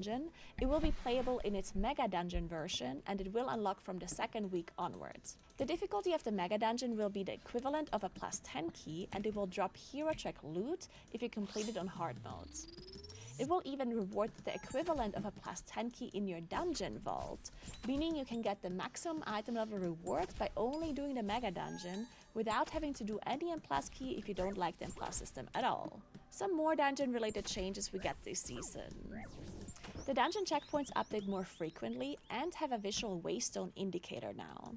dungeon, it will be playable in its Mega Dungeon version, and it will unlock from the second week onwards. The difficulty of the Mega Dungeon will be the equivalent of a +10 key, and it will drop hero track loot if you complete it on hard modes. It will even reward the equivalent of a +10 key in your dungeon vault, meaning you can get the maximum item level reward by only doing the Mega Dungeon without having to do any M+ key if you don't like the M+ system at all. Some more dungeon related changes we get this season. The dungeon checkpoints update more frequently and have a visual waystone indicator now,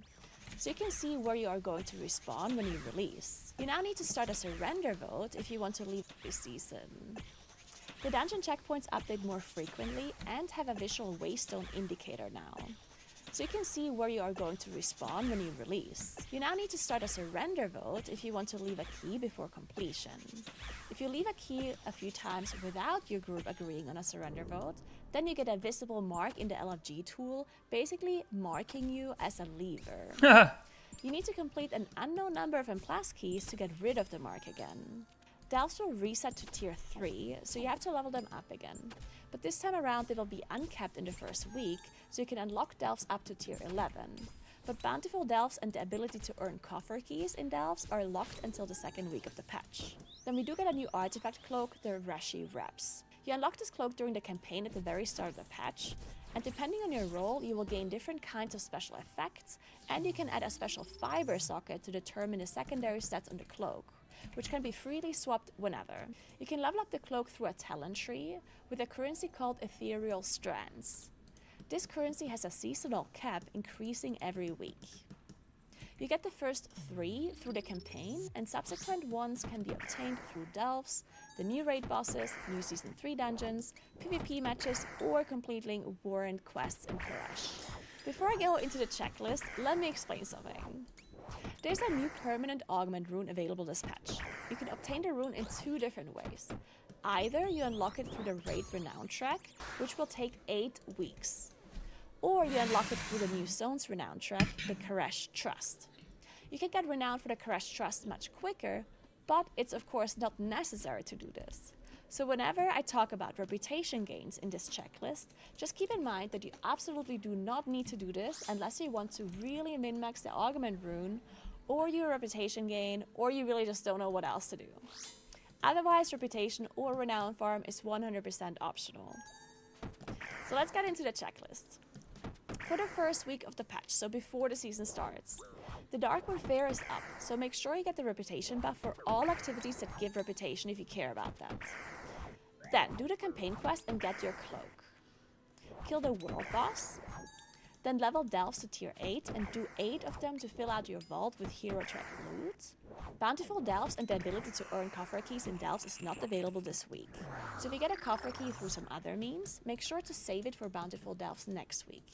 so you can see where you are going to respawn when you release. You now need to start a surrender vote if you want to leave this season. The dungeon checkpoints update more frequently and have a visual waystone indicator now, so you can see where you are going to respawn when you release. You now need to start a surrender vote if you want to leave a key before completion. If you leave a key a few times without your group agreeing on a surrender vote, then you get a visible mark in the LFG tool, basically marking you as a leaver. You need to complete an unknown number of M+ keys to get rid of the mark again. Delves will reset to tier 3, so you have to level them up again. But this time around they will be uncapped in the first week, so you can unlock delves up to tier 11. But bountiful delves and the ability to earn coffer keys in delves are locked until the second week of the patch. Then we do get a new artifact cloak, the Rashi Reps. You unlock this cloak during the campaign at the very start of the patch, and depending on your role you will gain different kinds of special effects, and you can add a special fiber socket to determine the secondary stats on the cloak, which can be freely swapped whenever. You can level up the cloak through a talent tree with a currency called Ethereal Strands. This currency has a seasonal cap increasing every week. You get the first 3 through the campaign, and subsequent ones can be obtained through delves, the new raid bosses, new Season 3 dungeons, PvP matches, or completing warrant quests in Karash. Before I go into the checklist, let me explain something. There's a new permanent augment rune available this patch. You can obtain the rune in 2 different ways. Either you unlock it through the Raid Renown track, which will take 8 weeks, or you unlock it through the new Zones Renown track, the Karash Trust. You can get Renown for the Karash Trust much quicker, but it's of course not necessary to do this. So whenever I talk about reputation gains in this checklist, just keep in mind that you absolutely do not need to do this unless you want to really min-max the augment rune, or your reputation gain, or you really just don't know what else to do. Otherwise, reputation or renown farm is 100% optional. So let's get into the checklist. For the first week of the patch, so before the season starts, the Dark Moon Fair is up, so make sure you get the reputation buff for all activities that give reputation if you care about that. Then do the campaign quest and get your cloak. Kill the world boss. Then level delves to tier 8 and do 8 of them to fill out your vault with hero track loot. Bountiful delves and the ability to earn coffer keys in delves is not available this week. So if you get a coffer key through some other means, make sure to save it for bountiful delves next week.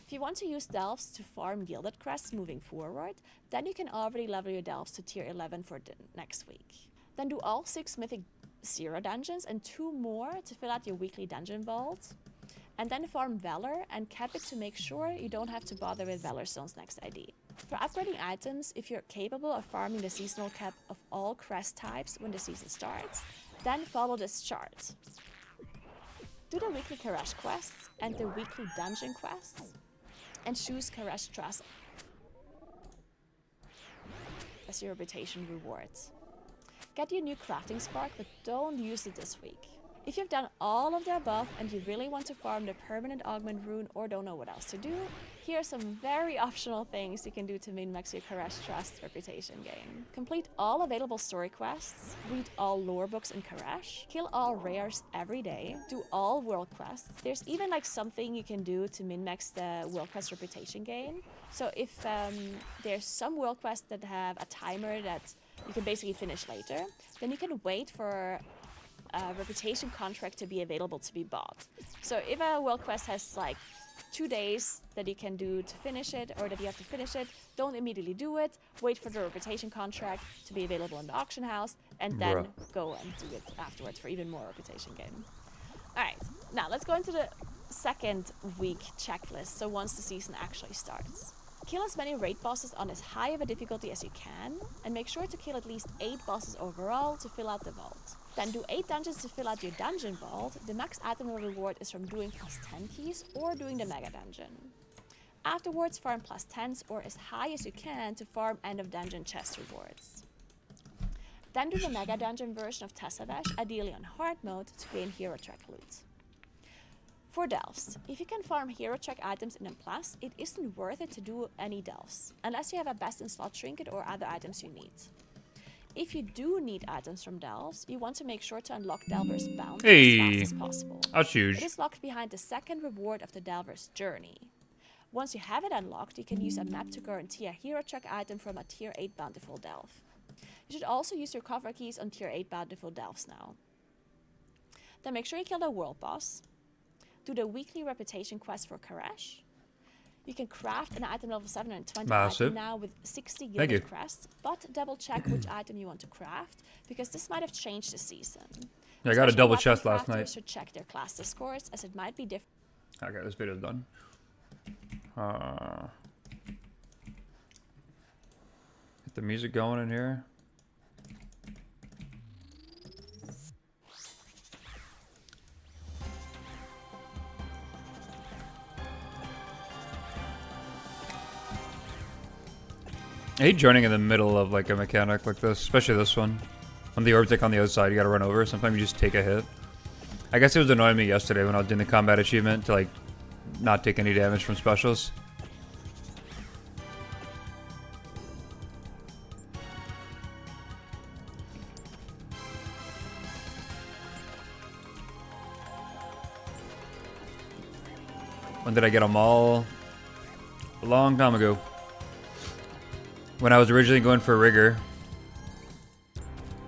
If you want to use delves to farm gilded crests moving forward, then you can already level your delves to tier 11 for the next week. Then do all 6 mythic 0 dungeons and 2 more to fill out your weekly dungeon vault. And then farm Valor and cap it to make sure you don't have to bother with Valor Stone's next ID. For upgrading items, if you're capable of farming the seasonal cap of all crest types when the season starts, then follow this chart. Do the weekly Karash quests and the weekly dungeon quests, and choose Karash Trust as your reputation rewards. Get your new crafting spark, but don't use it this week. If you've done all of the above and you really want to farm the permanent augment rune or don't know what else to do, here are some very optional things you can do to min-max your Karash Trust reputation gain. Complete all available story quests, read all lore books in Karash, kill all rares every day, do all world quests. There's even like something you can do to min-max the world quest reputation gain. So if there's some world quests that have a timer that you can basically finish later, then you can wait for a reputation contract to be available to be bought. So if a world quest has like 2 days that you can do to finish it, or that you have to finish it, don't immediately do it. Wait for the reputation contract to be available in the auction house, and then go and do it afterwards for even more reputation gain. Alright, now let's go into the second week checklist, so once the season actually starts. Kill as many raid bosses on as high of a difficulty as you can, and make sure to kill at least 8 bosses overall to fill out the vault. Then do 8 dungeons to fill out your dungeon vault. The max item reward is from doing plus 10 keys or doing the mega dungeon. Afterwards, farm plus 10s or as high as you can to farm end of dungeon chest rewards. Then do the mega dungeon version of Tessavesh, ideally on hard mode, to gain hero track loot. For delves, if you can farm hero track items in M+, it isn't worth it to do any delves, unless you have a best in slot trinket or other items you need. If you do need items from delves, you want to make sure to unlock Delver's Bounty as fast as possible. That's huge. It is locked behind the second reward of the Delver's Journey. Once you have it unlocked, you can use a map to guarantee a hero track item from a tier 8 bountiful delve. You should also use your cover keys on tier 8 bountiful delves now. Then make sure you kill the world boss. Do the weekly reputation quest for Karesh. You can craft an item level 720 item now with 60 gilded crests, but double check which item you want to craft, because this might have changed this season. Yeah, I got a double chest last night. You should check their class discords, as it might be different. Okay, this video's done. Get the music going in here. I hate joining in the middle of like a mechanic like this, especially this one. When the orbs like on the outside, you gotta run over. Sometimes you just take a hit. I guess it was annoying me yesterday when I was doing the combat achievement to like not take any damage from specials. When did I get them all? A long time ago. When I was originally going for Rigor.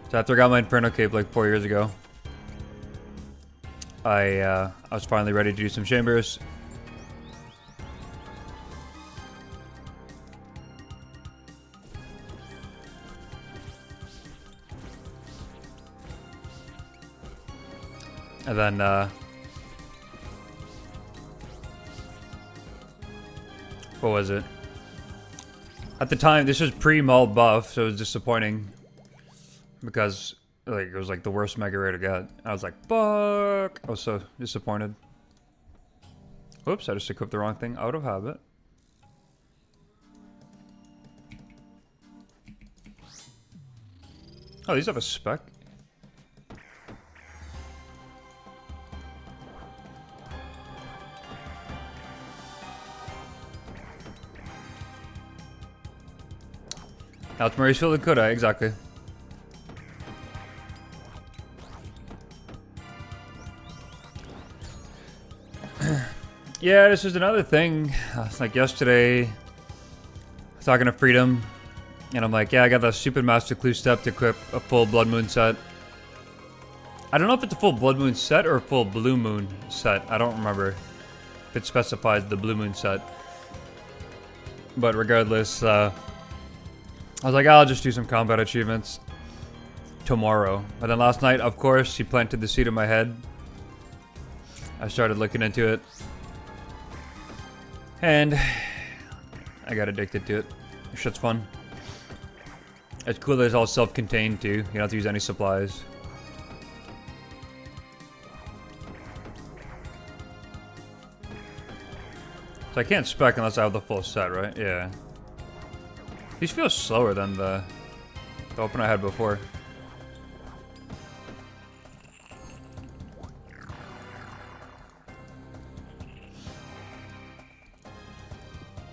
So after I got my Inferno Cape like 4 years ago, I was finally ready to do some chambers. And then what was it? At the time, this was pre-Maul buff, so it was disappointing. Because like it was like the worst mega rare to get. I was like, fuck! I was so disappointed. Whoops, I just equipped the wrong thing out of habit. Oh, these have a spec. Now it's Mauricefield and Kodai, exactly. Yeah, this is another thing. Like yesterday, talking to Freedom, and I'm like, yeah, I got the stupid Master Clue step to equip a full Blood Moon set. I don't know if it's a full Blood Moon set or a full Blue Moon set. I don't remember if it specifies the Blue Moon set. But regardless, I was like, I'll just do some combat achievements tomorrow. But then last night, of course, he planted the seed in my head. I started looking into it. And I got addicted to it. Shit's fun. It's cool that it's all self-contained too. You don't have to use any supplies. So I can't spec unless I have the full set, right? Yeah. These feel slower than the open I had before.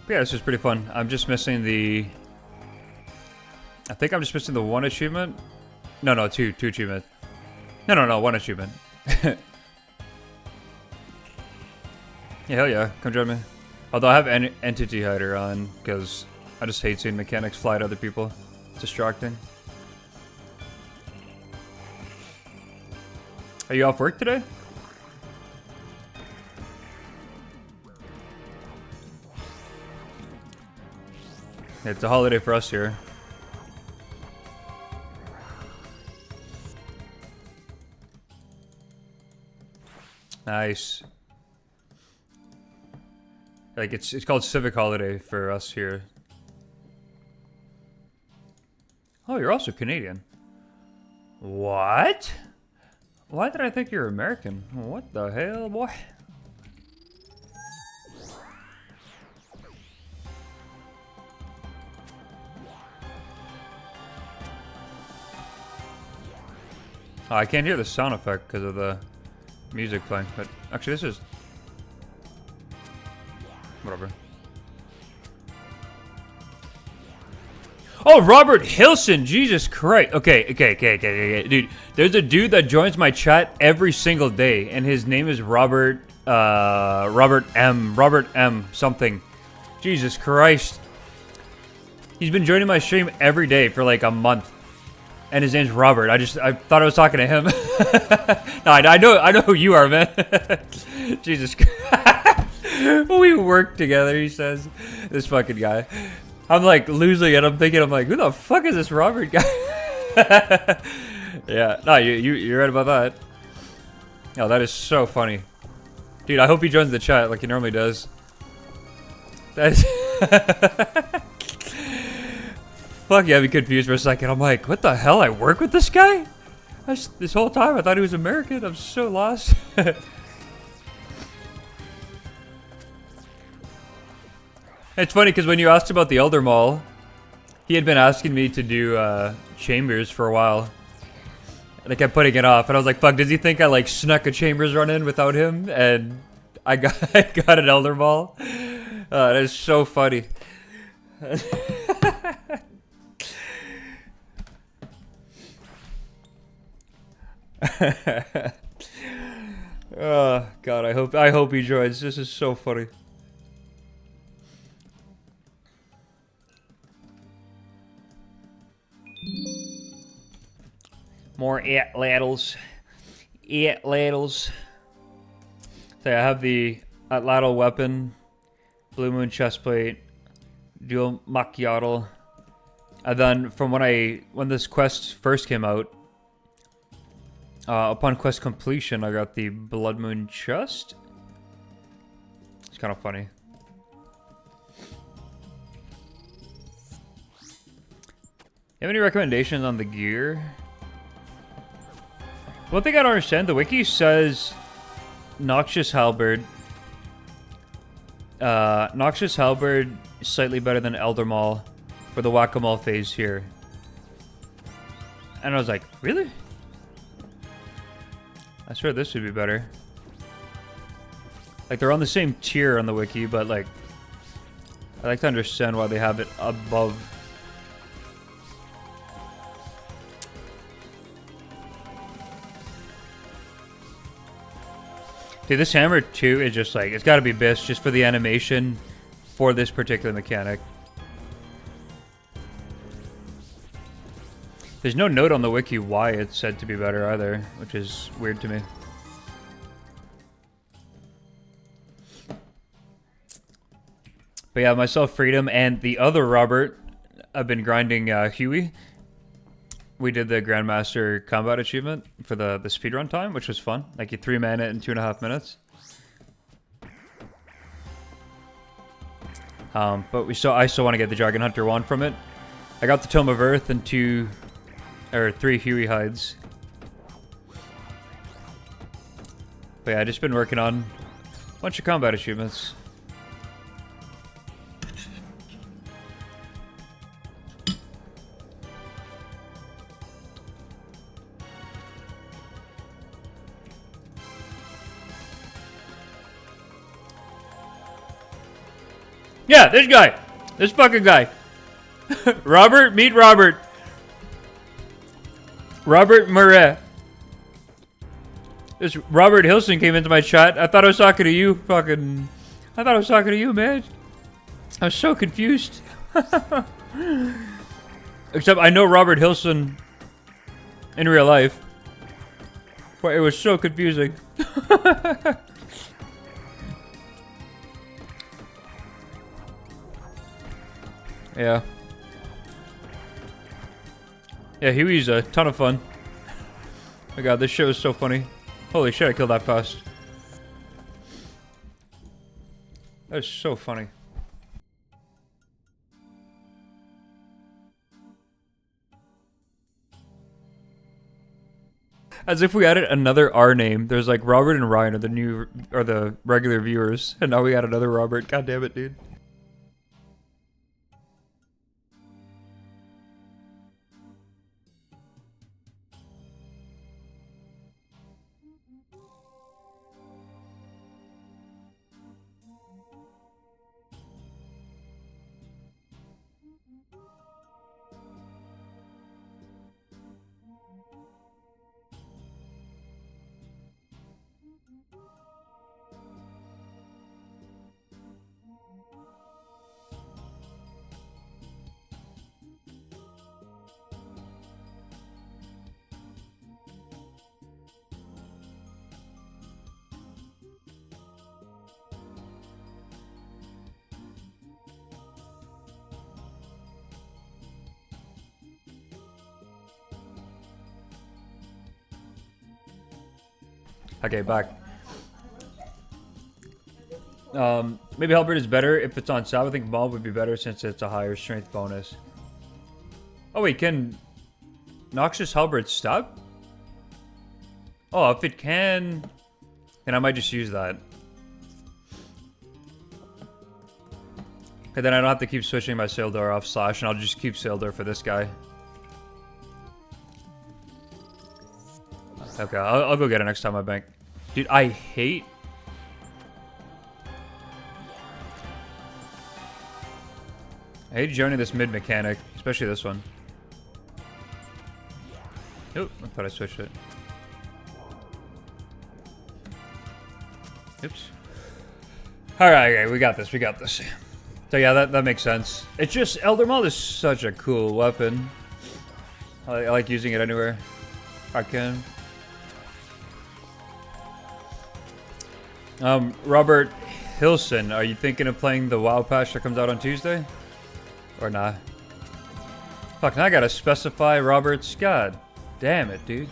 But yeah, this is pretty fun. I'm just missing the... I think I'm just missing the one achievement. No, two achievements. No, one achievement. Yeah, hell yeah, come join me. Although I have Entity Hider on, because I just hate seeing mechanics fly at other people. It's distracting. Are you off work today? It's a holiday for us here. Nice. Like it's called Civic Holiday for us here. Oh, you're also Canadian. What? Why did I think you're American? What the hell, boy? Oh, I can't hear the sound effect because of the music playing, but actually this is... whatever. Oh, Robert Hilson! Jesus Christ! Okay. Dude, there's a dude that joins my chat every single day, and his name is Robert M. something. Jesus Christ. He's been joining my stream every day for like a month. And his name's Robert. I thought I was talking to him. No, I know who you are, man. Jesus Christ. We work together, he says. This fucking guy. I'm like losing it. I'm like, who the fuck is this Robert guy? Yeah, no, you're right about that. Oh, that is so funny. Dude, I hope he joins the chat like he normally does. That is... Fuck yeah, I'd be confused for a second. I'm like, what the hell? I work with this guy? This whole time I thought he was American. I'm so lost. It's funny because when you asked about the Elder Mall, he had been asking me to do Chambers for a while. And I kept putting it off. And I was like, fuck, does he think I like snuck a Chambers run in without him? And I got an Elder Mall. That is so funny. Oh God, I hope he joins. This is so funny. More 8 ladles. 8 ladles. So I have the Atlatl weapon, Blue Moon chestplate, dual macchiato. And then from when this quest first came out, upon quest completion, I got the Blood Moon chest. It's kind of funny. You have any recommendations on the gear? One thing I don't understand, the wiki says Noxious Halberd. Noxious Halberd is slightly better than Elder Maul for the Whack-A-Mole phase here. And I was like, really? I swear this would be better. Like, they're on the same tier on the wiki, but like, I like to understand why they have it above. Dude, this hammer too is just like, it's gotta be best just for the animation for this particular mechanic. There's no note on the wiki why it's said to be better either, which is weird to me. But yeah, myself, Freedom, and the other Robert, I've been grinding Huey. We did the Grandmaster Combat Achievement for the speedrun time, which was fun. Like, you 3-man it in 2.5 minutes. But I still want to get the Dragon Hunter wand from it. I got the Tome of Earth and 3 Huey hides. But yeah, I just been working on a bunch of combat achievements. Yeah, this guy. This fucking guy. Robert, meet Robert. Robert Murray. This Robert Hilson came into my chat. I thought I was talking to you, fucking... I thought I was talking to you, man. I was so confused. Except I know Robert Hilson in real life. But it was so confusing. Yeah. Yeah, Huey's a ton of fun. Oh my god, this show is so funny. Holy shit, I killed that fast. That is so funny. As if we added another R name. There's like Robert and Ryan are the regular viewers, and now we got another Robert. God damn it, dude. Okay, back. Maybe Halberd is better if it's on Sab. I think Maul would be better since it's a higher strength bonus. Oh wait, can Noxious Halberd stab? Oh, if it can, then I might just use that. Okay, then I don't have to keep switching my Saildor off Slash, and I'll just keep Saildor for this guy. Okay, I'll go get it next time I bank. Dude, I hate... joining this mid mechanic, especially this one. Oop, I thought I switched it. Oops. Alright, okay, we got this, So yeah, that makes sense. It's just, Elder Maul is such a cool weapon. I like using it anywhere I can. Robert Hilson, are you thinking of playing the WoW patch that comes out on Tuesday? Or not? Fuck, now I gotta specify Robert's. God damn it, dude.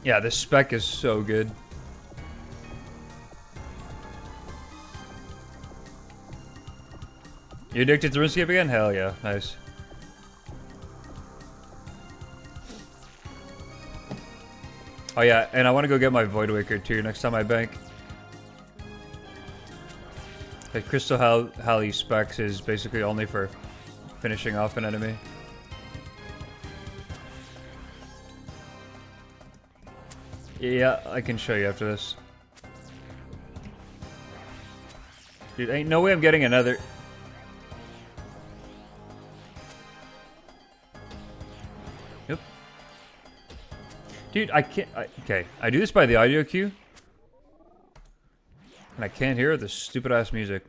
Yeah, this spec is so good. You addicted to RuneScape again? Hell yeah, nice. Oh yeah, and I want to go get my Voidwaker too next time I bank. Like Crystal Halley specs is basically only for finishing off an enemy. Yeah, I can show you after this. Dude, ain't no way I'm getting another... Yep. Dude, I can't... okay, I do this by the audio cue. And I can't hear the stupid-ass music.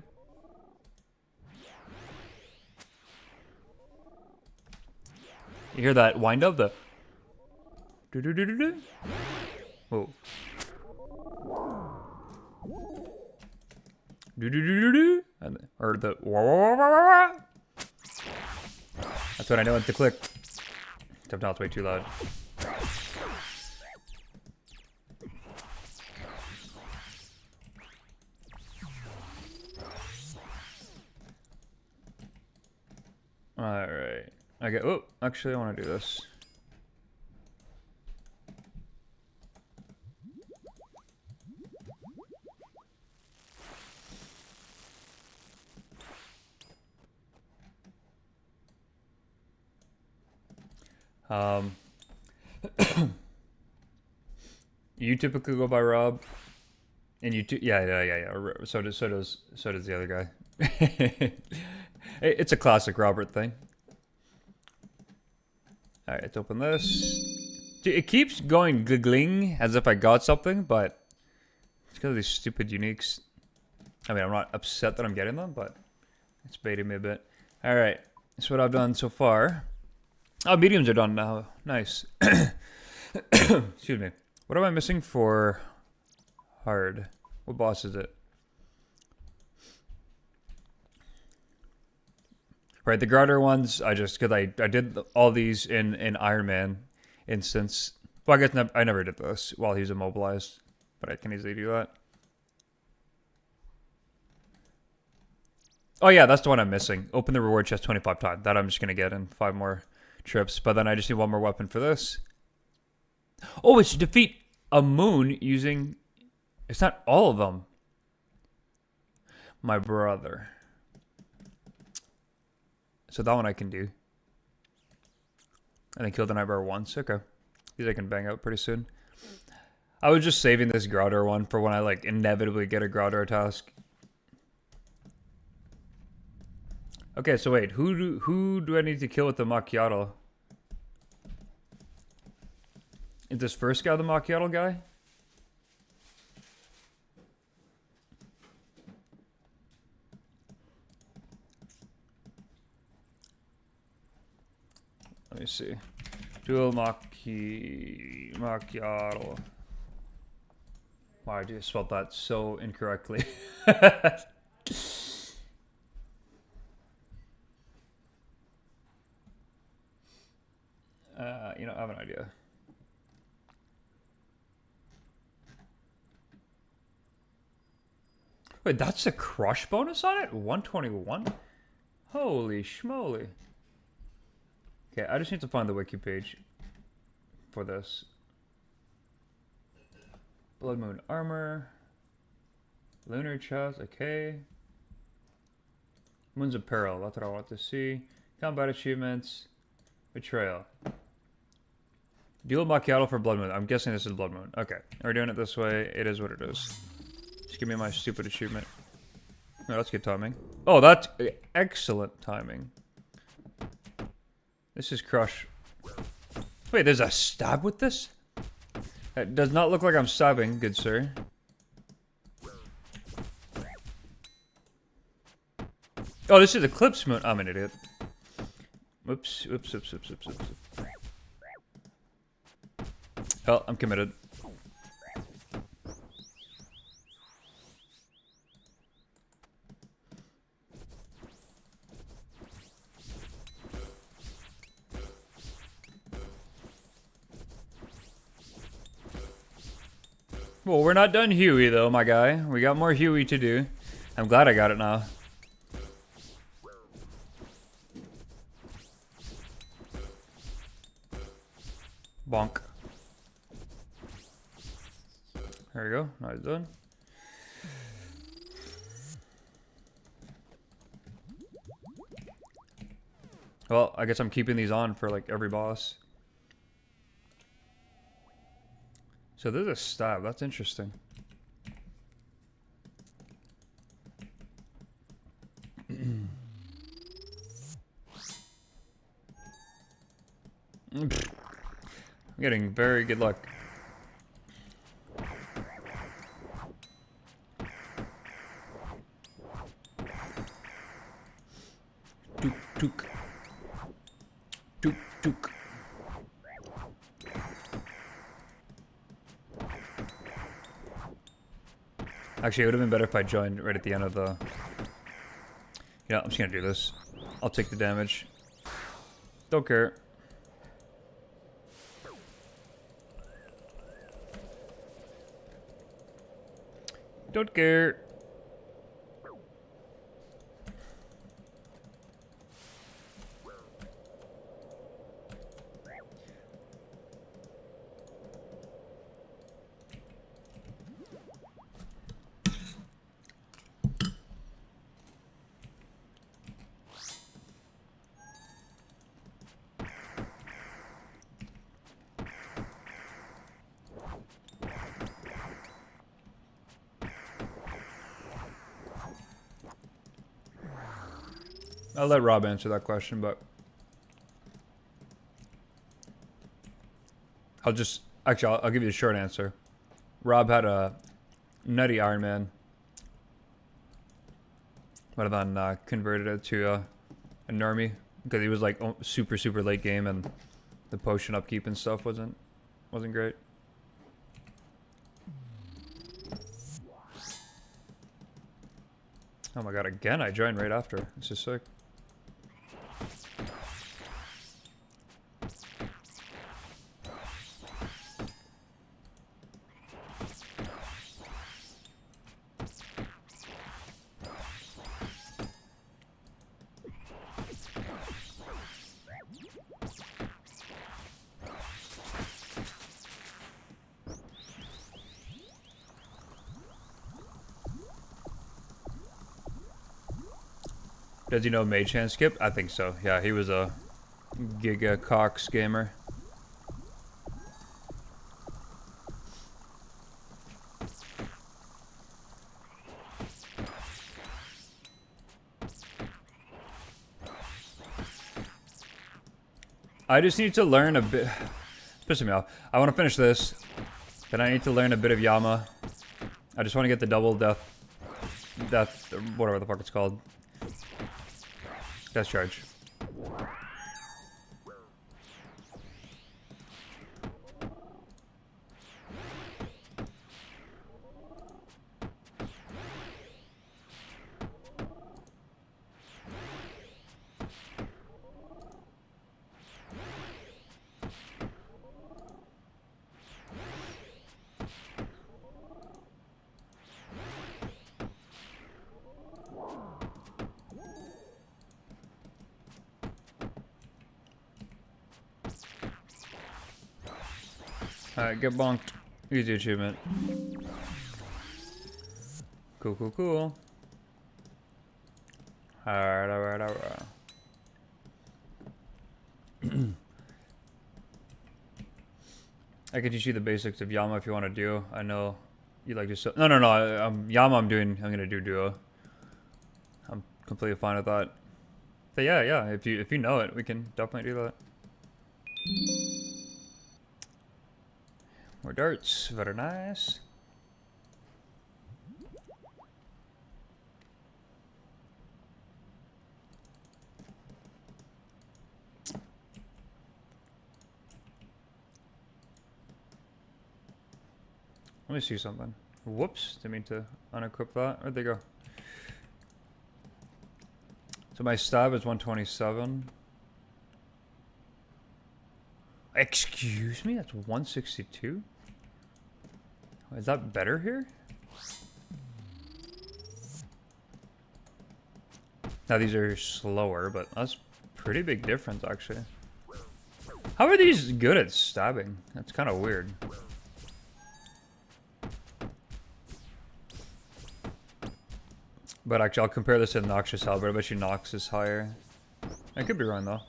You hear that wind-up? The... do-do-do-do-do? Whoa. Do-do-do-do-do? Or the... That's when I know when to click. Except now it's way too loud. Alright. Okay, oh, actually I want to do this. You typically go by Rob, and you yeah. So does the other guy. It's a classic Robert thing. All right, let's open this. Dude, it keeps going giggling as if I got something, but it's because of these stupid uniques. I mean, I'm not upset that I'm getting them, but it's baiting me a bit. All right, that's what I've done so far. Oh, mediums are done now. Nice. Excuse me. What am I missing for hard? What boss is it? Right, the Garter ones, because I did all these in Ironman instance. Well, I guess I never did this while he was immobilized, but I can easily do that. Oh yeah, that's the one I'm missing. Open the reward chest 25 times. That I'm just going to get in 5 more trips, but then I just need one more weapon for this. Oh, it's to defeat a moon using... It's not all of them. My brother. So that one I can do. And I killed the Nightmare once. Okay. These I can bang out pretty soon. I was just saving this Groudor one for when I like inevitably get a Groudor task. Okay, so wait, who do I need to kill with the Macchiato? Is this first guy the Macchiato guy? Let me see. Dual Macchiato. Wow, I just spelled that so incorrectly. You know, I have an idea. Wait, that's a crush bonus on it? 121? Holy schmoly. Okay, I just need to find the wiki page for this. Blood Moon Armor. Lunar Chest, okay. Moons of Peril, that's what I want to see. Combat achievements. Betrayal. Dual Macchiato for Blood Moon. I'm guessing this is Blood Moon. Okay, we're doing it this way. It is what it is. Just give me my stupid achievement. Oh, that's good timing. Oh, that's excellent timing. This is Crush. Wait, there's a stab with this? It does not look like I'm stabbing, good sir. Oh, this is Eclipse Moon. I'm an idiot. Oops, oops, oops, oops, oops, oops. Oh, I'm committed. Well, we're not done Huey, though, my guy. We got more Huey to do. I'm glad I got it now. Bonk. There we go. Now it's done. Well, I guess I'm keeping these on for, like, every boss. So there's a stab. That's interesting. I'm getting very good luck. Took, took. Took, took. Actually, it would have been better if I joined right at the end of the... Yeah, I'm just gonna do this. I'll take the damage. Don't care. Don't care. I'll let Rob answer that question, but I'll give you a short answer. Rob had a nutty Ironman, but then converted it to a normie because he was like super late game and the potion upkeep and stuff wasn't great. Oh my god! Again, I joined right after. This is sick. Does he know Mage Hand Skip? I think so. Yeah, he was a Giga Cox gamer. I just need to learn a bit. It's pissing me off. I want to finish this. Then I need to learn a bit of Yama. I just want to get the double death, whatever the fuck it's called. Death charge. Alright, get bonked. Easy achievement. Cool, cool, cool. Alright, alright, alright. I can teach you the basics of Yama if you want to duo. I know you like to. No, no, no. Yama, I'm gonna do duo. I'm completely fine with that. But yeah, yeah. If you know it, we can definitely do that. More darts, very nice. Let me see something. Whoops, didn't mean to unequip that. Where'd they go? So my stab is 127. Excuse me, that's 162? Is that better here? Now these are slower, but that's pretty big difference actually. How are these good at stabbing? That's kind of weird. But actually, I'll compare this to Noxious Halberd. I bet you Nox is higher. I could be wrong though.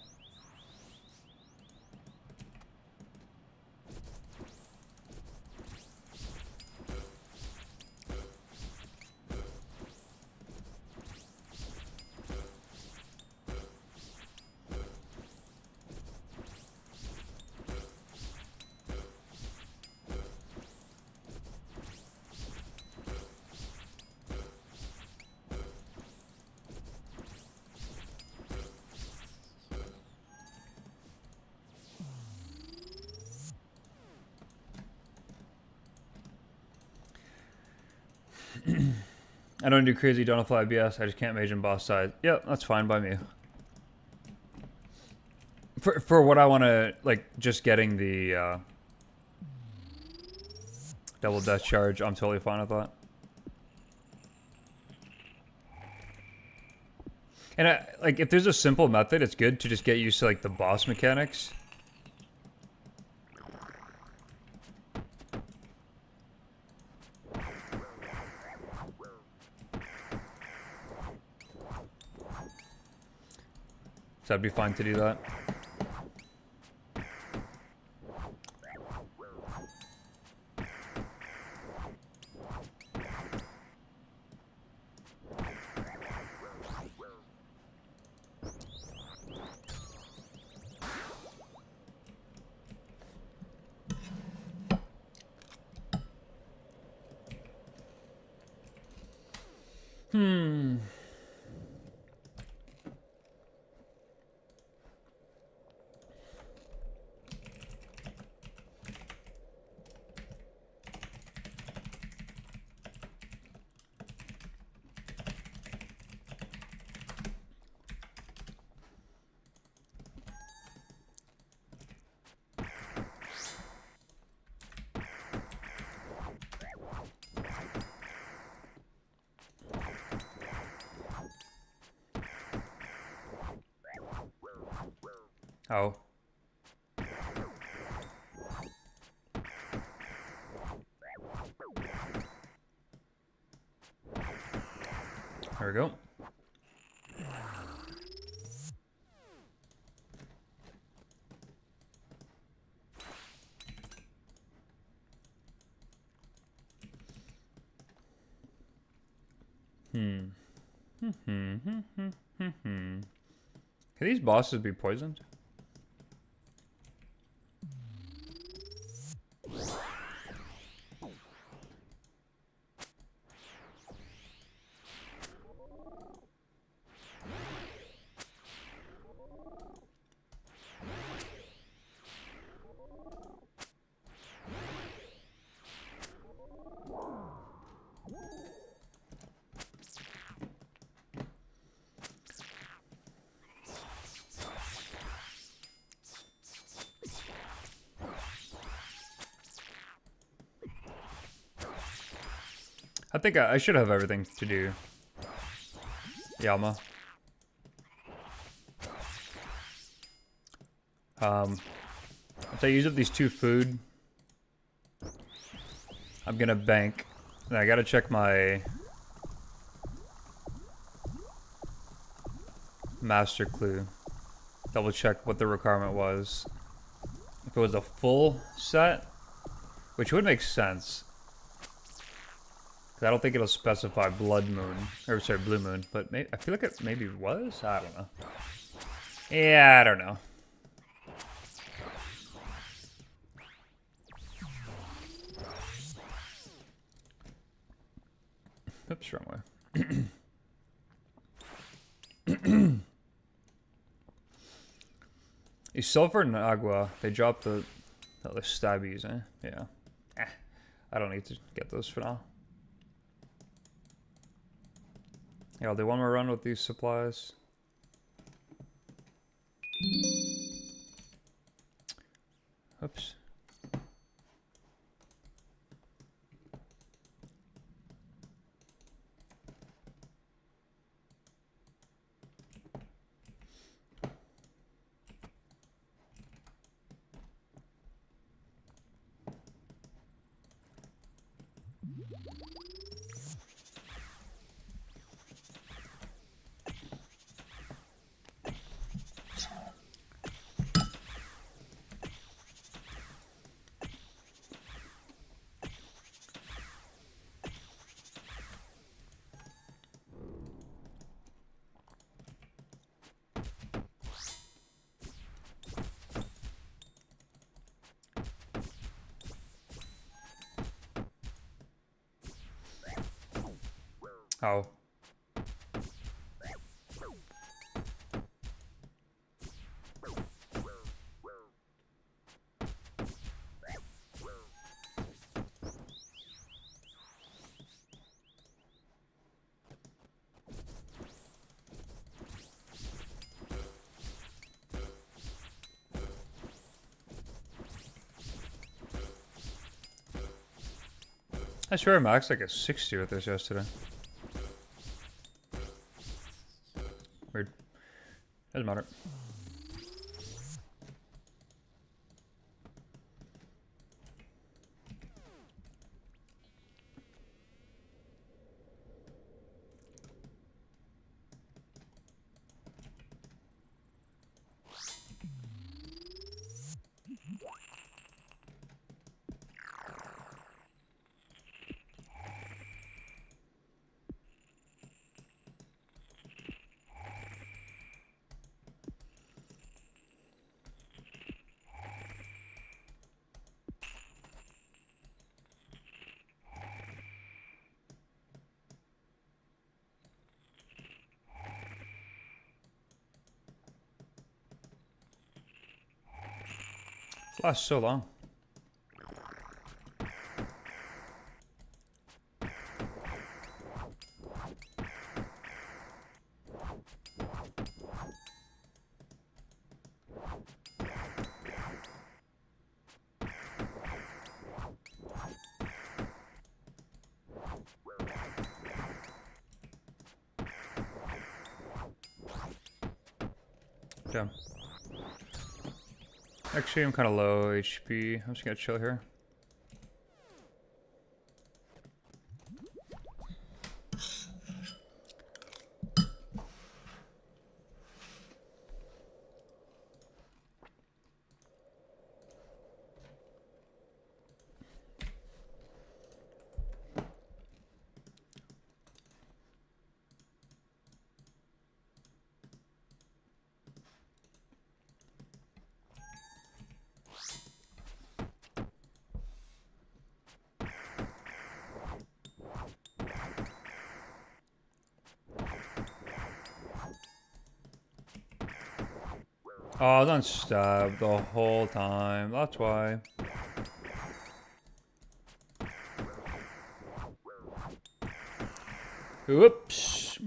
I don't do crazy don't fly BS. I just can't mage in boss side. Yep, that's fine by me. For what I want to, like, just getting the double death charge, I'm totally fine with that. And like, if there's a simple method, it's good to just get used to like the boss mechanics. So that'd be fine to do that. Oh. There we go. Can these bosses be poisoned? I think I should have everything to do Yama. Once I use up these 2 food, I'm gonna bank. And I gotta check my master clue. Double check what the requirement was. If it was a full set, which would make sense. I don't think it'll specify blood moon, or sorry, blue moon, but I feel like it maybe was? I don't know. Yeah, I don't know. Oops, wrong way. Is sulfur and agua, they drop the stabbies, eh? Yeah. I don't need to get those for now. Yeah, I'll do one more run with these supplies. Oops. Oh. I swear I maxed like a 60 with this yesterday. Weird. Doesn't matter. It lasts so long. Damn. Actually, I'm kind of low HP. I'm just gonna chill here. Oh, I was on stab the whole time. That's why. Whoops.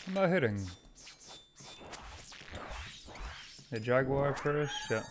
Am I hitting? The Jaguar first? Yeah.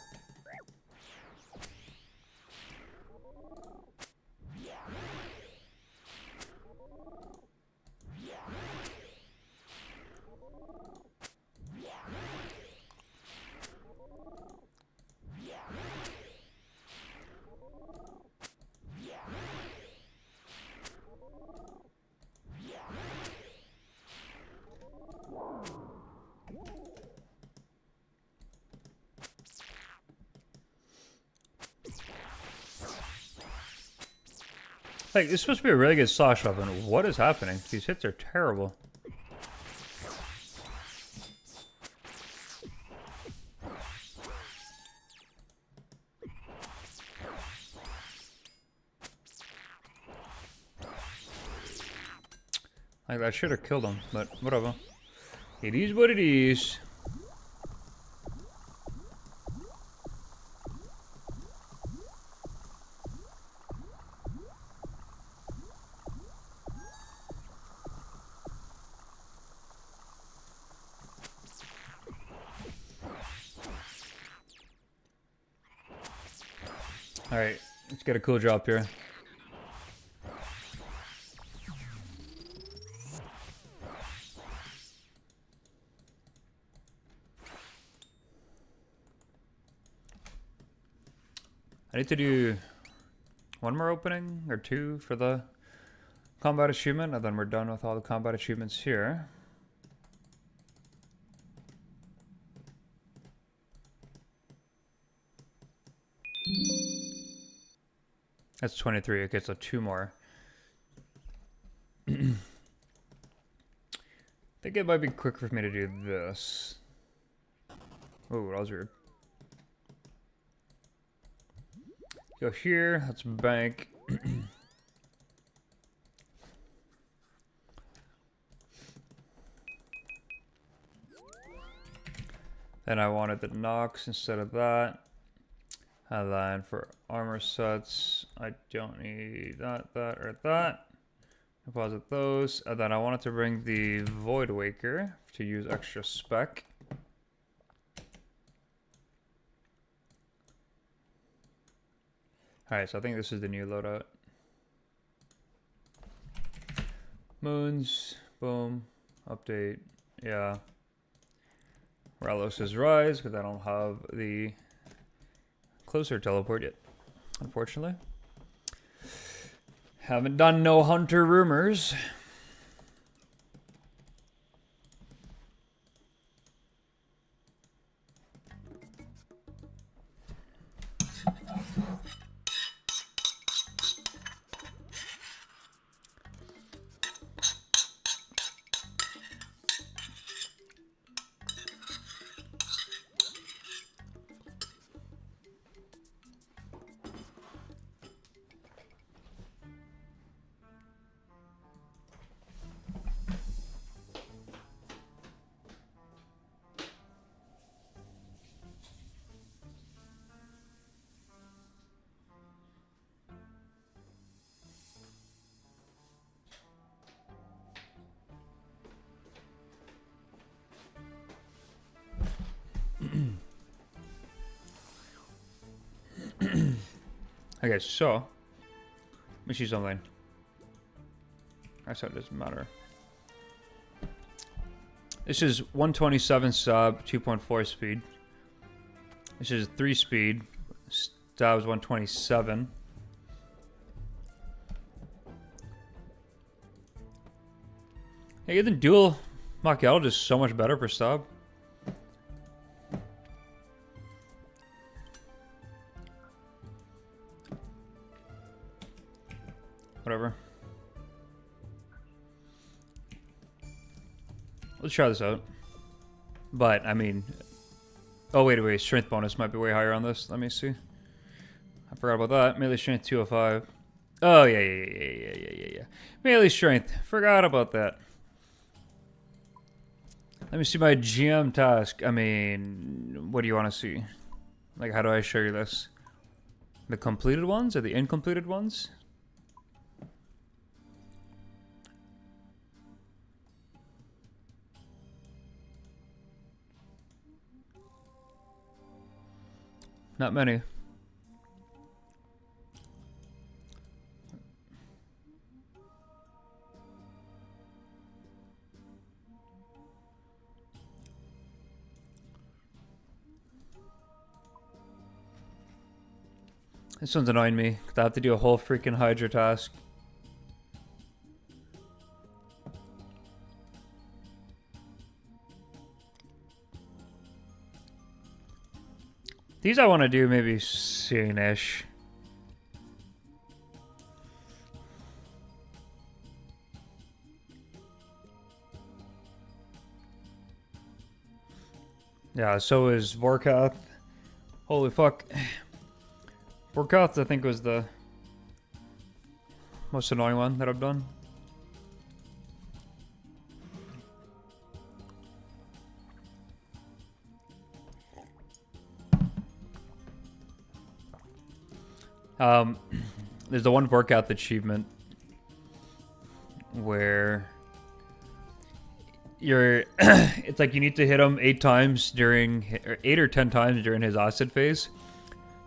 Like, this is supposed to be a really good slash weapon. What is happening? These hits are terrible. Like, I should have killed him, but whatever. It is what it is. Alright, let's get a cool drop here. I need to do one more opening or two for the combat achievement, and then we're done with all the combat achievements here. That's 23. Okay, so two more. I think it might be quicker for me to do this. Oh, that was weird. Go here. That's bank. Then I wanted the Nox instead of that. And then for armor sets, I don't need that, or that. Deposit those. And then I wanted to bring the Void Waker to use extra spec. Alright, so I think this is the new loadout. Moons, boom, update, yeah. Perilous Rise, because I don't have the closer teleport yet, unfortunately. Haven't done no hunter rumors. Okay, so let me see something. I said it doesn't matter. This is 127 sub, 2.4 speed. This is 3 speed. Stabs 127. Hey, isn't dual macchiato just so much better for stop? Whatever. Let's try this out. But, I mean... Oh, wait. Strength bonus might be way higher on this. Let me see. I forgot about that. Melee strength 205. Oh, yeah. Melee strength. Forgot about that. Let me see my GM task. I mean, what do you want to see? Like, how do I show you this? The completed ones or the incompleted ones? Not many. This one's annoying me. I have to do a whole freaking Hydra task. These I want to do maybe soon-ish. Yeah, so is Vorkath. Holy fuck. Vorkath, I think, was the most annoying one that I've done. There's the one Vorkath achievement where you're it's like you need to hit him 8 times during, or 8 or 10 times during his acid phase.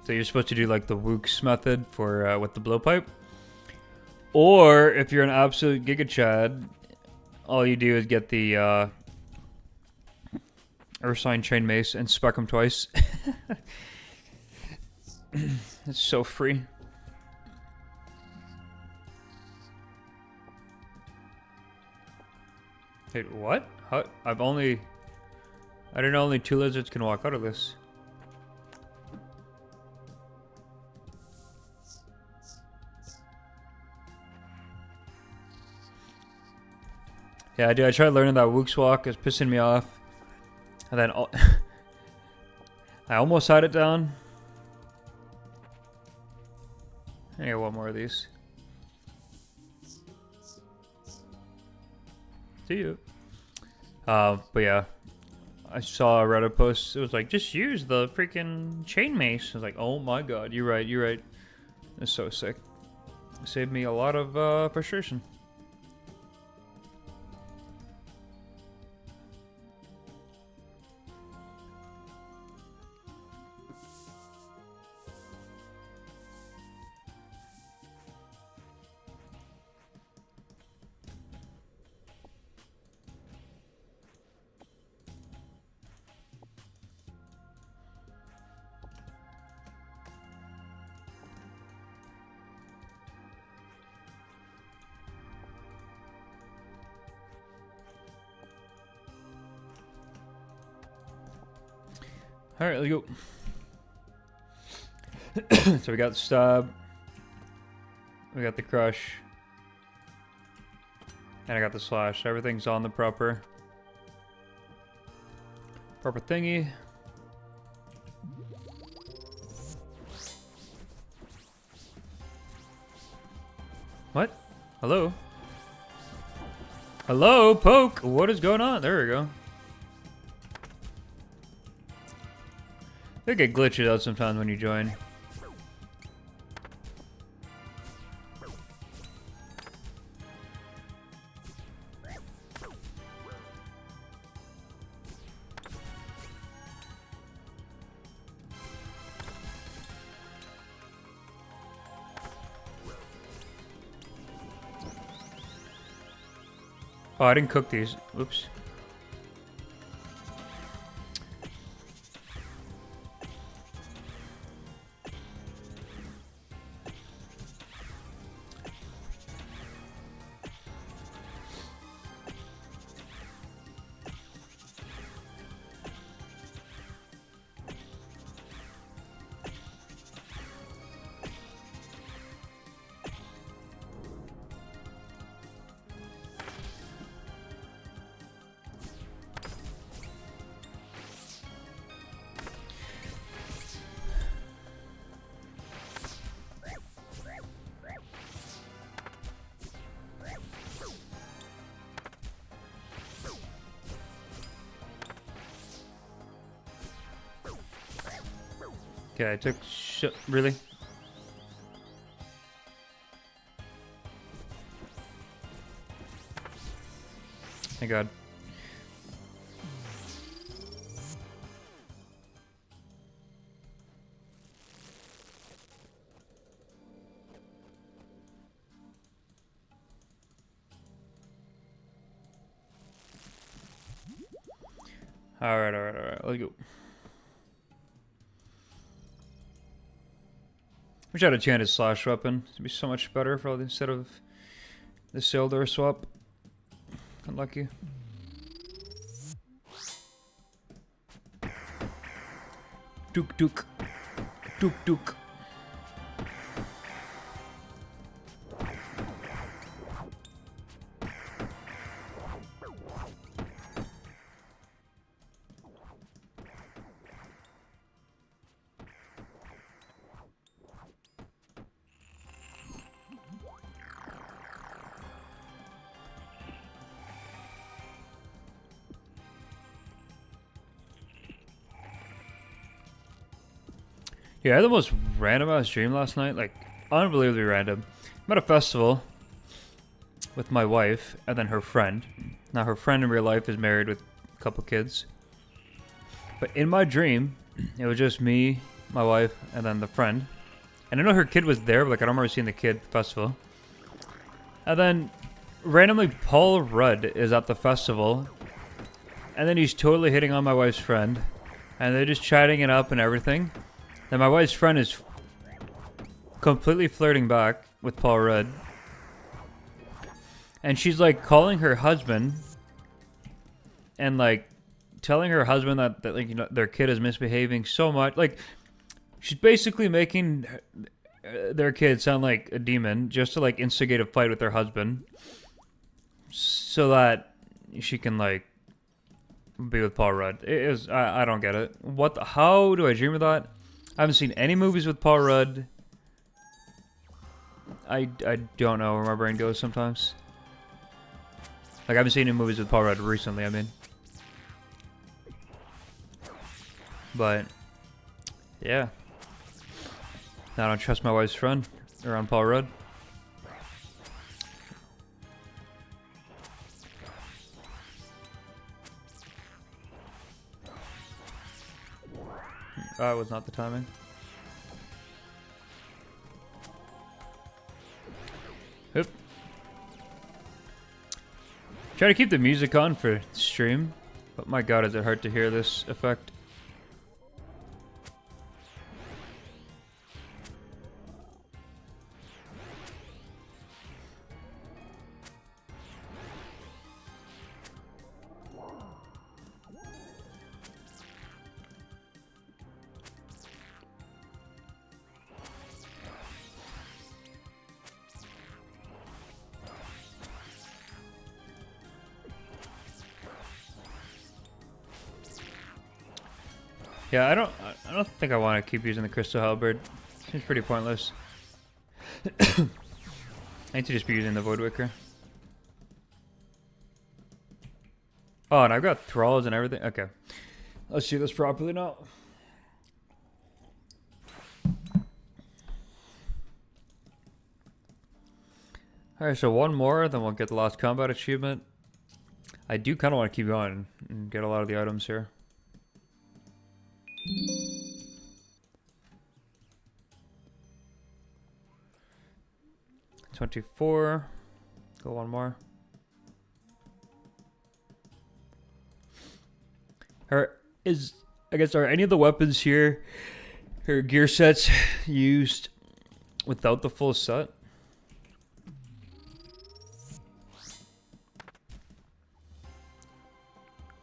So you're supposed to do like the Wooks method for with the blowpipe. Or if you're an absolute Giga Chad, all you do is get the Ursine Chain Mace and spec him twice. It's so free. Wait, what? How, I didn't know only 2 lizards can walk out of this. Yeah, dude, I tried learning that Wooks walk. It's pissing me off. And then I almost had it down. I get one more of these. See you. But yeah, I saw a Reddit post. It was like, just use the freaking chain mace. I was like, oh my god, you're right. It's so sick. It saved me a lot of frustration. Alright, let's go. So we got the stab. We got the crush. And I got the slash. Everything's on the proper thingy. What? Hello? Hello, poke! What is going on? There we go. They get glitches out sometimes when you join. Oh, I didn't cook these. Oops. Okay, I took really? Thank God. Alright, let's go. Wish I had a chanted slash weapon. It'd be so much better for all instead of the Sildar swap. Unlucky. Duke. Duke. Yeah, I had the most random ass dream last night, like unbelievably random. I'm at a festival with my wife and then her friend. Now her friend in real life is married with a couple kids. But in my dream, it was just me, my wife, and then the friend. And I know her kid was there, but like I don't remember seeing the kid at the festival. And then randomly Paul Rudd is at the festival. And then he's totally hitting on my wife's friend. And they're just chatting it up and everything. Then my wife's friend is completely flirting back with Paul Rudd. And she's like calling her husband and like telling her husband that like, you know, their kid is misbehaving so much. Like she's basically making their kid sound like a demon just to like instigate a fight with their husband so that she can like be with Paul Rudd. It is I don't get it. How do I dream of that? I haven't seen any movies with Paul Rudd. I don't know where my brain goes sometimes. Like I haven't seen any movies with Paul Rudd recently, I mean. But yeah. I don't trust my wife's friend around Paul Rudd. It was not the timing. Oop. Try to keep the music on for stream, but my god, is it hard to hear this effect. Yeah, I don't think I want to keep using the Crystal Halberd. Seems pretty pointless. I need to just be using the Voidwicker. Oh, and I've got thralls and everything. Okay. Let's do this properly now. Alright, so one more, then we'll get the last combat achievement. I do kind of want to keep going and get a lot of the items here. 24. Go one more. Are any of the weapons here or gear sets used without the full set?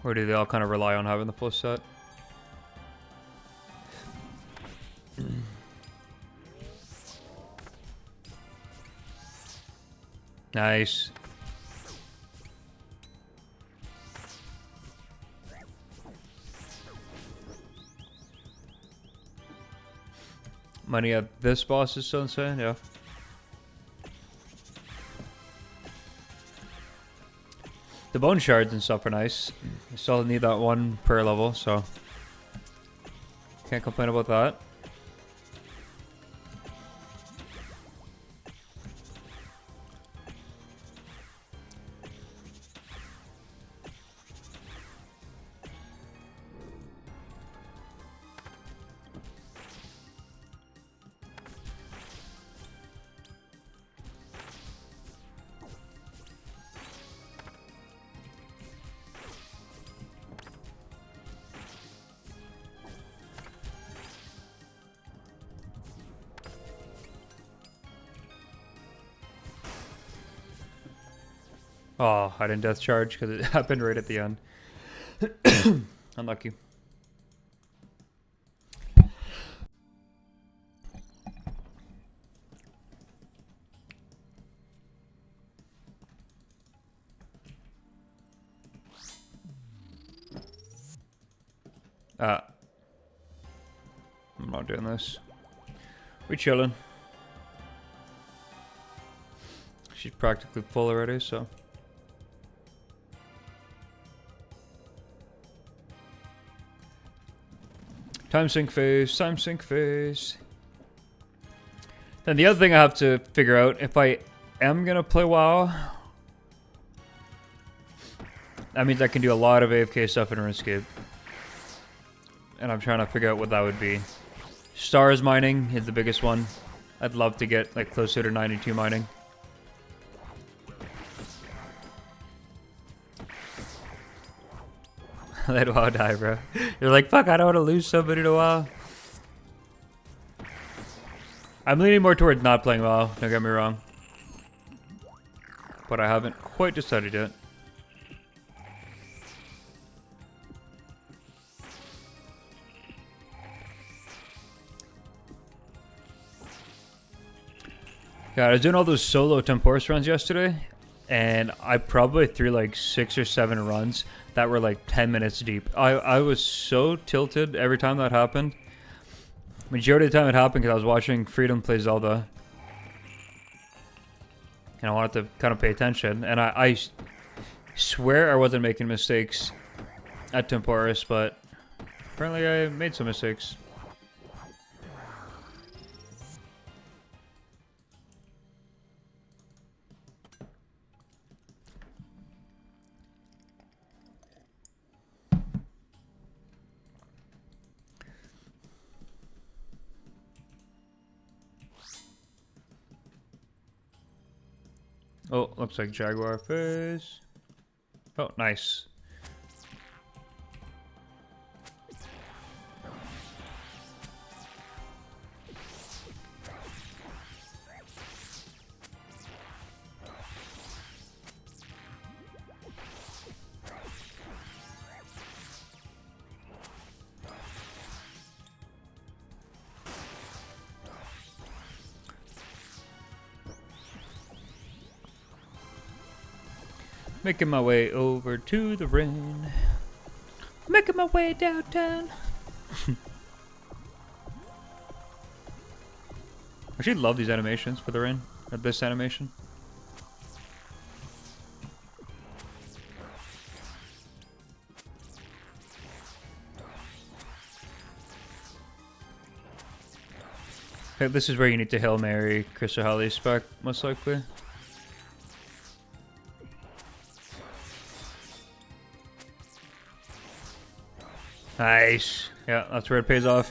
Or do they all kind of rely on having the full set? Nice. Money at this boss is so insane, yeah. The bone shards and stuff are nice. I still need that one per level, so can't complain about that. Oh, I didn't death charge because it happened right at the end. Unlucky. I'm not doing this. We chilling. She's practically full already, so. Time sink phase, time sink phase. Then the other thing I have to figure out, if I am gonna play WoW, that means I can do a lot of AFK stuff in RuneScape. And I'm trying to figure out what that would be. Stars mining is the biggest one. I'd love to get like closer to 92 mining. Let WoW die, bro. You're like, fuck, I don't want to lose somebody to WoW. I'm leaning more towards not playing WoW, don't get me wrong. But I haven't quite decided yet. Yeah, I was doing all those solo Temporis runs yesterday, and I probably threw like 6 or 7 runs that were like 10 minutes deep. I was so tilted every time that happened. Majority of the time it happened because I was watching Freedom play Zelda. And I wanted to kind of pay attention. And I swear I wasn't making mistakes at Temporis, but apparently I made some mistakes. Oh, looks like Jaguar phase. Oh, nice. Making my way over to the rain. Making my way downtown. I actually love these animations for the rain. Or this animation. Okay, this is where you need to Hail Mary Crystal Holly spec, most likely. Nice. Yeah, that's where it pays off.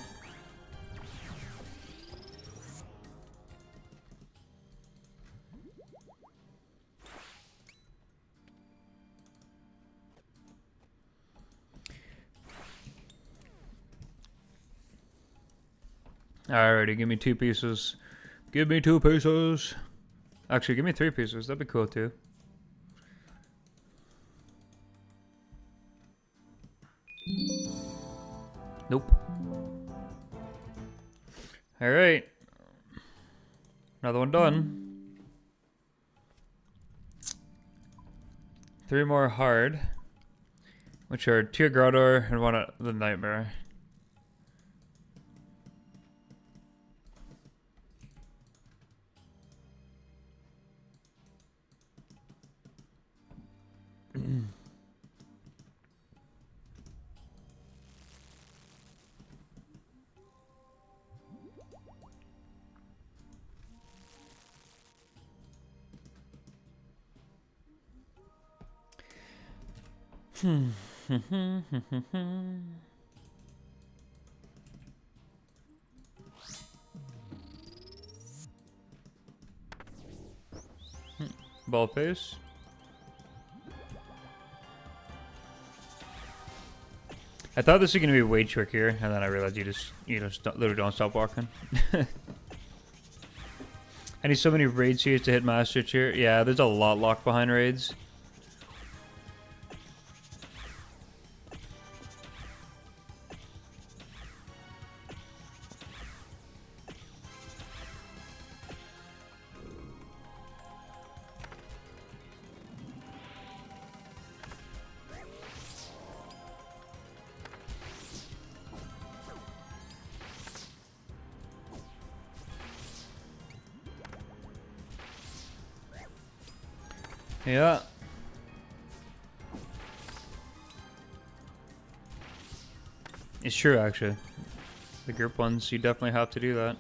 Alrighty, give me 2 pieces. Give me 2 pieces. Actually, give me 3 pieces. That'd be cool too. Nope. Alright. Another one done. 3 more hard. Which are Tear Grottor and one of the Nightmare. Ball face. I thought this was gonna be way trickier, and then I realized you just literally don't stop walking. I need so many raid series to hit Master Tier. Yeah, there's a lot locked behind raids. Yeah. It's true, actually. The group ones, you definitely have to do that.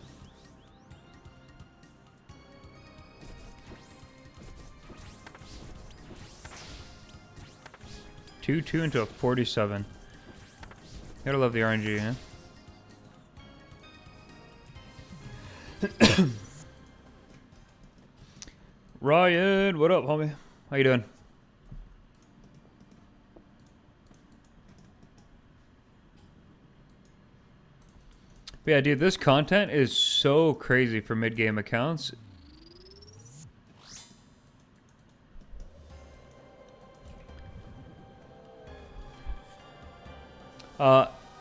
Two into a 47. Gotta love the RNG, huh? Ryan, what up, homie? How you doing? But yeah, dude, this content is so crazy for mid-game accounts.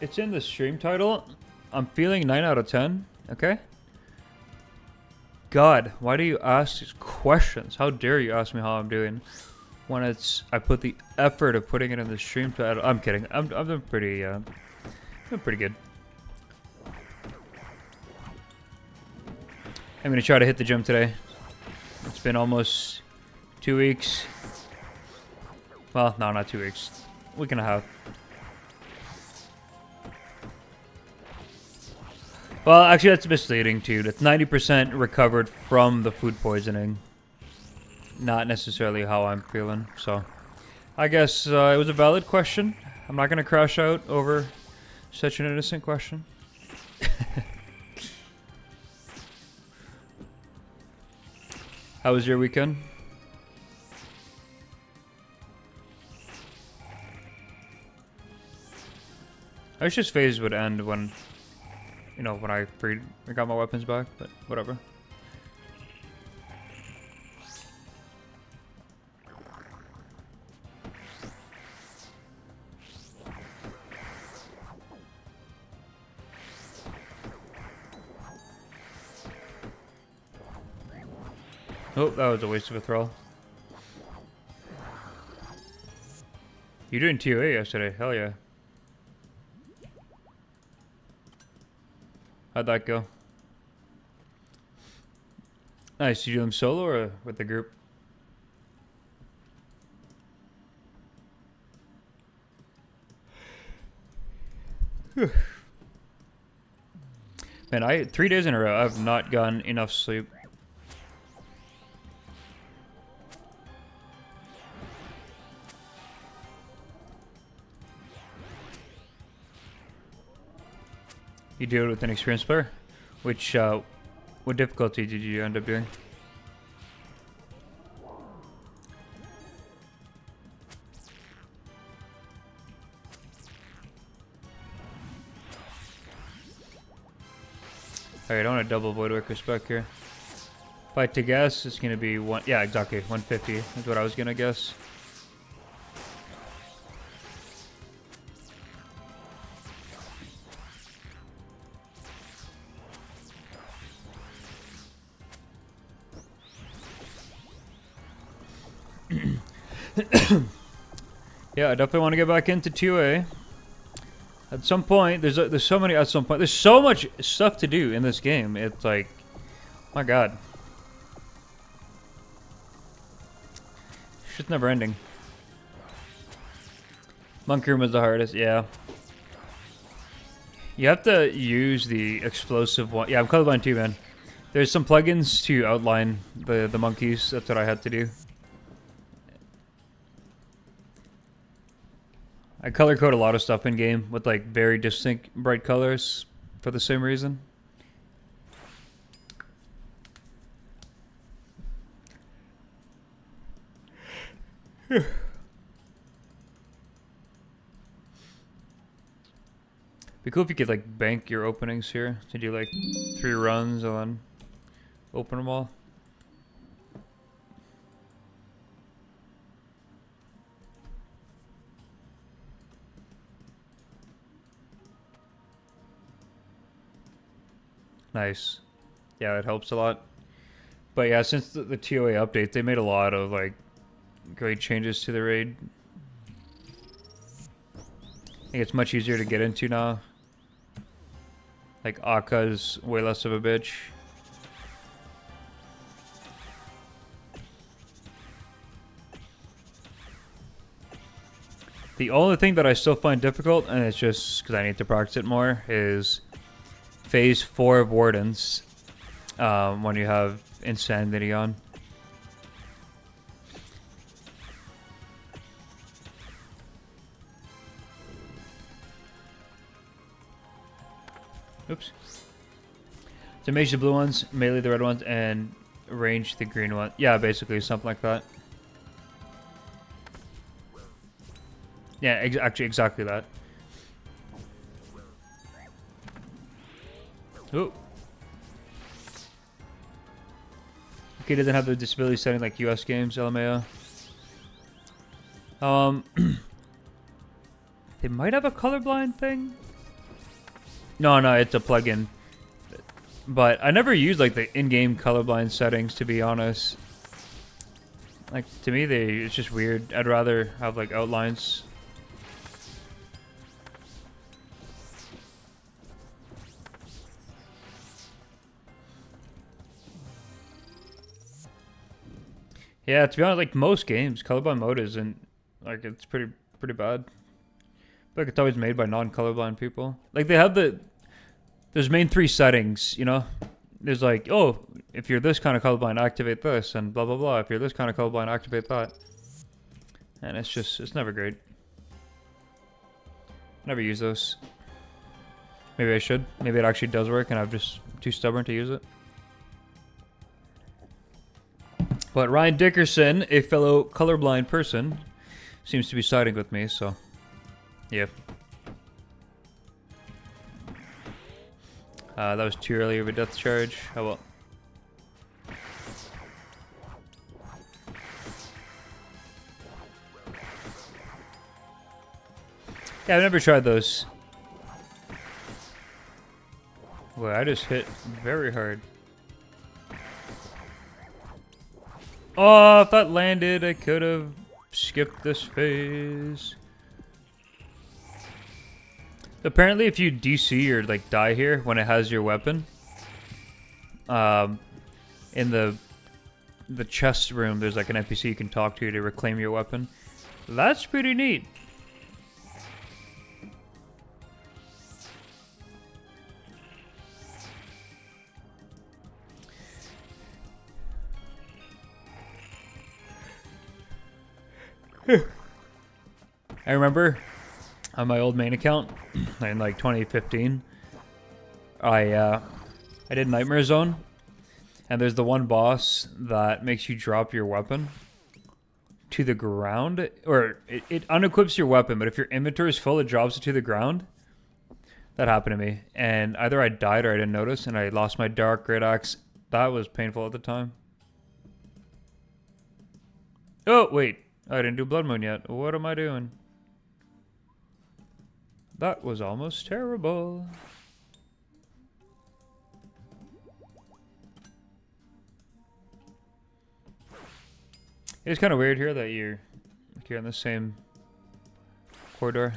It's in the stream title. I'm feeling 9 out of 10, okay? God, why do you ask these questions? How dare you ask me how I'm doing when I put the effort of putting it in the stream title. I'm kidding. I'm doing pretty good. I'm gonna try to hit the gym today. It's been almost 2 weeks. Well, no, not 2 weeks. Week and a half. Well, actually, that's misleading too. That's 90% recovered from the food poisoning, not necessarily how I'm feeling. So, I guess it was a valid question. I'm not gonna crash out over such an innocent question. How was your weekend? I was just phase would end when, you know, when I got my weapons back, but whatever. Oh, that was a waste of a throw. You doing TOA yesterday? Hell yeah. How'd that go? Nice. You do them solo or with the group? Man, 3 days in a row, I've not gotten enough sleep. You do it with an experienced player? Which, what difficulty did you end up doing? Alright, I want to double void work respect here. If I had to guess, it's going to be one. Yeah, exactly. 150 is what I was going to guess. Yeah, I definitely want to get back into 2A. At some point, there's so many. At some point, there's so much stuff to do in this game. It's like, my God, shit's never ending. Monk room is the hardest. Yeah, you have to use the explosive one. Yeah, I'm colorblind too, man. There's some plugins to outline the monkeys. That's what I had to do. I color code a lot of stuff in game with like very distinct bright colors for the same reason. Be cool if you could like bank your openings here to do like 3 runs and then open them all. Nice. Yeah, it helps a lot. But yeah, since the TOA update, they made a lot of like great changes to the raid. I think it's much easier to get into now. Like Aka's way less of a bitch. The only thing that I still find difficult, and it's just because I need to practice it more, is phase 4 of Wardens when you have Insanity on. Oops. So mage the blue ones, melee the red ones, and range the green one. Yeah, basically something like that. Yeah, actually exactly that. Ooh. Okay, doesn't have the disability setting like US games, LMAO. They might have a colorblind thing. No, it's a plugin. But I never use like the in-game colorblind settings, to be honest. Like, to me, it's just weird. I'd rather have like outlines. Yeah, to be honest, like most games, colorblind mode isn't like it's pretty bad. But like it's always made by non-colorblind people. Like they have there's main 3 settings, you know? There's like, oh, if you're this kind of colorblind, activate this, and blah, blah, blah. If you're this kind of colorblind, activate that. And it's never great. Never use those. Maybe I should. Maybe it actually does work and I'm just too stubborn to use it. But Ryan Dickerson, a fellow colorblind person, seems to be siding with me, so yeah. That was too early of a death charge. Oh well. Yeah, I've never tried those. Well, I just hit very hard. Oh, if that landed, I could have skipped this phase. Apparently, if you DC or like die here when it has your weapon, in the chest room, there's like an NPC you can talk to reclaim your weapon. That's pretty neat. I remember on my old main account in like 2015, I did Nightmare Zone, and there's the one boss that makes you drop your weapon to the ground, or it unequips your weapon, but if your inventory is full, it drops it to the ground. That happened to me, and either I died or I didn't notice, and I lost my Dark Great Axe. That was painful at the time. Oh, wait. I didn't do Blood Moon yet. What am I doing? That was almost terrible. It's kind of weird here that you're in the same corridor.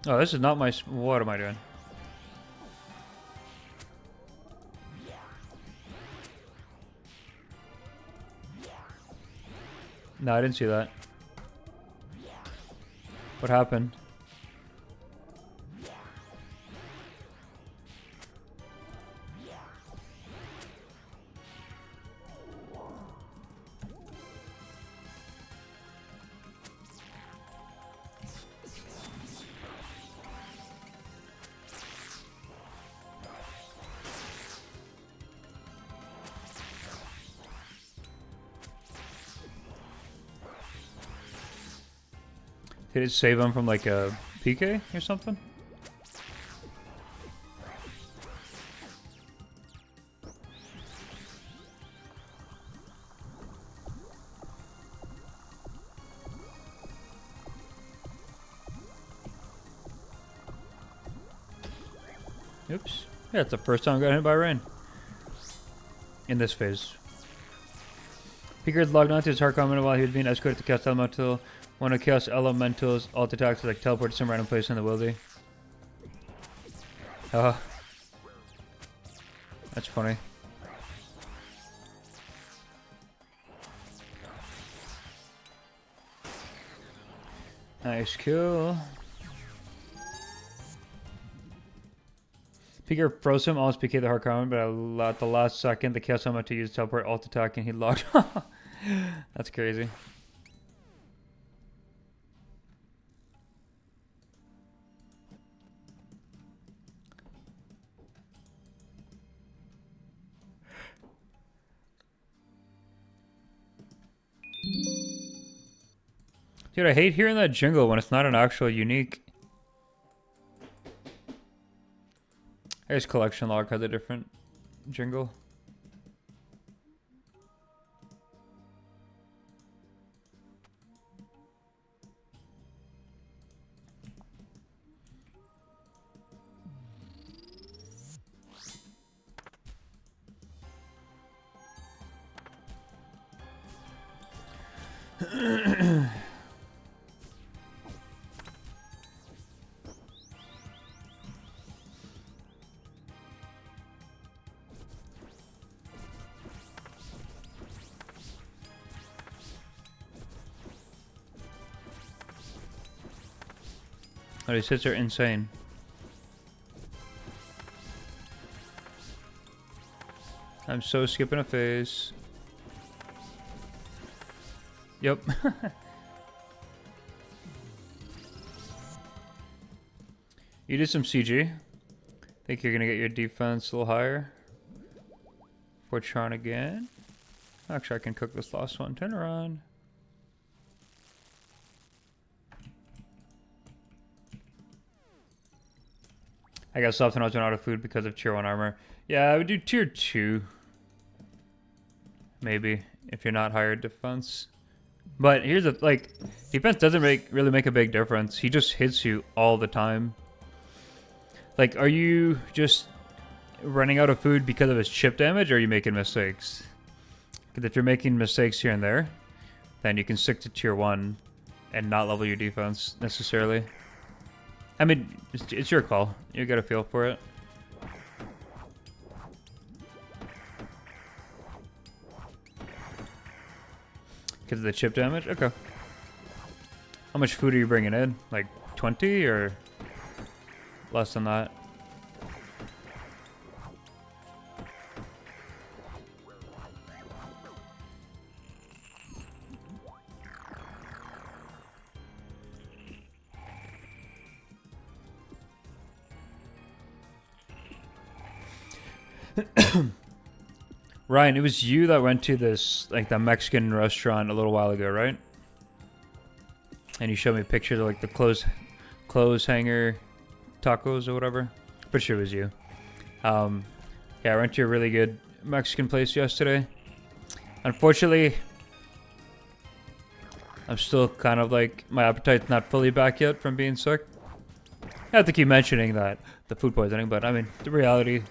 Oh, this is not my... What am I doing? No, I didn't see that. What happened? Did it save him from like a PK or something? Oops. Yeah, it's the first time I got hit by rain. In this phase. Picard's logged onto his hard comment while he was being escorted to Castelmo till One of Chaos Elemental's alt attacks is like teleport to some random place in the wildy. Oh. That's funny. Nice kill. Peeker froze him, almost PK the hard comment, but at the last second, the Chaos Elemental used teleport alt attack and he logged. That's crazy. Dude, I hate hearing that jingle when it's not an actual unique. I guess collection log has a different jingle. Oh, these hits are insane. I'm so skipping a phase. Yep. You did some CG. Think you're gonna get your defense a little higher. For Tron again. Actually, I can cook this last one. Turn around. I got stopped when I was running out of food because of tier 1 armor. Yeah, I would do tier 2. Maybe, if you're not higher defense. But here's the, like, defense doesn't really make a big difference. He just hits you all the time. Like, are you just running out of food because of his chip damage, or are you making mistakes? Because if you're making mistakes here and there, then you can stick to tier 1 and not level your defense necessarily. I mean, it's your call. You gotta feel for it. Because of the chip damage? Okay. How much food are you bringing in? Like 20 or less than that? Ryan, it was you that went to this, like, the Mexican restaurant a little while ago, right? And you showed me pictures of, like, the clothes hanger tacos or whatever. Pretty sure it was you. Yeah, I went to a really good Mexican place yesterday. Unfortunately, I'm still kind of, like, my appetite's not fully back yet from being sick. I have to keep mentioning that, the food poisoning, but, I mean, the reality...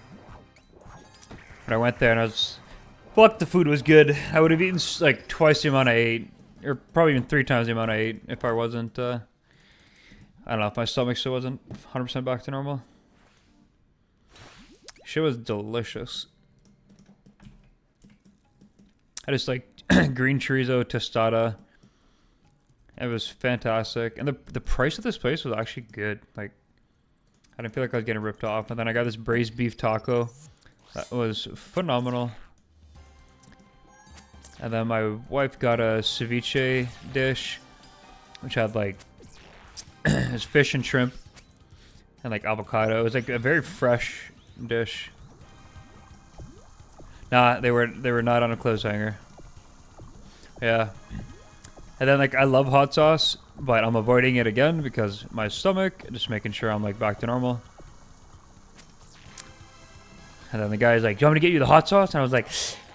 When I went there and I was... Fuck, the food was good. I would have eaten like twice the amount I ate. Or probably even 3 times the amount I ate if I wasn't... I don't know, if my stomach still wasn't 100% back to normal. Shit was delicious. I just like green chorizo tostada. It was fantastic. And the price of this place was actually good. Like, I didn't feel like I was getting ripped off. And then I got this braised beef taco. That was phenomenal. And then my wife got a ceviche dish, which had like it's fish and shrimp and like avocado. It was like a very fresh dish. Nah, they were not on a clothes hanger. Yeah. And then like I love hot sauce, but I'm avoiding it again because my stomach, just making sure I'm like back to normal. And then the guy's like, do you want me to get you the hot sauce? And I was like,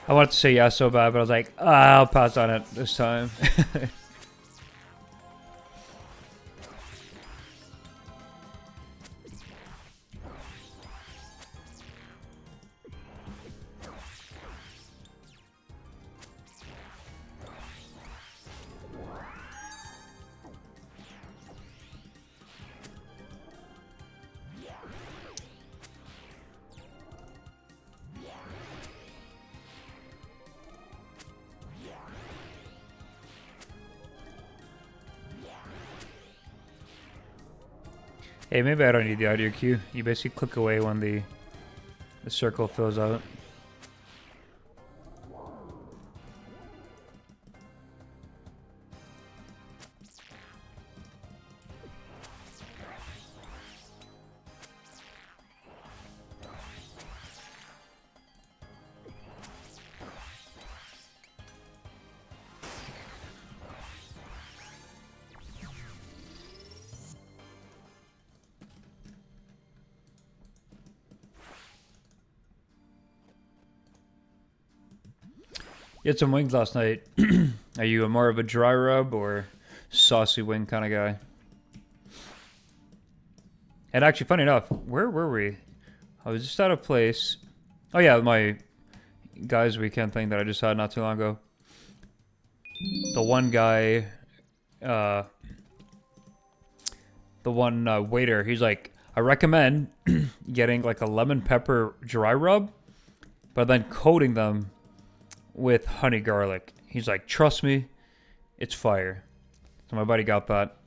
I wanted to say yes so bad, but I was like, I'll pass on it this time. Hey, maybe I don't need the audio cue. You basically click away when the circle fills out. You had some wings last night. Are you more of a dry rub or saucy wing kind of guy? And actually, funny enough, where were we? I was just at a place. Oh yeah, my guys' weekend thing that I just had not too long ago. The one guy, the one waiter, he's like, I recommend getting like a lemon pepper dry rub, but then coating them with honey garlic. He's like, trust me, it's fire. So my buddy got that.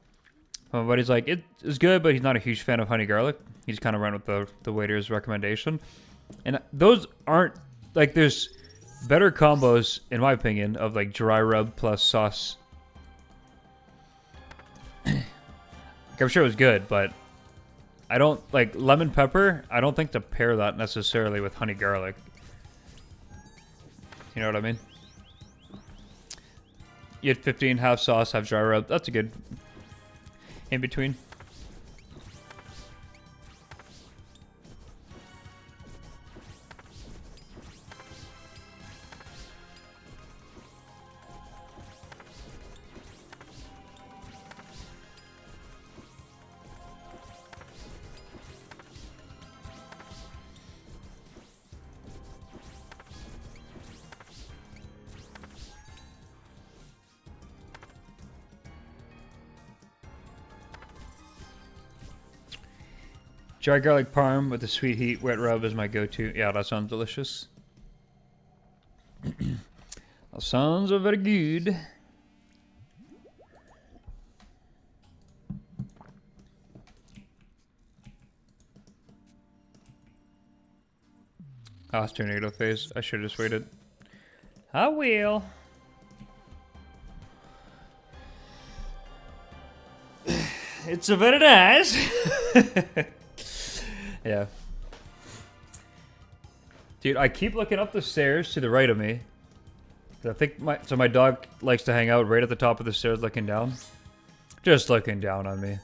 My buddy's like, it's good, but he's not a huge fan of honey garlic. He just kind of ran with the waiter's recommendation. And those aren't, like, there's better combos, in my opinion, of like dry rub plus sauce. I'm sure it was good, but I don't, like, lemon pepper, I don't think to pair that necessarily with honey garlic. You know what I mean? You had 15, half sauce, half dry rub. That's a good in between. Dry garlic parm with the sweet heat wet rub is my go-to. Yeah, that sounds delicious. That sounds very good. Oh, it's tornado phase. I should have just waited. I will. It's a very nice. Yeah. Dude, I keep looking up the stairs to the right of me. I think my dog likes to hang out right at the top of the stairs looking down. Just looking down on me.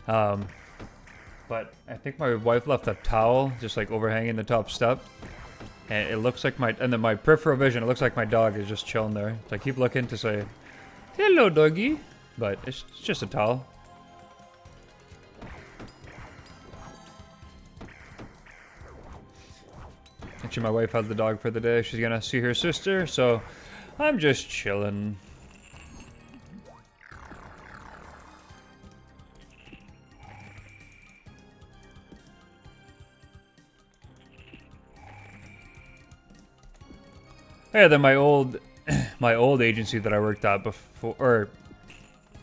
But I think my wife left a towel just like overhanging the top step. And it looks like and then my peripheral vision, it looks like my dog is just chilling there. So I keep looking to say, hello doggy. But it's just a towel. Actually, my wife has the dog for the day. She's gonna see her sister, so I'm just chilling. Yeah, then my old agency that I worked at before, or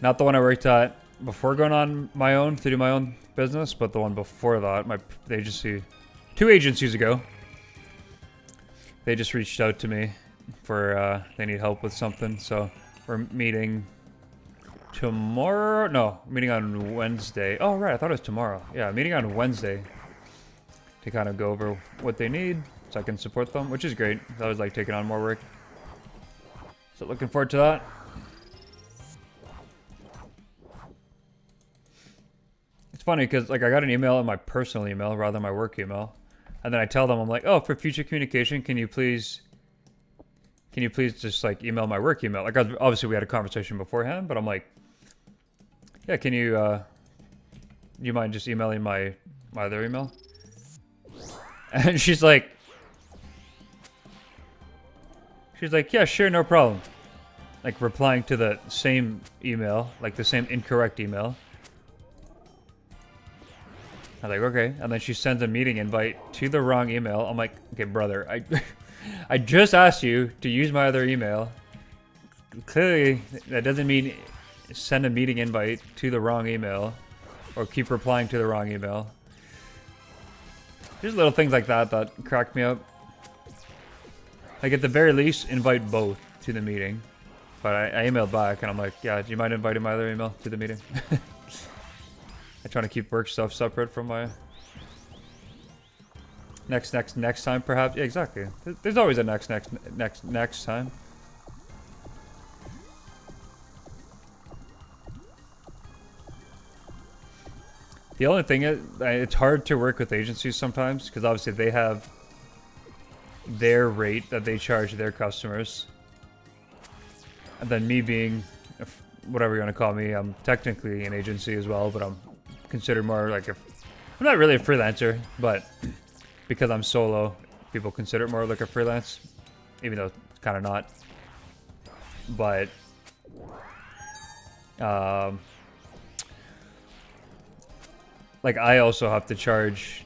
not the one I worked at before going on my own to do my own business, but the one before that, my agency, 2 agencies ago. They just reached out to me for, they need help with something, so we're meeting tomorrow. No, meeting on Wednesday. Oh, right, I thought it was tomorrow. Yeah, meeting on Wednesday to kind of go over what they need so I can support them, which is great. I was like taking on more work. So looking forward to that. It's funny because like I got an email in my personal email rather than my work email. And then I tell them, I'm like, oh, for future communication, can you please just like email my work email? Like obviously we had a conversation beforehand, but I'm like, yeah, can you mind just emailing my other email? And she's like, yeah, sure, no problem. Like replying to the same email, like the same incorrect email. I'm like, okay. And then she sends a meeting invite to the wrong email. I'm like, okay, brother, I just asked you to use my other email. Clearly, that doesn't mean send a meeting invite to the wrong email. or keep replying to the wrong email. There's little things like that that crack me up. Like at the very least, invite both to the meeting. But I emailed back and I'm like, yeah, do you mind inviting my other email to the meeting? I'm trying to keep work stuff separate from my next time, perhaps. Yeah, exactly. There's always a next time. The only thing is, it's hard to work with agencies sometimes because obviously they have their rate that they charge their customers, and then me being whatever you want to call me, I'm technically an agency as well, but I'm considered more like I'm not really a freelancer, but because I'm solo, people consider it more like a freelance, even though it's kind of not. But like I also have to charge.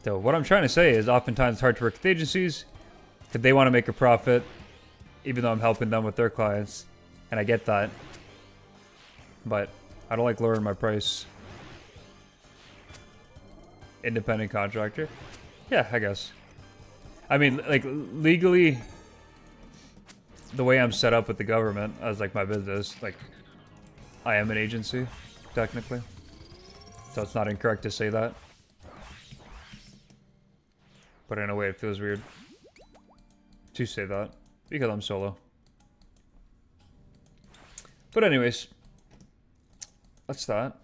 So what I'm trying to say is oftentimes it's hard to work with agencies because they want to make a profit, even though I'm helping them with their clients, and I get that. But I don't like lowering my price. Independent contractor? Yeah, I guess. I mean, like, legally, the way I'm set up with the government as, like, my business, like, I am an agency, technically. So it's not incorrect to say that. But in a way, it feels weird to say that because I'm solo. But anyways, that's that.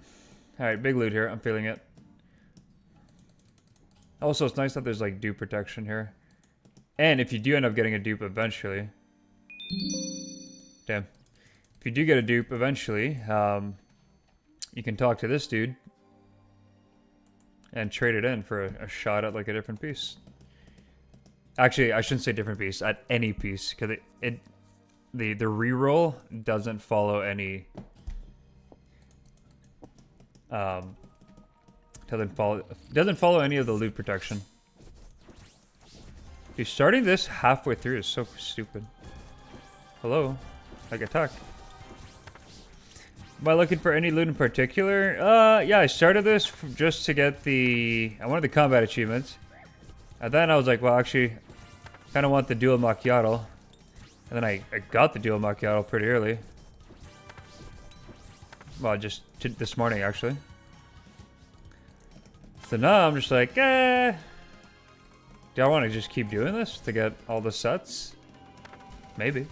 Alright, big loot here. I'm feeling it. Also, it's nice that there's like dupe protection here. And if you do end up getting a dupe eventually... Damn. If you do get a dupe eventually, you can talk to this dude and trade it in for a shot at like a different piece. Actually, I shouldn't say different piece, at any piece, because the reroll doesn't follow any doesn't follow any of the loot protection. Dude, starting this halfway through is so stupid. Hello? Like attack. Am I looking for any loot in particular? Yeah, I started this just to get I wanted the combat achievements. And then I was like, well, actually, kind of want the dual macchiato. And then I got the dual macchiato pretty early. Well, just this morning, actually. So now I'm just like, do I want to just keep doing this to get all the sets? Maybe.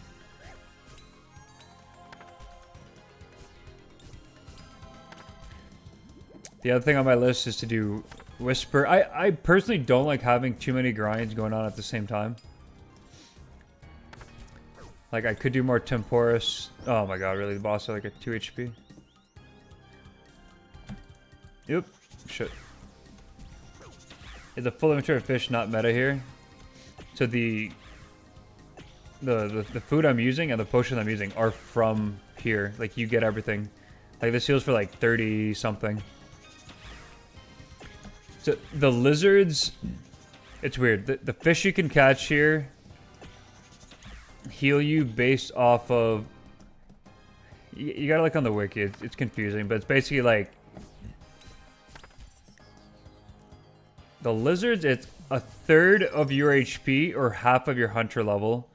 The other thing on my list is to do Whisper. I personally don't like having too many grinds going on at the same time. Like, I could do more Temporis. Oh my god, really? The boss had like a 2 HP? Yep. Shit. Is a full inventory of fish not meta here? So the food I'm using and the potions I'm using are from here. Like, you get everything. Like, this heals for like 30 something. So the lizards, it's weird. The fish you can catch here heal you based off of... You gotta look on the wiki. It's confusing, but it's basically like... The lizards, it's a third of your HP or half of your hunter level.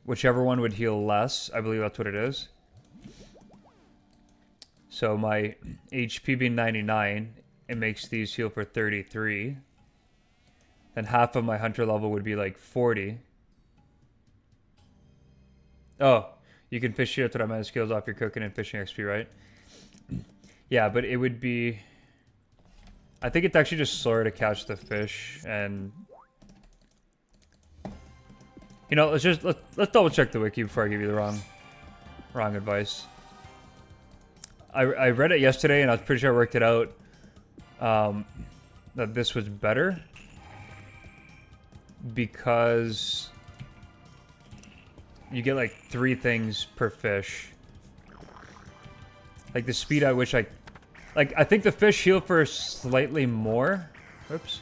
Whichever one would heal less. I believe that's what it is. So my HP being 99... It makes these heal for 33. Then half of my hunter level would be like 40. Oh, you can fish here to my skills off your cooking and fishing XP, right? Yeah, but it would be... I think it's actually just slower to catch the fish, and... You know, let's double check the wiki before I give you the wrong advice. I read it yesterday and I was pretty sure I worked it out. That this was better because you get like 3 things per fish. Like the speed at which I think the fish heal for slightly more. Oops.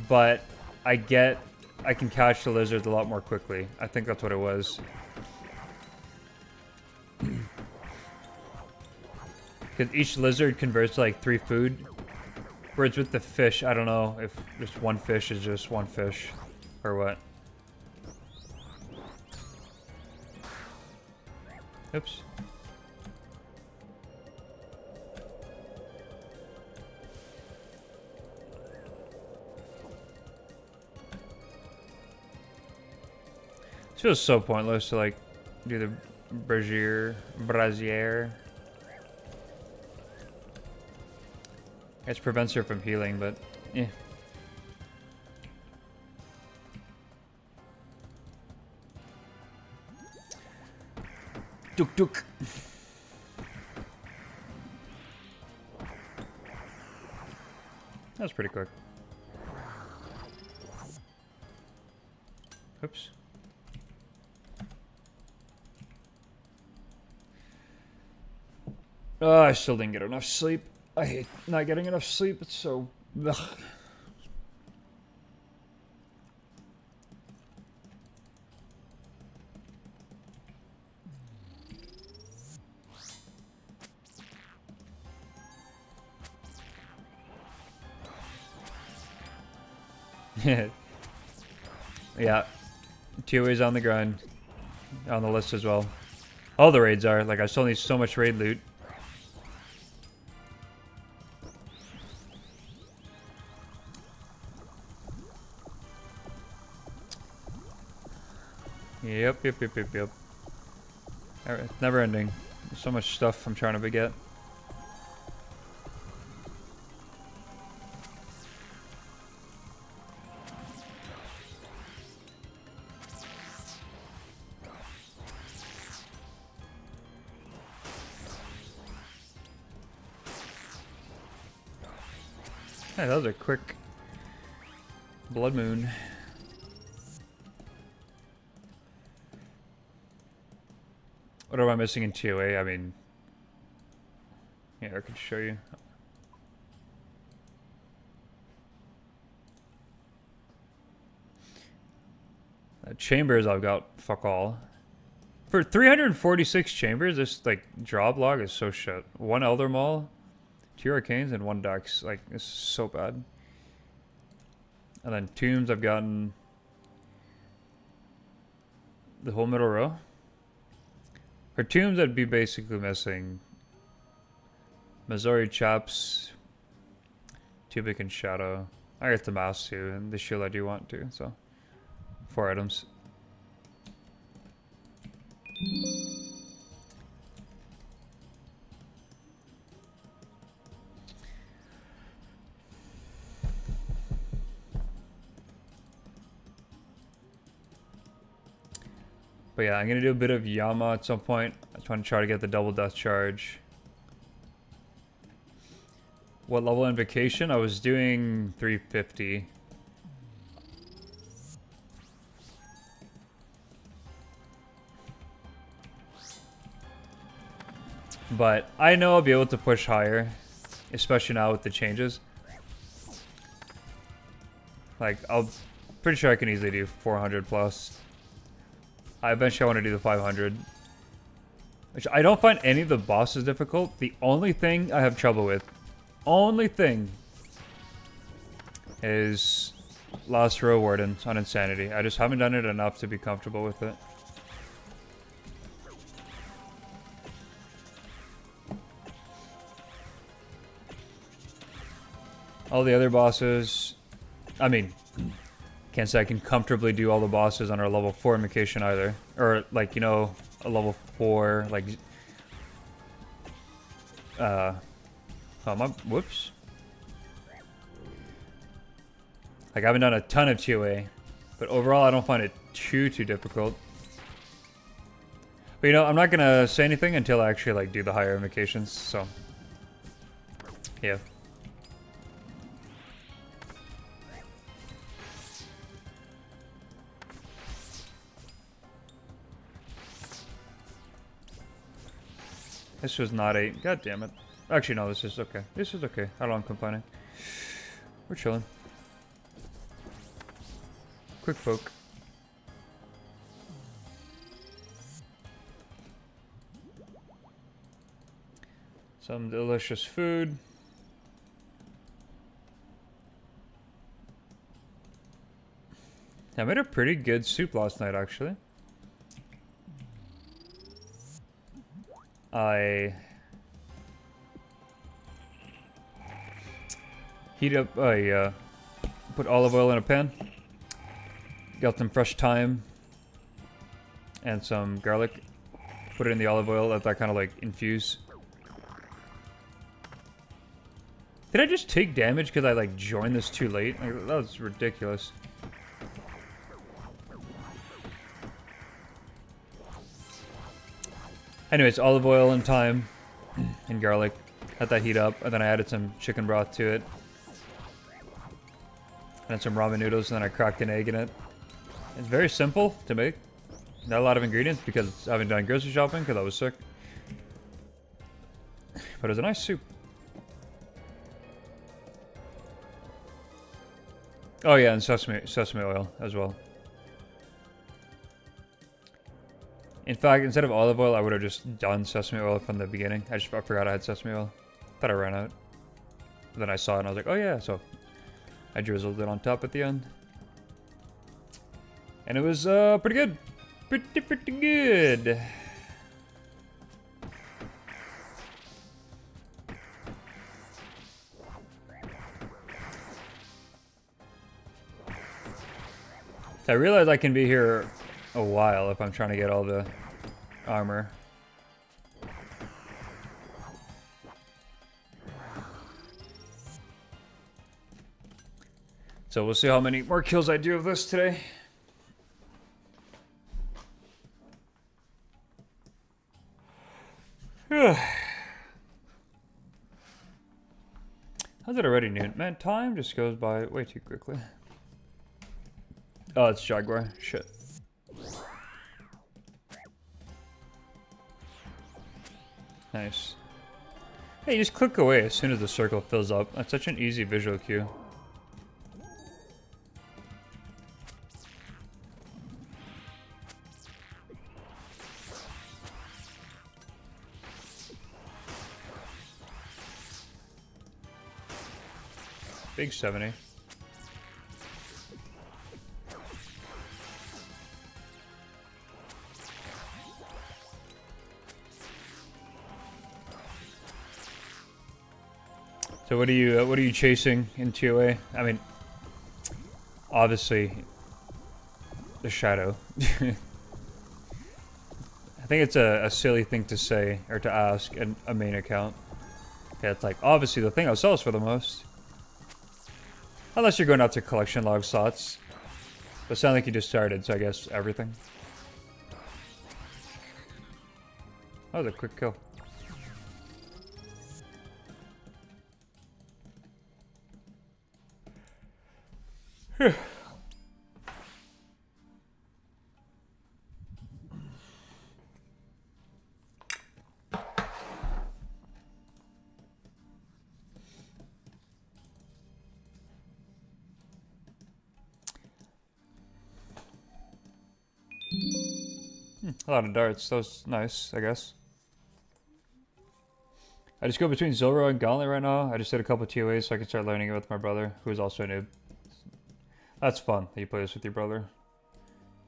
But I can catch the lizards a lot more quickly. I think that's what it was. Because each lizard converts to like 3 food. Whereas with the fish, I don't know if just one fish is just one fish or what. Oops. This feels so pointless to like do the brazier. It prevents her from healing, but yeah. Duk duk. That was pretty quick. Oops. Oh, I still didn't get enough sleep. I hate not getting enough sleep. It's so... Ugh. Yeah. TOA's on the grind. On the list as well. All the raids are. Like, I still need so much raid loot. Yep. It's never ending. There's so much stuff I'm trying to beget. Hey, that was a quick blood moon. What am I missing in TOA? I mean, yeah, I could show you. Chambers, I've got fuck all. For 346 chambers, this like job log is so shit. 1 Elder Maul, 2 Arcanes, and 1 Dex. Like, this is so bad. And then tombs, I've gotten the whole middle row. For tombs, I'd be basically missing Missouri Chaps, Tubic and Shadow. I got the mask too, and the shield I do want to, so 4 items. But yeah, I'm gonna do a bit of Yama at some point. I just want to try to get the double death charge. What level invocation? I was doing 350. But I know I'll be able to push higher, especially now with the changes. Like, I'm pretty sure I can easily do 400 plus. I eventually want to do the 500. Which I don't find any of the bosses difficult. The only thing I have trouble with, is Last Row Wardens on Insanity. I just haven't done it enough to be comfortable with it. All the other bosses, I mean, can't say I can comfortably do all the bosses on our level 4 invocation either. Or, like, you know, a level 4, like, whoops. Like, I haven't done a ton of TOA, but overall I don't find it too difficult. But, you know, I'm not gonna say anything until I actually, like, do the higher invocations, so, yeah. This was not 8. God damn it. Actually, no, this is okay. This is okay. I don't complaining. We're chilling. Quick poke. Some delicious food. I made a pretty good soup last night, actually. I put olive oil in a pan. Got some fresh thyme and some garlic. Put it in the olive oil, let that kind of like infuse. Did I just take damage because I like joined this too late? Like, that was ridiculous. Anyways, olive oil and thyme and garlic. Let that heat up, and then I added some chicken broth to it. And some ramen noodles, and then I cracked an egg in it. It's very simple to make. Not a lot of ingredients because I haven't done grocery shopping because I was sick. But it was a nice soup. Oh yeah, and sesame oil as well. In fact, instead of olive oil, I would have just done sesame oil from the beginning. I forgot I had sesame oil. Thought I ran out. And then I saw it and I was like, oh yeah, so I drizzled it on top at the end. And it was pretty good. Pretty good. I realize I can be here a while if I'm trying to get all the armor. So we'll see how many more kills I do of this today. How's it already noon? Man, time just goes by way too quickly. Oh, it's Jaguar. Shit. Nice. Hey, you just click away as soon as the circle fills up. That's such an easy visual cue. Big 70. So what are you chasing in TOA? I mean, obviously, the shadow. I think it's a silly thing to say or to ask in a main account. Okay, it's like obviously the thing that sells for the most. Unless you're going after collection log slots. But it sounds like you just started, so I guess everything. That was a quick kill. Phew. A lot of darts. That was nice, I guess. I just go between Zoro and Gauntlet right now. I just did a couple of TOAs so I can start learning it with my brother, who is also a noob. That's fun that you play this with your brother.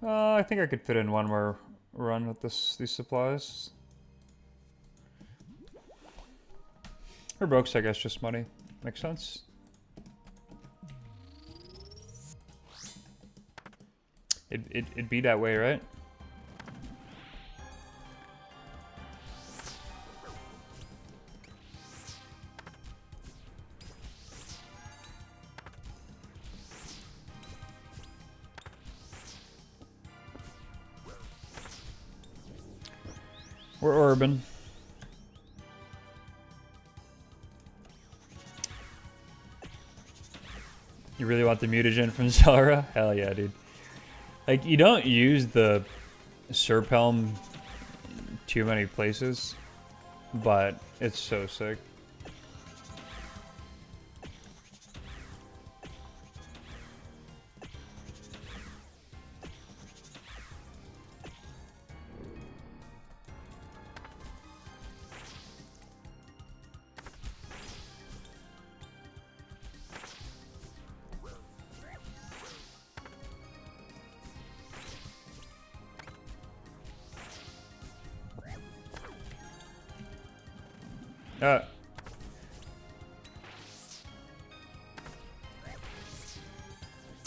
I think I could fit in one more run with these supplies. Or Brooks, I guess, just money. Makes sense. It'd be that way, right? We're urban. You really want the mutagen from Zara? Hell yeah, dude. Like, you don't use the Serpelm too many places, but it's so sick.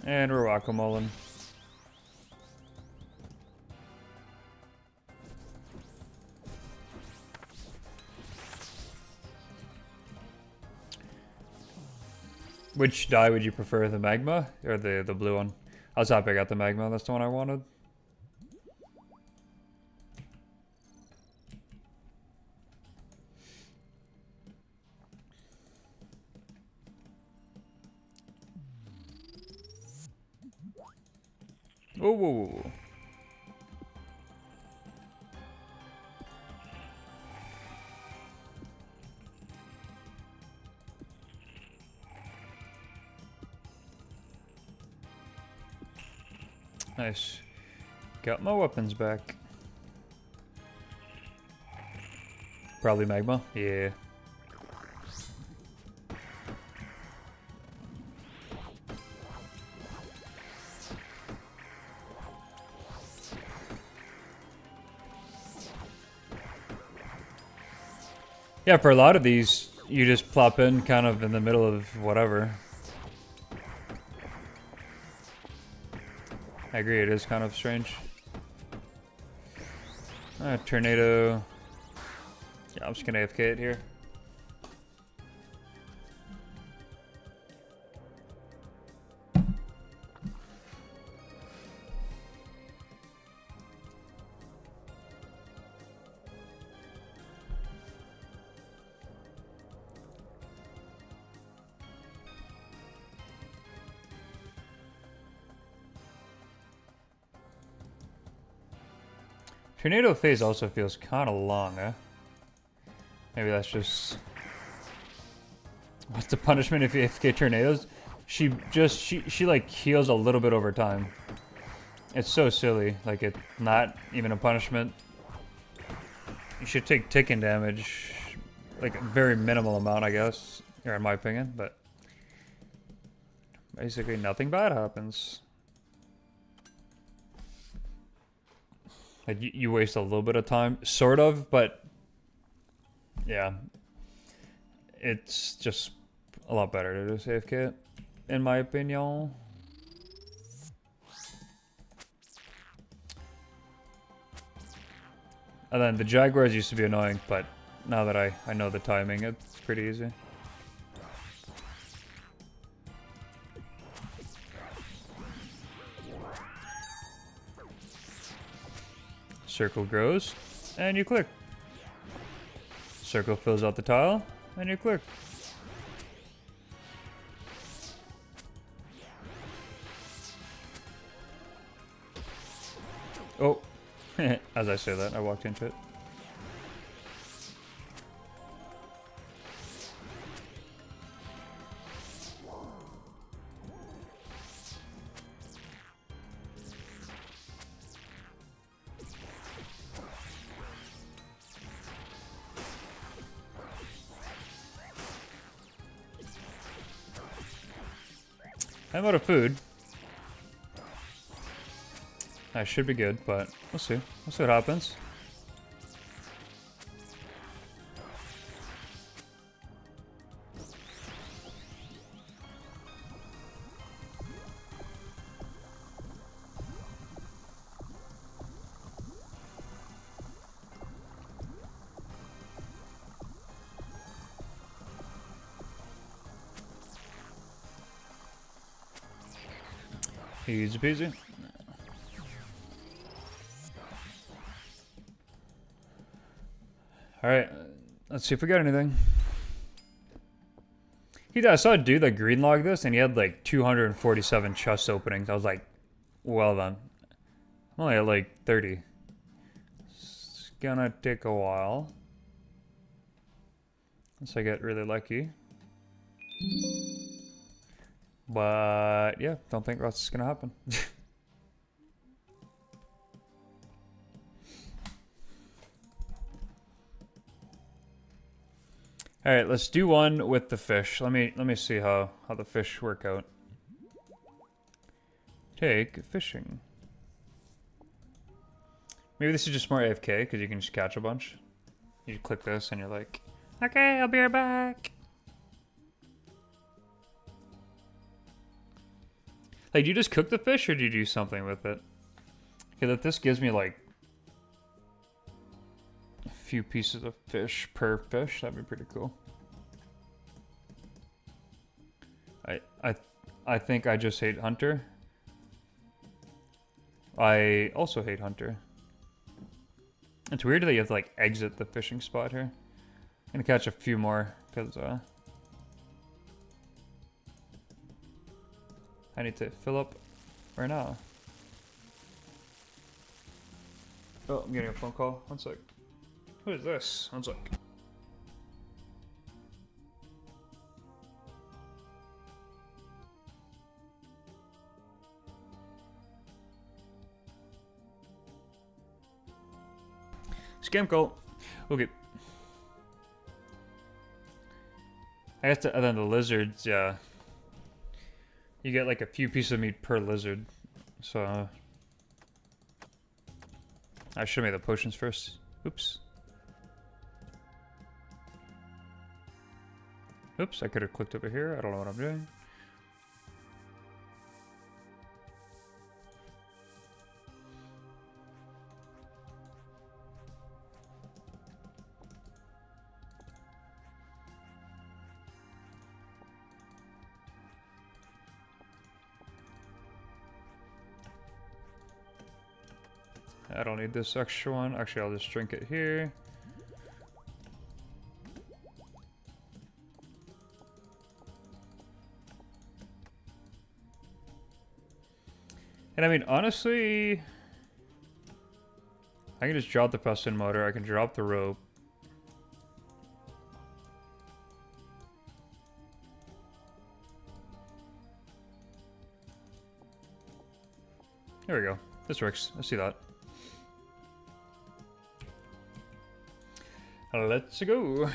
And we're whack-a-moling. Which dye would you prefer, the magma or the blue one? I was happy I got the magma, that's the one I wanted. Whoa, whoa, whoa, whoa. Nice. Got my weapons back. Probably magma? Yeah. Yeah, for a lot of these, you just plop in kind of in the middle of whatever. I agree, it is kind of strange. Tornado. Yeah, I'm just gonna AFK it here. Tornado phase also feels kind of long, eh? Maybe that's just... What's the punishment if you AFK tornadoes? She like heals a little bit over time. It's so silly. Like, it's not even a punishment. You should take ticking damage. Like, a very minimal amount, I guess. Or in my opinion, but... Basically, nothing bad happens. Like, you waste a little bit of time, sort of, but yeah, it's just a lot better to do save kit, in my opinion. And then the Jaguars used to be annoying, but now that I know the timing, it's pretty easy. Circle grows, and you click. Circle fills out the tile, and you click. Oh, as I say that, I walked into it. I'm out of food. I should be good, but we'll see. We'll see what happens. Easy peasy. Alright, let's see if we got anything. I saw a dude like green log this and he had like 247 chest openings. I was like, well done. I'm only at like 30. It's gonna take a while. Unless I get really lucky. But yeah, don't think that's gonna happen. All right, let's do one with the fish. Let me see how the fish work out. Take fishing. Maybe this is just more AFK because you can just catch a bunch. You click this and you're like, okay, I'll be right back. Like, do you just cook the fish or do you do something with it? Okay, that this gives me like a few pieces of fish per fish. That'd be pretty cool. I think I just hate Hunter. I also hate Hunter. It's weird that you have to like exit the fishing spot here. I'm gonna catch a few more because I need to fill up right now. Oh, I'm getting a phone call. One sec. Who is this? One sec. Scam call. Okay. I guess and then the lizards, yeah. You get like a few pieces of meat per lizard. So I should make the potions first. Oops. Oops, I could have clicked over here. I don't know what I'm doing. I don't need this extra one. Actually, I'll just drink it here. And I mean, honestly, I can just drop the piston motor. I can drop the rope. There we go. This works. I see that. Let's go.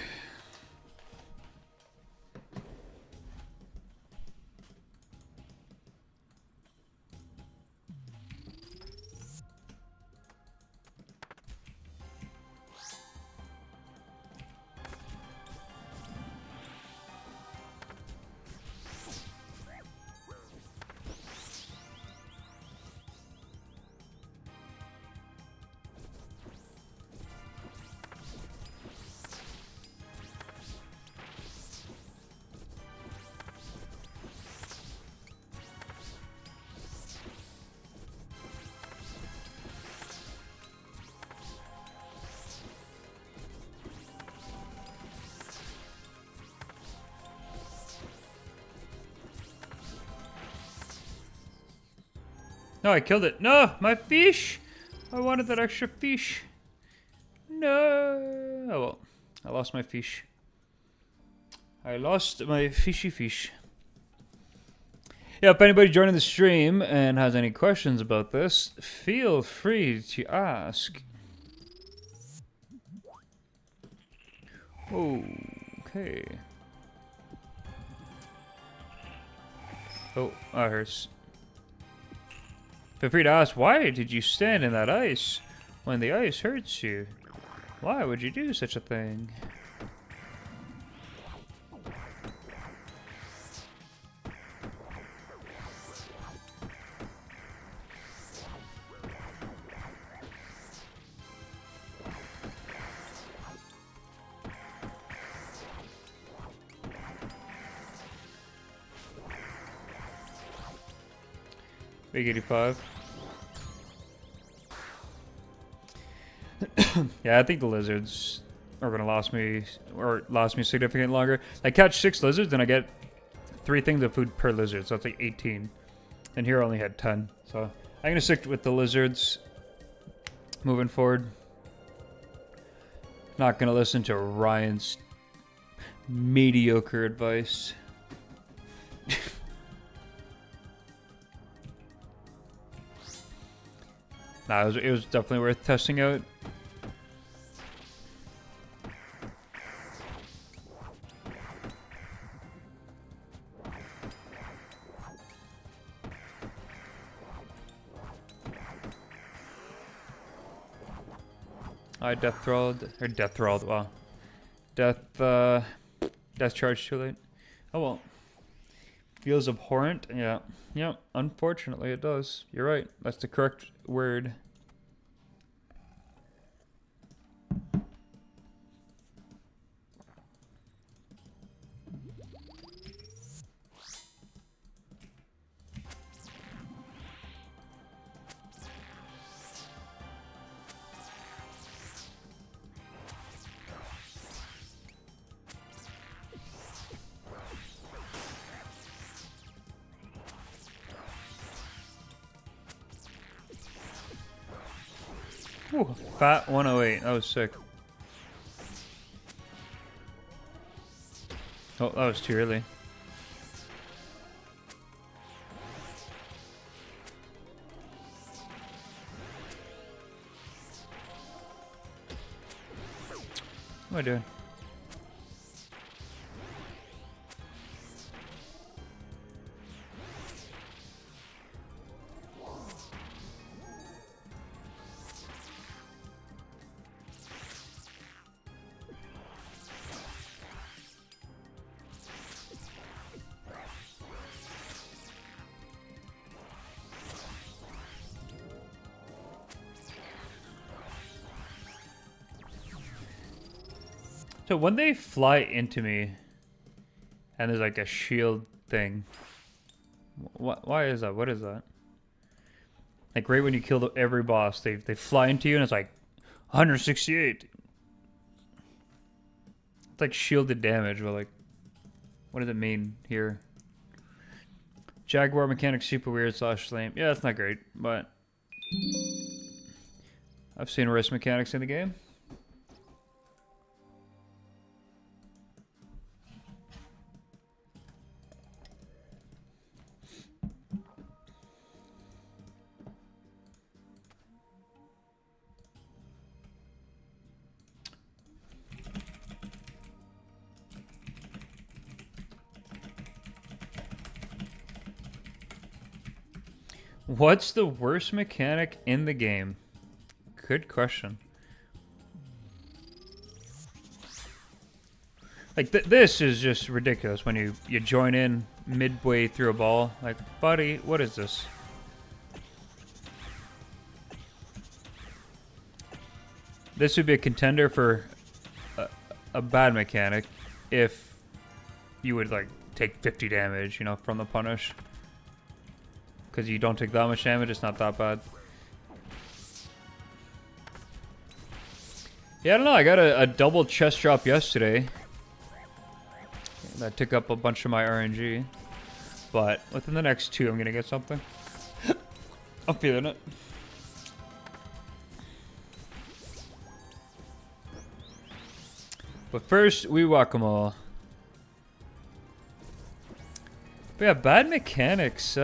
No, I killed it. No, my fish. I wanted that extra fish. No. Oh well, I lost my fish. I lost my fishy fish. Yeah, if anybody joining the stream and has any questions about this, feel free to ask. Okay. Oh, that hurts. Feel free to ask, why did you stand in that ice when the ice hurts you? Why would you do such a thing? Big 85. Yeah, I think the lizards are gonna last me significantly longer. I catch 6 lizards and I get 3 things of food per lizard, so that's like 18. And here I only had 10. So I'm gonna stick with the lizards moving forward. Not gonna listen to Ryan's mediocre advice. Nah, it was definitely worth testing out. I death thralled, wow. Death charge too late. Oh well. Feels abhorrent? Yeah. Yeah, unfortunately it does. You're right. That's the correct word. Ooh, fat 108. That was sick. Oh, that was too early. What am I doing? So when they fly into me, and there's like a shield thing, why is that? What is that? Like right when you kill every boss, they fly into you and it's like 168. It's like shielded damage, but like, what does it mean here? Jaguar mechanic super weird / lame. Yeah, that's not great, but I've seen worse mechanics in the game. What's the worst mechanic in the game? Good question. Like, this is just ridiculous when you join in midway through a ball. Like, buddy, what is this? This would be a contender for a bad mechanic if you would, like, take 50 damage, you know, from the punish. Because you don't take that much damage, it's not that bad. Yeah, I don't know, I got a double chest drop yesterday. That took up a bunch of my RNG. But within the next 2, I'm gonna get something. I'm feeling it. But first, we whack-a-mole. But yeah, bad mechanics.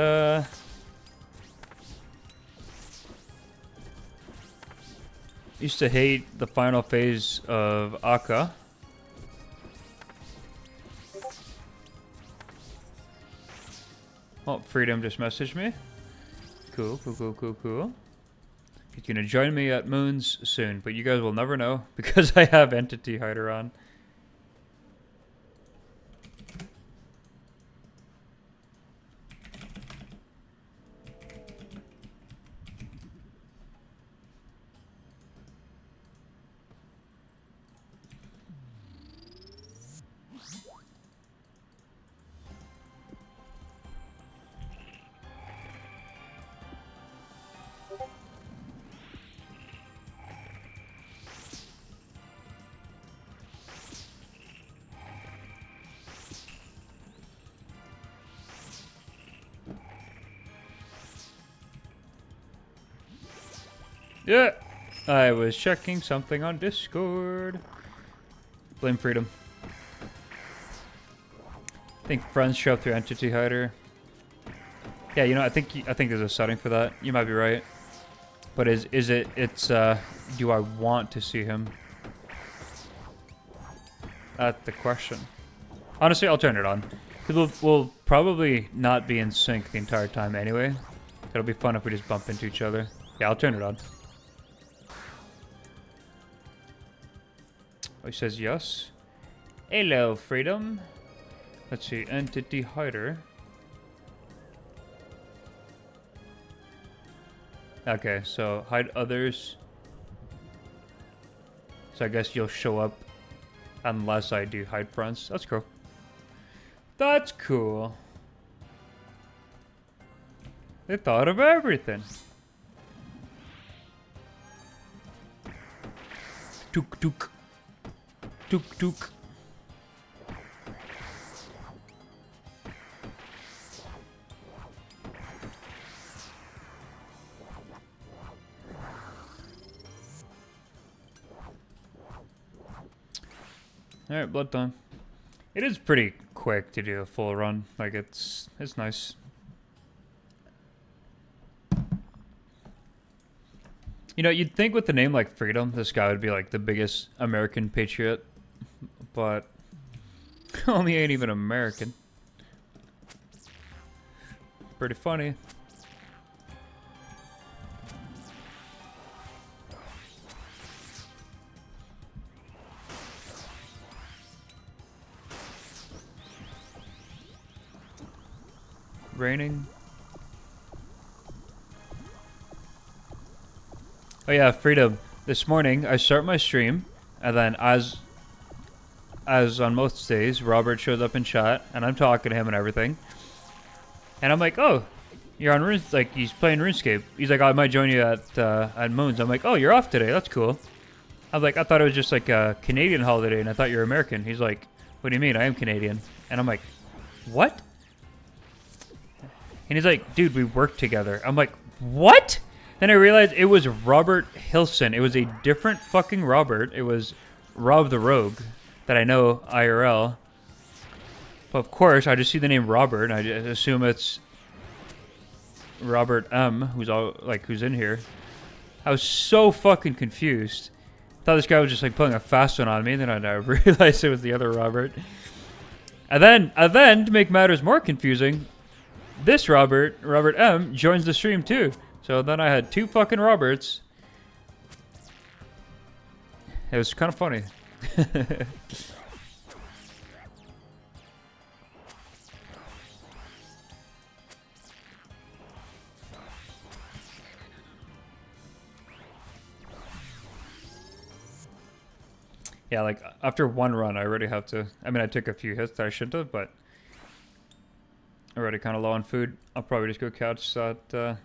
Used to hate the final phase of Akka. Oh, Freedom just messaged me. Cool, cool, cool, cool, cool. He's gonna join me at Moons soon, but you guys will never know because I have Entity Hider on. Yeah, I was checking something on Discord. Blame Freedom. I think friends show up through Entity Hider. Yeah, you know, I think there's a setting for that. You might be right. But it's do I want to see him? That's the question. Honestly, I'll turn it on. Because we'll probably not be in sync the entire time anyway. It'll be fun if we just bump into each other. Yeah, I'll turn it on. Oh, he says yes. Hello, Freedom. Let's see, Entity Hider. Okay, so hide others. So I guess you'll show up unless I do hide fronts. That's cool. That's cool. They thought of everything. Tuk tuk. Tuk tuk. Alright, blood time. It is pretty quick to do a full run. Like, it's nice. You know, you'd think with a name like Freedom, this guy would be like the biggest American patriot. But, homie ain't even American. Pretty funny. Raining. Oh yeah, Freedom. This morning I start my stream, and then as on most days, Robert shows up in chat, and I'm talking to him and everything. And I'm like, oh, you're on like he's playing RuneScape. He's like, oh, I might join you at Moons. I'm like, oh, you're off today. That's cool. I'm like, I thought it was just like a Canadian holiday, and I thought you were American. He's like, what do you mean? I am Canadian. And I'm like, what? And he's like, dude, we work together. I'm like, what? Then I realized it was Robert Hilson. It was a different fucking Robert. It was Rob the Rogue that I know IRL. But of course, I just see the name Robert, and I just assume it's Robert M, who's in here. I was so fucking confused. Thought this guy was just like pulling a fast one on me, and then I realized it was the other Robert. And then to make matters more confusing, this Robert M, joins the stream too. So then I had two fucking Roberts. It was kind of funny. Yeah, like after one run, I already have to. I mean, I took a few hits that I shouldn't have, but already kind of low on food. I'll probably just go catch that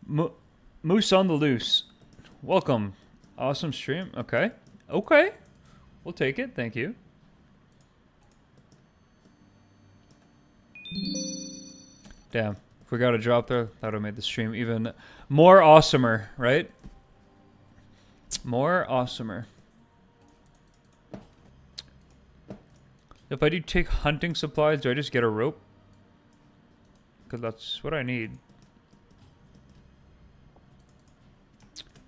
Moose on the Loose. Welcome. Awesome stream. Okay. Okay. We'll take it. Thank you. Damn. If we got a drop there, that would have made the stream even more awesomer, right? More awesomer. If I do take hunting supplies, do I just get a rope? Because that's what I need.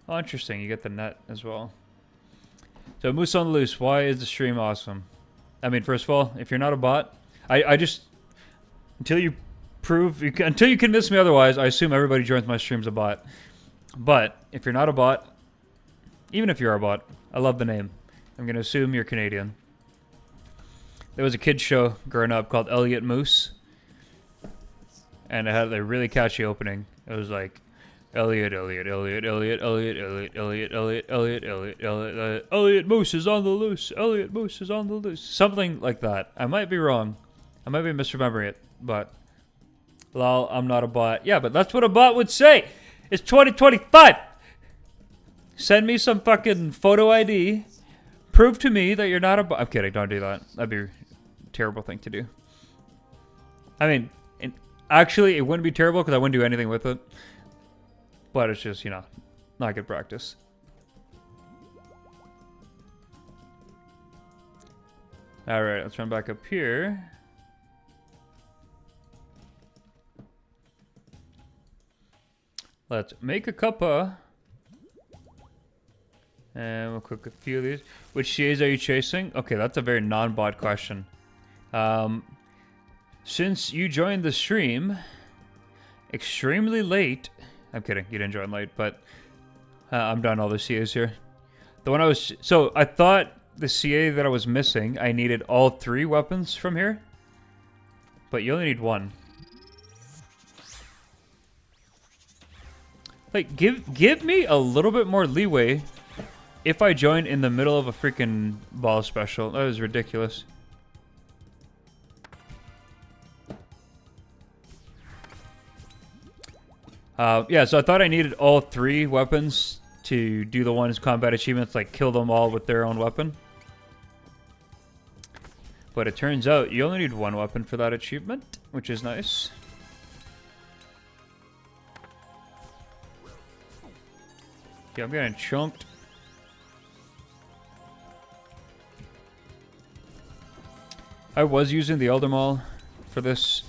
Oh, interesting. You get the net as well. So, Moose on the Loose. Why is the stream awesome? I mean, first of all, if you're not a bot, I just... Until you convince me otherwise, I assume everybody joins my streams a bot. But, if you're not a bot, even if you're a bot, I love the name. I'm going to assume you're Canadian. There was a kid's show growing up called Elliot Moose. And it had a really catchy opening. It was like, Elliot Moose is on the loose. Elliot Moose is on the loose. Something like that. I might be wrong. I might be misremembering it. But, lol, I'm not a bot. Yeah, but that's what a bot would say. It's 2025. Send me some fucking photo ID. Prove to me that you're not a bot. I'm kidding. Don't do that. That'd be a terrible thing to do. I mean, actually, it wouldn't be terrible because I wouldn't do anything with it. But it's just, you know, not good practice. Alright, let's run back up here. Let's make a cuppa. And we'll cook a few of these. Which CAs are you chasing? Okay, that's a very non-bot question. Since you joined the stream extremely late... I'm kidding, you didn't join late, but I'm done all the CAs here. The one I was... So, I thought the CA that I was missing, I needed all 3 weapons from here. But you only need 1. Like, give me a little bit more leeway if I join in the middle of a freaking ball special. That is ridiculous. Yeah, so I thought I needed all 3 weapons to do the one's combat achievements, like kill them all with their own weapon. But it turns out you only need 1 weapon for that achievement, which is nice. Yeah, I'm getting chunked. I was using the Elder Maul for this,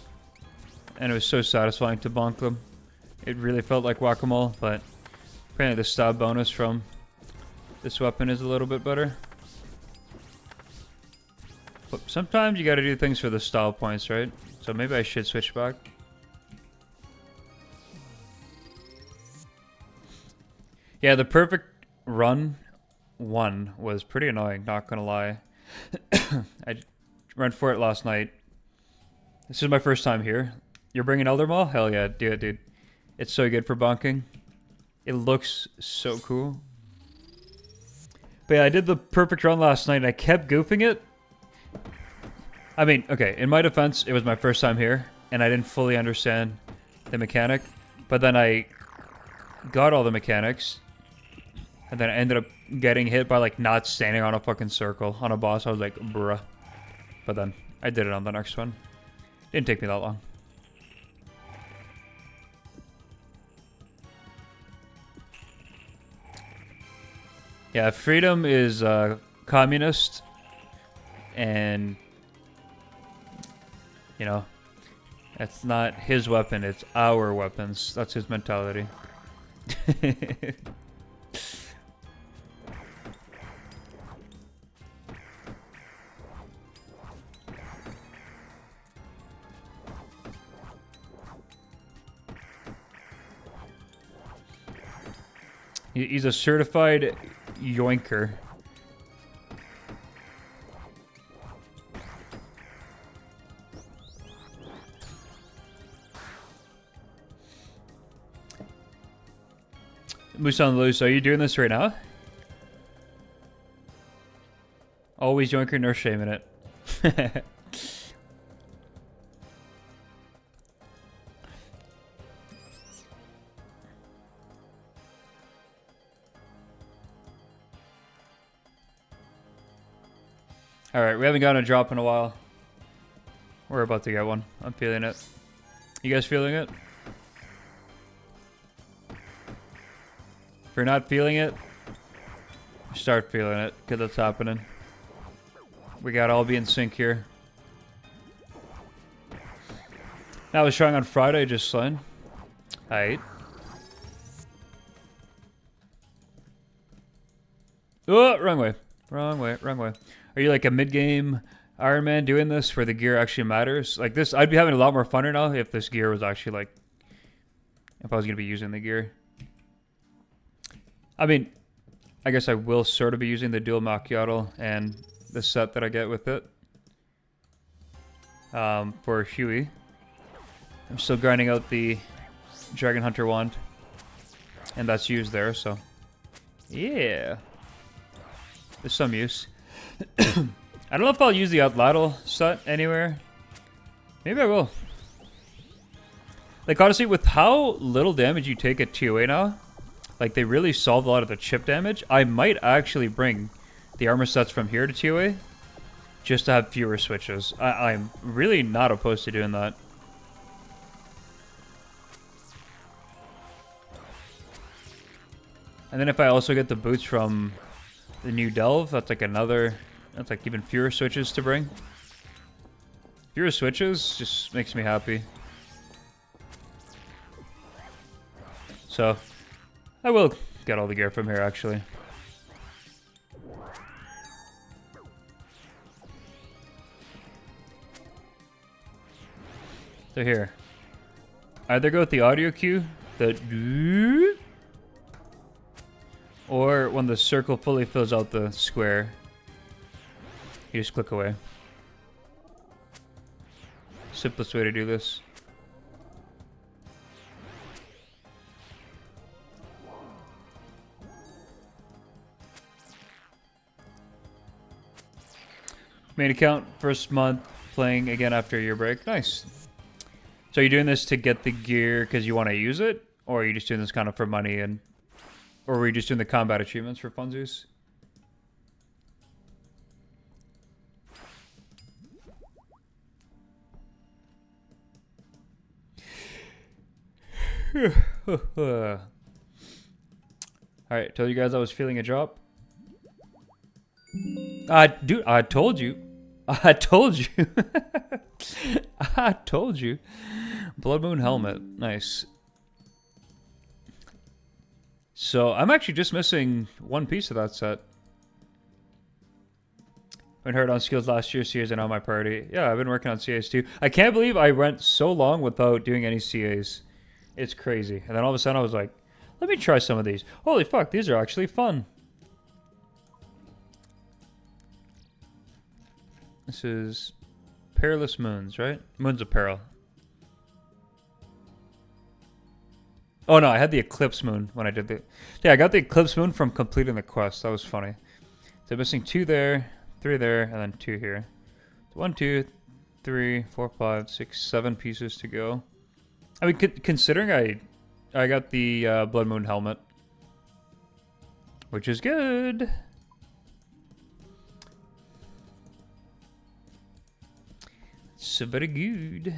and it was so satisfying to bonk them. It really felt like whack-a-mole, but apparently the stab bonus from this weapon is a little bit better. But sometimes you gotta do things for the style points, right? So maybe I should switch back. Yeah, the perfect run 1 was pretty annoying, not gonna lie. I ran for it last night. This is my first time here. You're bringing Elder Maul? Hell yeah, do it, dude. It's so good for bonking. It looks so cool. But yeah, I did the perfect run last night and I kept goofing it. I mean, okay, in my defense, it was my first time here and I didn't fully understand the mechanic. But then I got all the mechanics and then I ended up getting hit by like not standing on a fucking circle on a boss. I was like, bruh. But then I did it on the next one. Didn't take me that long. Yeah, Freedom is communist, and, you know, it's not his weapon, it's our weapons. That's his mentality. He's a certified yoinker. Musan Luz, are you doing this right now? Always yoinker, no shame in it. Alright, we haven't gotten a drop in a while. We're about to get one. I'm feeling it. You guys feeling it? If you're not feeling it, start feeling it, because it's happening. We gotta all be in sync here. Now I was trying on Friday, just slain. Alright. Oh, wrong way. Wrong way, wrong way. Are you like a mid-game Ironman doing this where the gear actually matters? Like this, I'd be having a lot more fun right now if this gear was actually like, if I was going to be using the gear. I mean, I guess I will sort of be using the dual macchiato and the set that I get with it. For Huey. I'm still grinding out the Dragon Hunter wand. And that's used there, so. Yeah. There's some use. I don't know if I'll use the Outlateral set anywhere. Maybe I will. Like, honestly, with how little damage you take at TOA now, like, they really solved a lot of the chip damage. I might actually bring the armor sets from here to TOA just to have fewer switches. I'm really not opposed to doing that. And then if I also get the boots from the new Delve, that's like another... That's like even fewer switches to bring. Fewer switches just makes me happy. So, I will get all the gear from here, actually. So here. Either go with the audio cue, the... Or when the circle fully fills out the square, you just click away. Simplest way to do this. Main account, first month, playing again after a year break. Nice. So you're doing this to get the gear because you want to use it? Or are you just doing this kind of for money? Or were you just doing the combat achievements for funsies? Alright, told you guys I was feeling a drop. Dude, I told you. I told you. I told you. Blood Moon helmet. Nice. So, I'm actually just missing one piece of that set. Been hurt on skills last year. CAs are now my priority. Yeah, I've been working on CAs too. I can't believe I went so long without doing any CAs. It's crazy. And then all of a sudden I was like, let me try some of these. Holy fuck, these are actually fun. This is Perilous Moons, right? Moons of Peril. Oh no, I had the Eclipse Moon when I did the... Yeah, I got the Eclipse Moon from completing the quest. That was funny. So missing 2 there, 3 there, and then 2 here. 1, 2, 3, 4, 5, 6, 7 pieces to go. I mean, considering I got the Blood Moon helmet, which is good. So very good.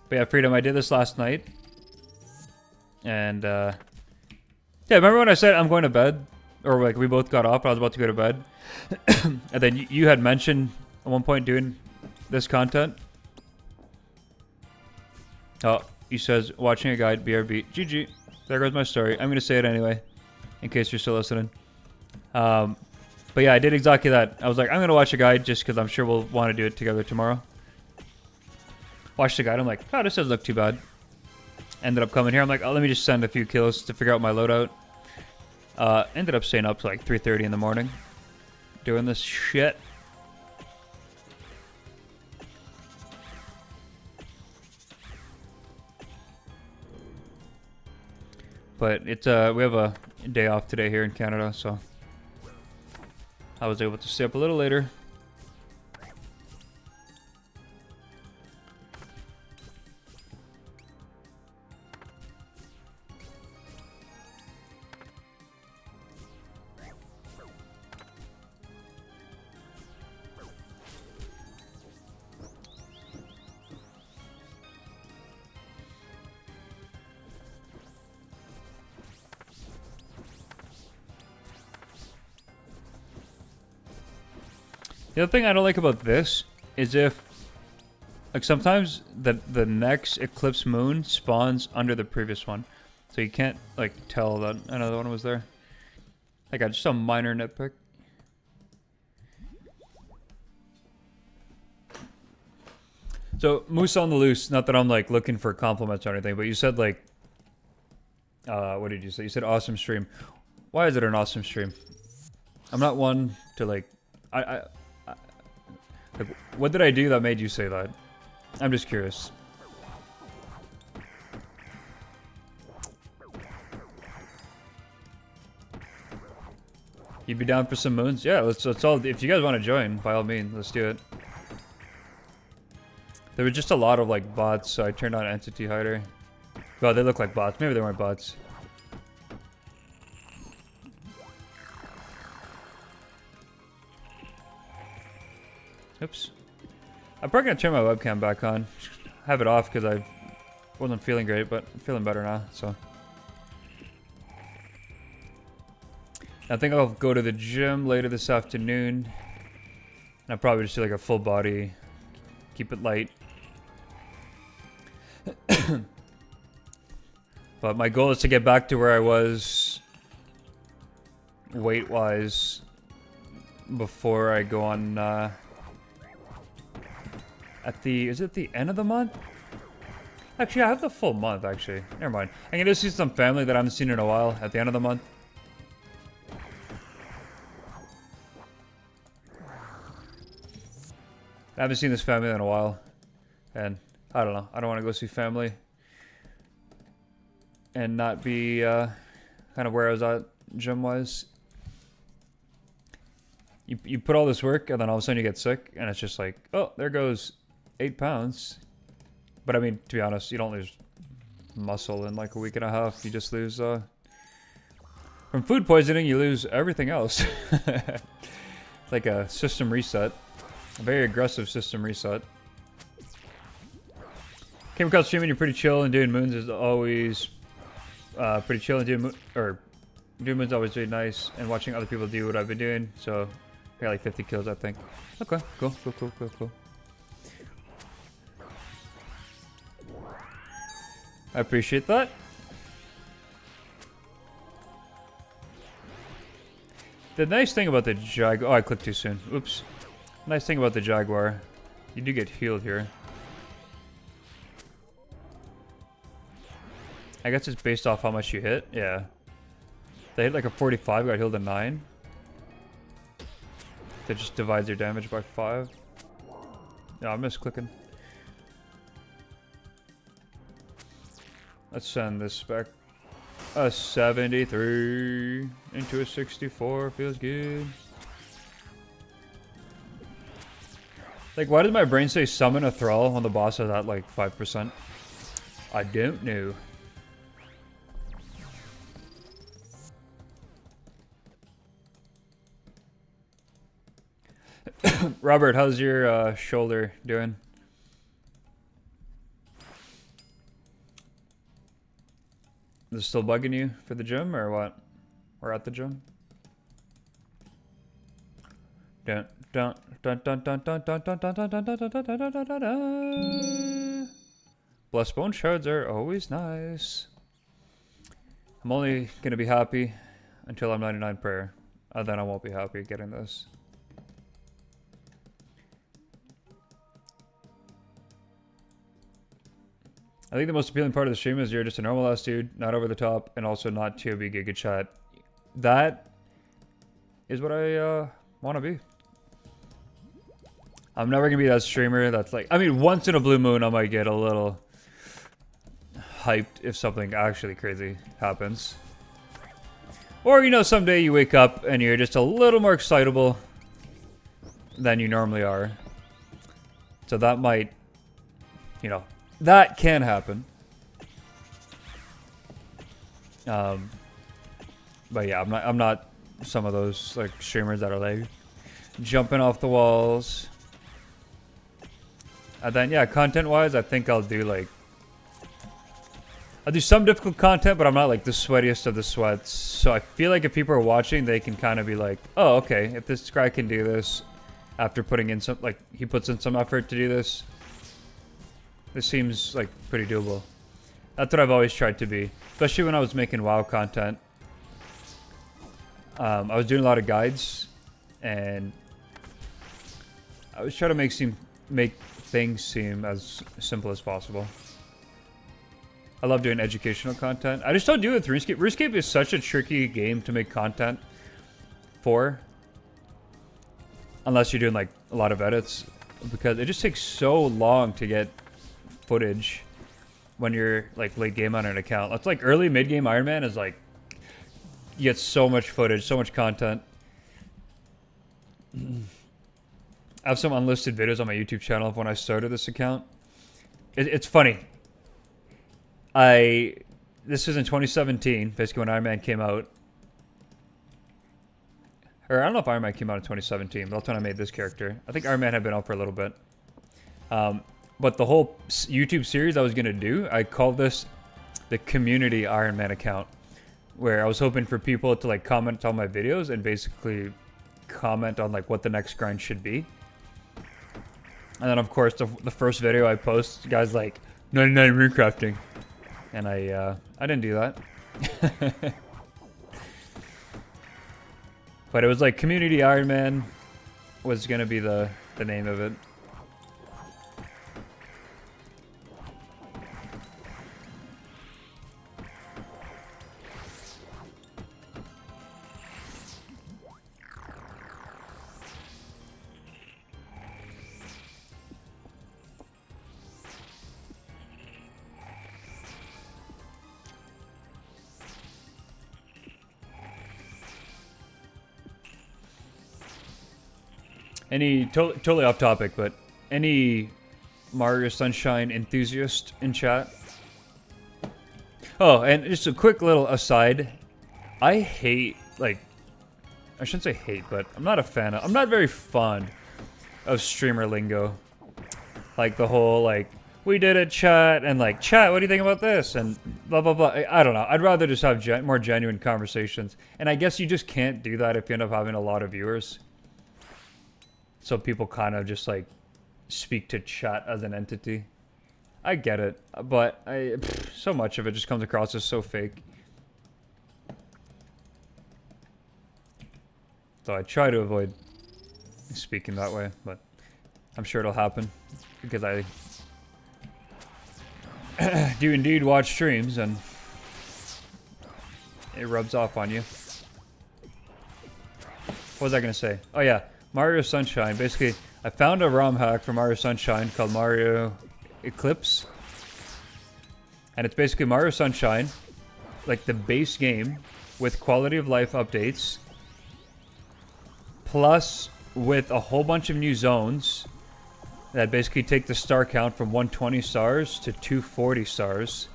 But yeah, Freedom, I did this last night. And, yeah, remember when I said I'm going to bed? Or, like, we both got up, I was about to go to bed. And then you had mentioned at one point doing this content. Oh, he says, watching a guide, BRB. GG. There goes my story. I'm going to say it anyway, in case you're still listening. But yeah, I did exactly that. I was like, I'm going to watch a guide just because I'm sure we'll want to do it together tomorrow. Watched the guide. I'm like, oh, this doesn't look too bad. Ended up coming here. I'm like, oh, let me just send a few kills to figure out my loadout. Ended up staying up to like 3:30 in the morning. Doing this shit. But it's we have a day off today here in Canada, so I was able to stay up a little later. The other thing I don't like about this is if, like, sometimes the next Eclipse Moon spawns under the previous one. So you can't, like, tell that another one was there. Like, just a minor nitpick. So, Moose on the Loose, not that I'm, like, looking for compliments or anything, but you said, like, what did you say? You said awesome stream. Why is it an awesome stream? I'm not one to, like, like, what did I do that made you say that? I'm just curious. You'd be down for some moons? Yeah, let's all. If you guys want to join, by all means, let's do it. There were just a lot of like bots, so I turned on Entity Hider. Well, they look like bots. Maybe they weren't bots. Oops. I'm probably gonna turn my webcam back on. Have it off because I wasn't feeling great, but I'm feeling better now, so. I think I'll go to the gym later this afternoon. And I'll probably just do like a full body, keep it light. But my goal is to get back to where I was weight-wise before I go on, is it the end of the month? Actually, I have the full month, actually. Never mind. I'm gonna see some family that I haven't seen in a while at the end of the month. I haven't seen this family in a while. And, I don't know. I don't want to go see family and not be kind of where I was at gym-wise. You put all this work, and then all of a sudden you get sick, and it's just like, oh, there goes 8 pounds. But I mean, to be honest, you don't lose muscle in like a week and a half. You just lose from food poisoning. You lose everything else. It's like a system reset, a very aggressive system reset. Came across streaming. You're pretty chill, and doing moons is always pretty chill, and doing moons is always really nice. And watching other people do what I've been doing, so I got like 50 kills, I think. Okay, cool. I appreciate that. The nice thing about the Jaguar... Oh, I clicked too soon. Oops. Nice thing about the Jaguar, you do get healed here. I guess it's based off how much you hit. Yeah. They hit like a 45, got healed a 9. That just divides their damage by 5. No, I'm misclicking. Let's send this back. A 73 into a 64. Feels good. Like, why did my brain say summon a thrall when the boss is at like 5%? I don't know. Robert, how's your shoulder doing? Is it still bugging you for the gym or what? Or at the gym? Dun dun dun dun dun dun dun dun dun dun dun dun dun dun dun dun dun. Blessed bone shards are always nice. I'm only gonna be happy until I'm 99 prayer. And then I won't be happy getting this. I think the most appealing part of the stream is you're just a normal ass dude, not over the top, and also not TOB Giga Chat. That is what I want to be. I'm never gonna be that streamer that's like, I mean, once in a blue moon I might get a little hyped if something actually crazy happens. Or, you know, someday you wake up and you're just a little more excitable than you normally are. So that might, you know, that can happen. But yeah, I'm not some of those like streamers that are like jumping off the walls. And then yeah, content wise, I think I'll do some difficult content, but I'm not like the sweatiest of the sweats. So I feel like if people are watching, they can kind of be like, oh, okay, if this guy can do this after putting in some, like he puts in some effort to do this. This seems like pretty doable. That's what I've always tried to be, especially when I was making WoW content. I was doing a lot of guides, and I was trying to make things seem as simple as possible. I love doing educational content. I just don't do it with RuneScape. RuneScape is such a tricky game to make content for, unless you're doing like a lot of edits, because it just takes so long to get footage when you're like late game on an account. It's like early mid game Ironman is like you get so much footage, so much content. I have some unlisted videos on my YouTube channel of when I started this account. It's funny. This was in 2017, basically when Ironman came out. Or I don't know if Ironman came out in 2017, but that's when I made this character. I think Ironman had been out for a little bit. But the whole YouTube series I was going to do, I called this the Community Ironman account, where I was hoping for people to like comment on my videos and basically comment on like what the next grind should be. And then of course the first video I post, guys like 99 runecrafting, and I didn't do that. But it was like Community Ironman was going to be the name of it. Any totally off topic, but any Mario Sunshine enthusiast in chat? Oh, and just a quick little aside. I hate, like, I shouldn't say hate, but I'm not a fan of, I'm not very fond of streamer lingo. Like the whole, like, we did it, chat, and like, chat, what do you think about this? And blah, blah, blah. I don't know. I'd rather just have more genuine conversations. And I guess you just can't do that if you end up having a lot of viewers. So people kind of just, like, speak to chat as an entity. I get it, but so much of it just comes across as so fake. So I try to avoid speaking that way, but I'm sure it'll happen because I do indeed watch streams and it rubs off on you. What was I gonna say? Oh yeah, Mario Sunshine. Basically, I found a ROM hack for Mario Sunshine called Mario Eclipse. And it's basically Mario Sunshine, like the base game, with quality of life updates, plus with a whole bunch of new zones that basically take the star count from 120 stars to 240 stars.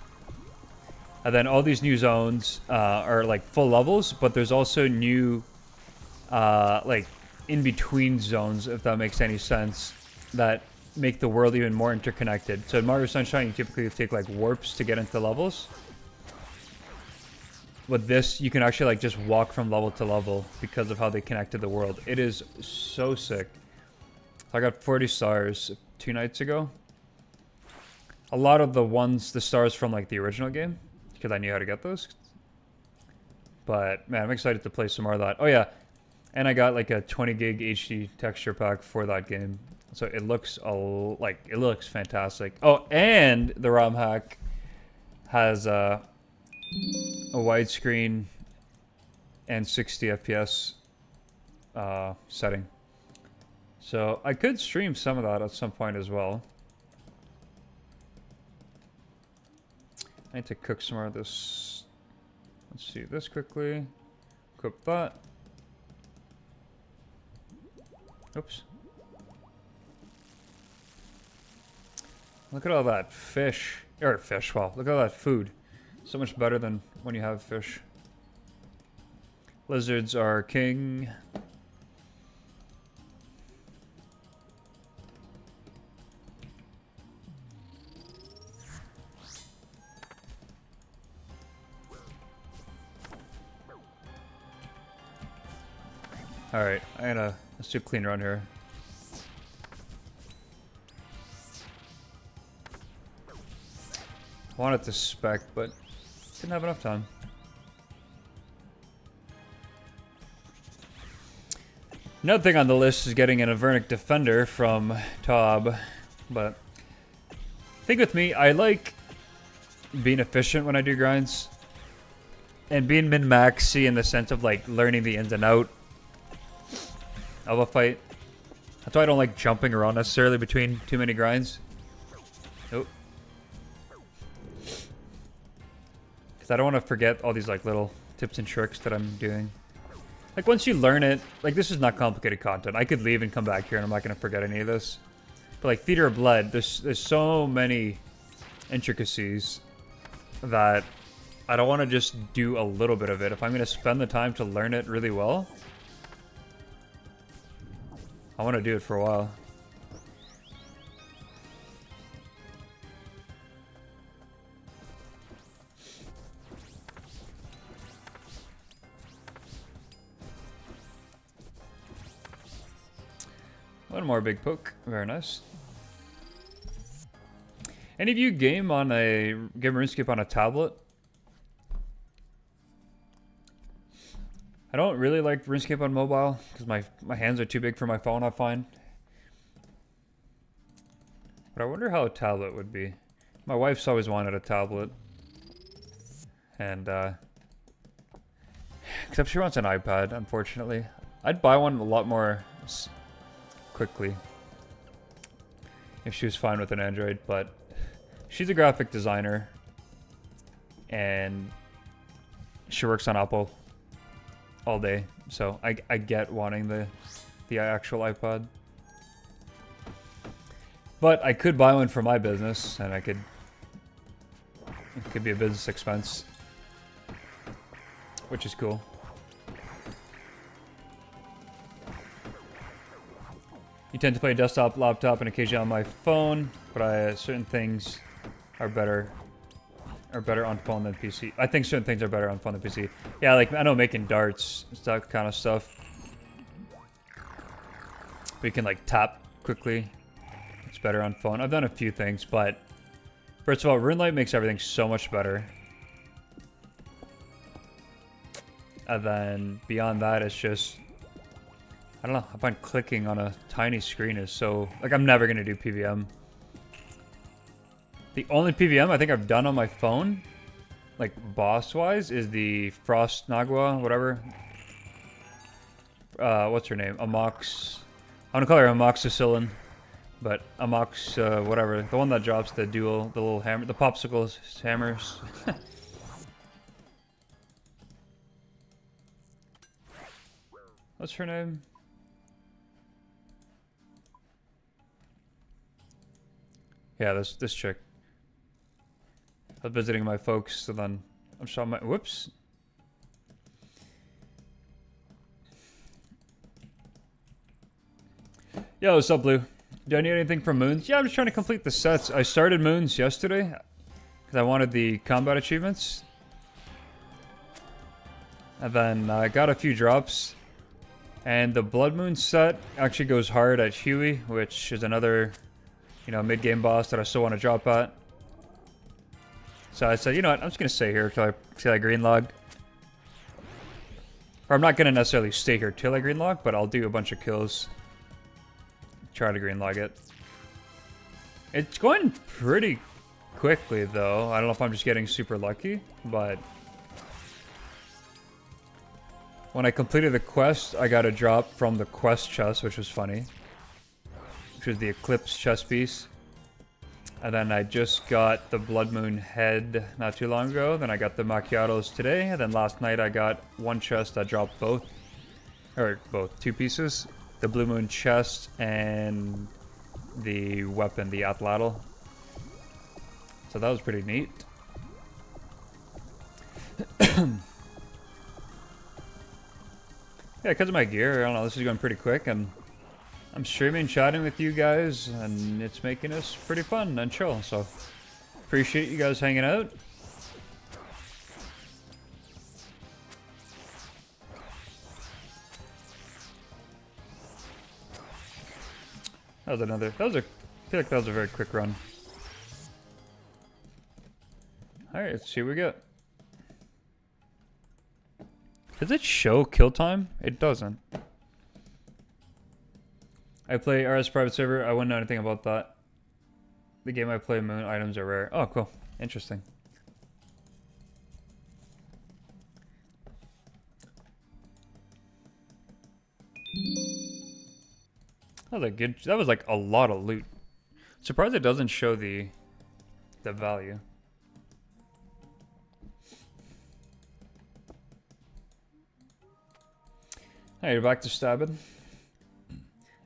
And then all these new zones are like full levels, but there's also new like in-between zones, if that makes any sense, that make the world even more interconnected. So in Mario Sunshine, you typically take like warps to get into levels. With this, you can actually like just walk from level to level because of how they connected the world. It is so sick. I got 40 stars 2 nights ago. A lot of the stars from like the original game, because I knew how to get those. But man, I'm excited to play some more of that. Oh yeah, and I got like a 20 gig HD texture pack for that game. So it looks it looks fantastic. Oh, and the ROM hack has a widescreen and 60 FPS setting. So I could stream some of that at some point as well. I need to cook some more of this. Let's see this quickly. Cook that. Oops. Look at all that fish. Or fish, well, look at all that food. So much better than when you have fish. Lizards are king. Alright, let's do a clean run here. Wanted to spec, but didn't have enough time. Another thing on the list is getting an Avernic Defender from Tob, but I think with me, I like being efficient when I do grinds, and being min-maxy in the sense of like learning the ins and out of a fight. That's why I don't like jumping around necessarily between too many grinds. Oh. Because I don't want to forget all these like little tips and tricks that I'm doing. Like once you learn it, like this is not complicated content. I could leave and come back here and I'm not going to forget any of this. But like Theater of Blood, there's so many intricacies that I don't want to just do a little bit of it. If I'm going to spend the time to learn it really well, I want to do it for a while. One more big poke. Very nice. Any of you game RuneScape on a tablet? I don't really like RuneScape on mobile because my hands are too big for my phone, I find. But I wonder how a tablet would be. My wife's always wanted a tablet. And, except she wants an iPad, unfortunately. I'd buy one a lot more quickly if she was fine with an Android, but she's a graphic designer and she works on Apple all day, so I get wanting the actual iPad. But I could buy one for my business, and it could be a business expense, which is cool. You tend to play desktop, laptop, and occasionally on my phone, but certain things are better on phone than PC. I think certain things are better on phone than PC. Yeah, like I know making darts, that kind of stuff. We can like tap quickly. It's better on phone. I've done a few things, but first of all, RuneLight makes everything so much better. And then beyond that, it's just, I don't know, I find clicking on a tiny screen is so, like I'm never going to do PVM. The only PVM I think I've done on my phone, like boss-wise, is the Frost Nagua, whatever. What's her name? Amox. I want to call her Amoxicillin, but Amox, whatever. The one that drops the dual, the little hammer, the popsicle hammers. What's her name? Yeah, this chick. I was visiting my folks, so then I'm showing my, whoops. Yo, what's up, Blue? Do I need anything from Moons? Yeah, I'm just trying to complete the sets. I started Moons yesterday because I wanted the combat achievements. And then I got a few drops. And the Blood Moon set actually goes hard at Huey, which is another, you know, mid-game boss that I still want to drop at. So I said, you know what, I'm just going to stay here till I green log. Or I'm not going to necessarily stay here till I green log, but I'll do a bunch of kills. Try to green log it. It's going pretty quickly, though. I don't know if I'm just getting super lucky, but when I completed the quest, I got a drop from the quest chest, which was funny. Which was the Eclipse chest piece. And then I just got the Blood Moon head not too long ago. Then I got the Macchiatos today. And then last night I got one chest that dropped two pieces. The Blue Moon chest and the weapon, the Atlatl. So that was pretty neat. Yeah, because of my gear, I don't know, this is going pretty quick, and I'm streaming, chatting with you guys, and it's making us pretty fun and chill, so appreciate you guys hanging out. I feel like that was a very quick run. Alright, let's see what we get. Does it show kill time? It doesn't. I play RS private server. I wouldn't know anything about that. The game I play, Moon items are rare. Oh, cool. Interesting. That was good. That was like a lot of loot. Surprised it doesn't show the value. Hey, you're back to stabbing.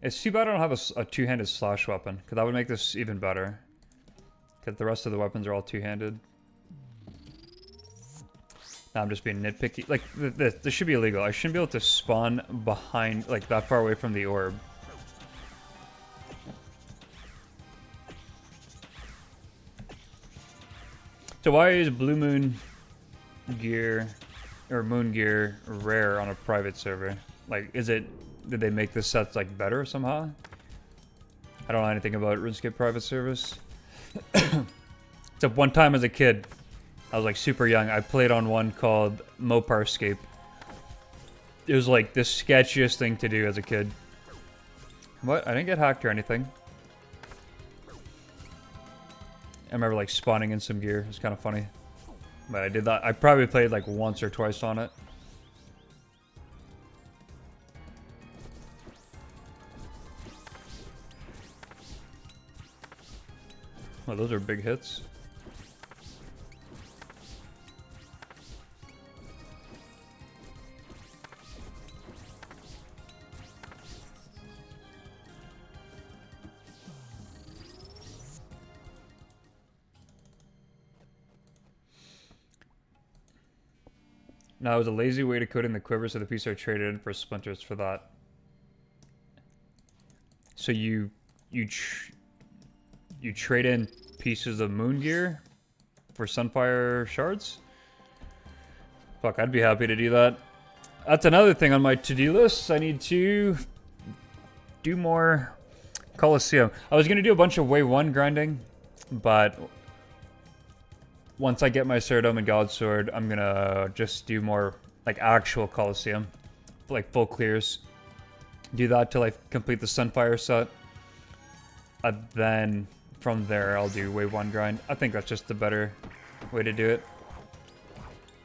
It's too bad I don't have a two-handed slash weapon, because that would make this even better. Because the rest of the weapons are all two-handed. Now I'm just being nitpicky. Like, this should be illegal. I shouldn't be able to spawn behind, like, that far away from the orb. So why is Blue Moon gear, or Moon gear, rare on a private server? Like, did they make the sets, like, better somehow? I don't know anything about RuneScape private service. Except one time as a kid, I was, like, super young, I played on one called Moparscape. It was, like, the sketchiest thing to do as a kid. What? I didn't get hacked or anything. I remember, like, spawning in some gear. It was kind of funny. But I did that. I probably played, like, once or twice on it. Oh, those are big hits. Now, it was a lazy way to coat in the quiver, so the piece are traded in for splinters for that. So you trade in pieces of moon gear for sunfire shards? Fuck, I'd be happy to do that. That's another thing on my to-do list. I need to do more Colosseum. I was gonna do a bunch of Wave 1 grinding, but once I get my Ceridome and God Sword, I'm gonna just do more like actual Colosseum, like full clears. Do that till I complete the Sunfire set. And then from there, I'll do Wave 1 grind. I think that's just the better way to do it.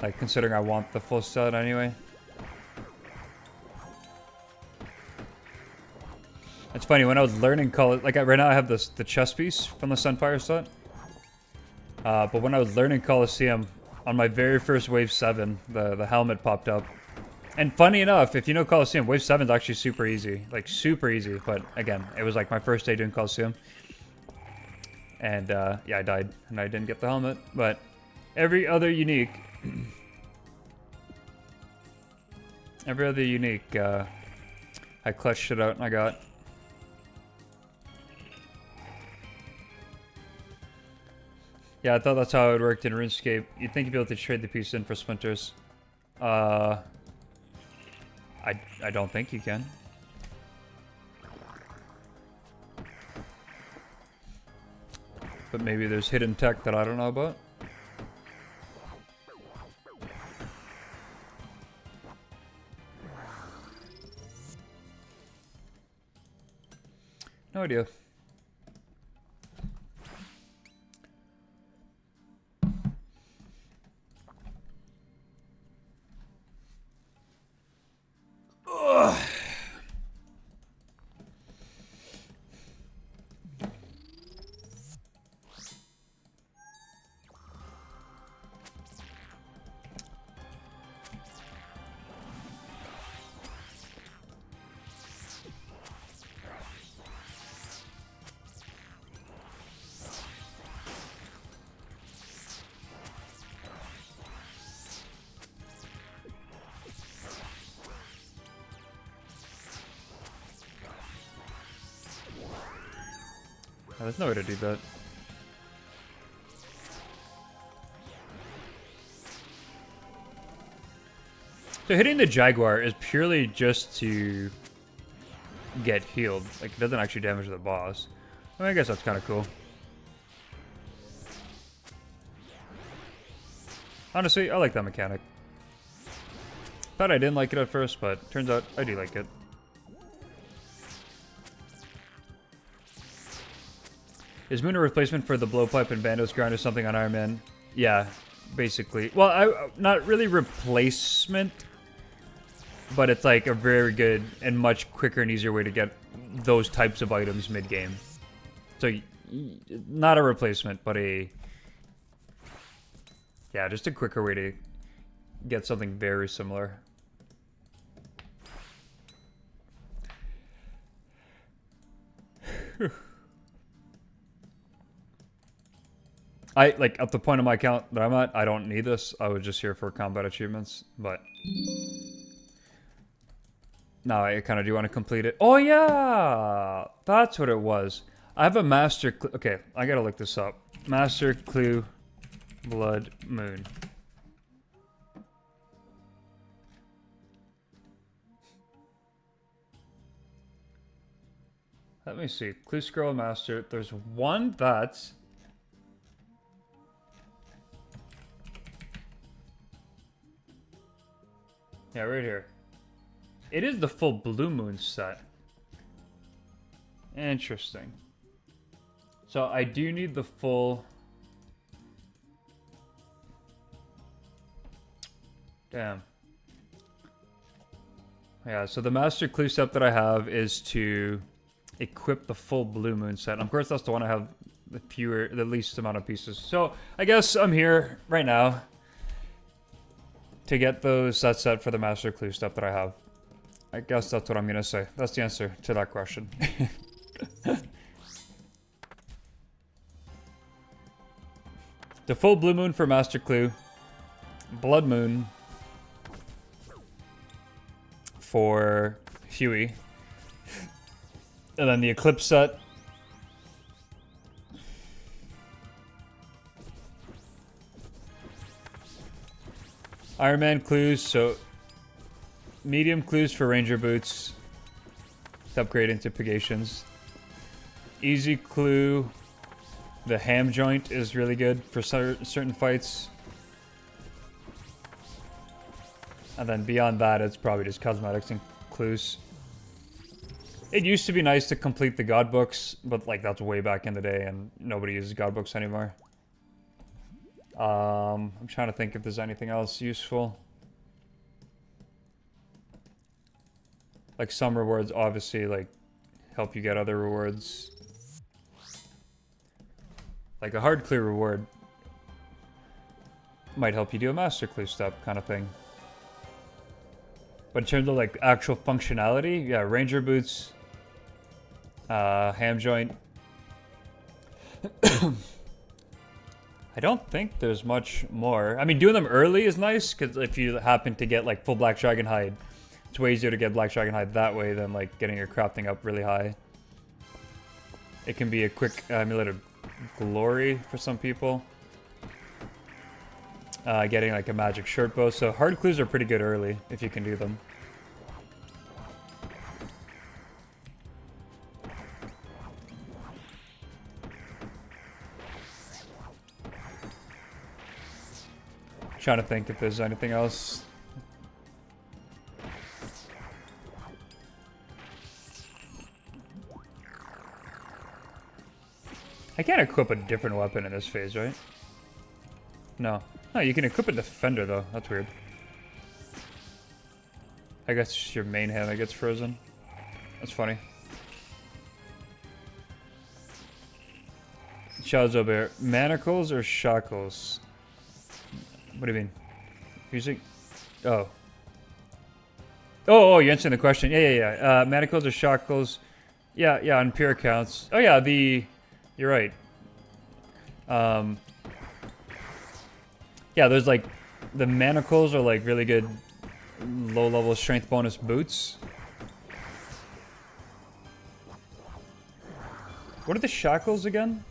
Like, considering I want the full set anyway. It's funny, when I was learning like right now I have the chest piece from the Sunfire set. But when I was learning Colosseum, on my very first Wave 7, the helmet popped up. And funny enough, if you know Colosseum, Wave 7 is actually super easy. Like, super easy. But again, it was like my first day doing Colosseum. And yeah, I died. And I didn't get the helmet. But every other unique... every other unique, I clutched it out and I got... Yeah, I thought that's how it worked in RuneScape. You'd think you'd be able to trade the piece in for splinters. I don't think you can. But maybe there's hidden tech that I don't know about. No idea. Oh, there's no way to do that. So hitting the Jaguar is purely just to get healed. Like, it doesn't actually damage the boss. I mean, I guess that's kind of cool. Honestly, I like that mechanic. Thought I didn't like it at first, but turns out I do like it. Is Moon a replacement for the blowpipe and Bandos grind or something on Ironman? Yeah, basically. Well, not really replacement, but it's like a very good and much quicker and easier way to get those types of items mid-game. So, not a replacement, but yeah, just a quicker way to get something very similar. Like, at the point of my account that I'm at, I don't need this. I was just here for combat achievements, but... Now I kind of do want to complete it. Oh, yeah! That's what it was. I have a master clue. Okay, I gotta look this up. Master clue Blood Moon. Let me see. Clue Scroll Master. There's one that's... Yeah, right here. It is the full Blue Moon set. Interesting. So I do need the full... Damn. Yeah, so the Master Clue set that I have is to equip the full Blue Moon set. And of course, that's the one I have the least amount of pieces. So I guess I'm here right now to get that set for the Master Clue stuff that I have. I guess that's what I'm gonna say. That's the answer to that question. The full Blue Moon for Master Clue. Blood Moon. for Huey. And then the Eclipse set. Ironman clues, so medium clues for Ranger boots to upgrade into Pagations. Easy clue, the ham joint is really good for certain fights. And then beyond that, it's probably just cosmetics and clues. It used to be nice to complete the god books, but like that's way back in the day and nobody uses god books anymore. I'm trying to think if there's anything else useful. Like some rewards obviously like help you get other rewards. Like a hard clear reward might help you do a master clue step kind of thing. But in terms of like actual functionality, yeah, Ranger boots, ham joint. I don't think there's much more. I mean, doing them early is nice, because if you happen to get like full Black Dragon hide, it's way easier to get Black Dragon hide that way than like getting your crafting up really high. It can be a quick amulet of glory for some people. Getting like a magic shirt bow. So hard clues are pretty good early if you can do them. Trying to think if there's anything else. I can't equip a different weapon in this phase, right? No. No, you can equip a defender though. That's weird. I guess your main hand that gets frozen. That's funny. Shadow Bear. Manacles or shackles? What do you mean? Music? Oh. Oh, you're answering the question. Yeah. Manacles or shackles? Yeah, on pure accounts. Oh yeah, you're right. Yeah, there's like, the manacles are like really good low-level strength bonus boots. What are the shackles again?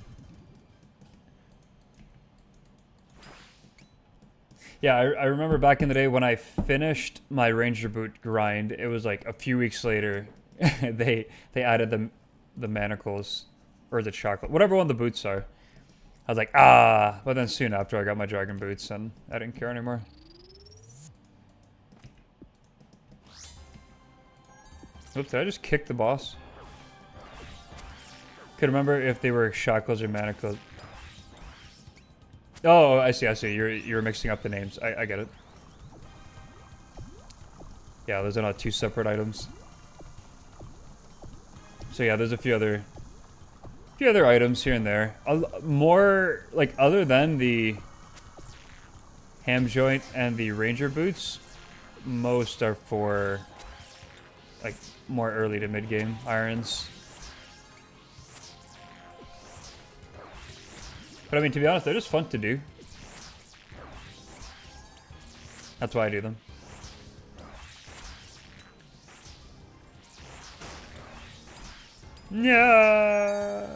Yeah, I remember back in the day when I finished my Ranger boot grind, it was like a few weeks later, they added the manacles, or the shackle, whatever one the boots are. I was like, but then soon after I got my dragon boots and I didn't care anymore. Oops, did I just kick the boss? Could remember if they were shackles or manacles. Oh, I see. You're mixing up the names. I get it. Yeah, those are not two separate items. So yeah, there's a few other items here and there. More like other than the ham joint and the ranger boots, most are for like more early to mid game irons. But I mean, to be honest, they're just fun to do. That's why I do them. Yeah.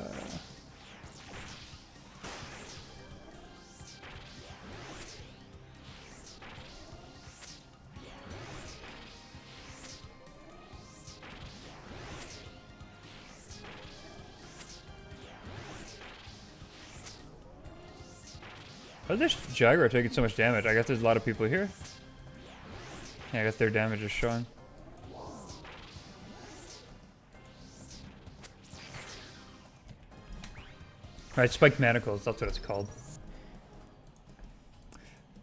How's this Jaguar taking so much damage? I guess there's a lot of people here. Yeah, I guess their damage is showing. Alright, spiked manacles, that's what it's called.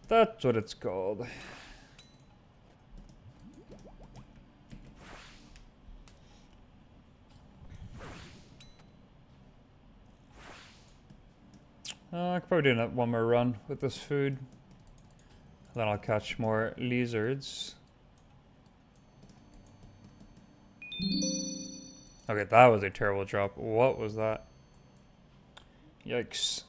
That's what it's called. I could probably do one more run with this food. Then I'll catch more lizards. Okay, that was a terrible drop. What was that? Yikes.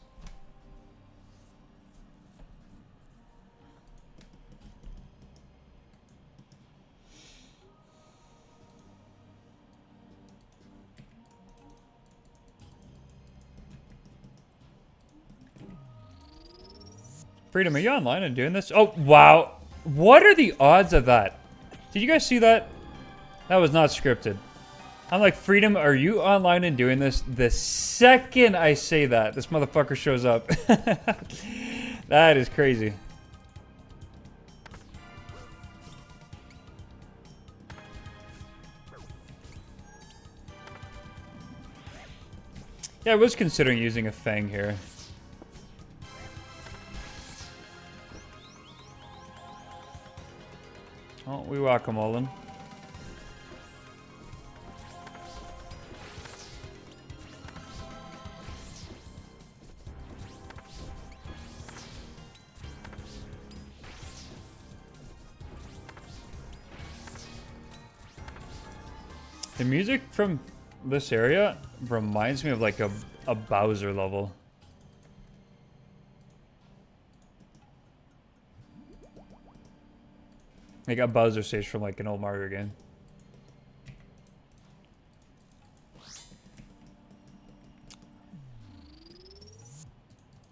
Freedom, are you online and doing this? Oh, wow. What are the odds of that? Did you guys see that? That was not scripted. I'm like, Freedom, are you online and doing this? The second I say that, this motherfucker shows up. That is crazy. Yeah, I was considering using a Fang here. Oh, we whack-a-mole'ing. The music from this area reminds me of like a Bowser level. Like a Bowser stage from like an old Mario game.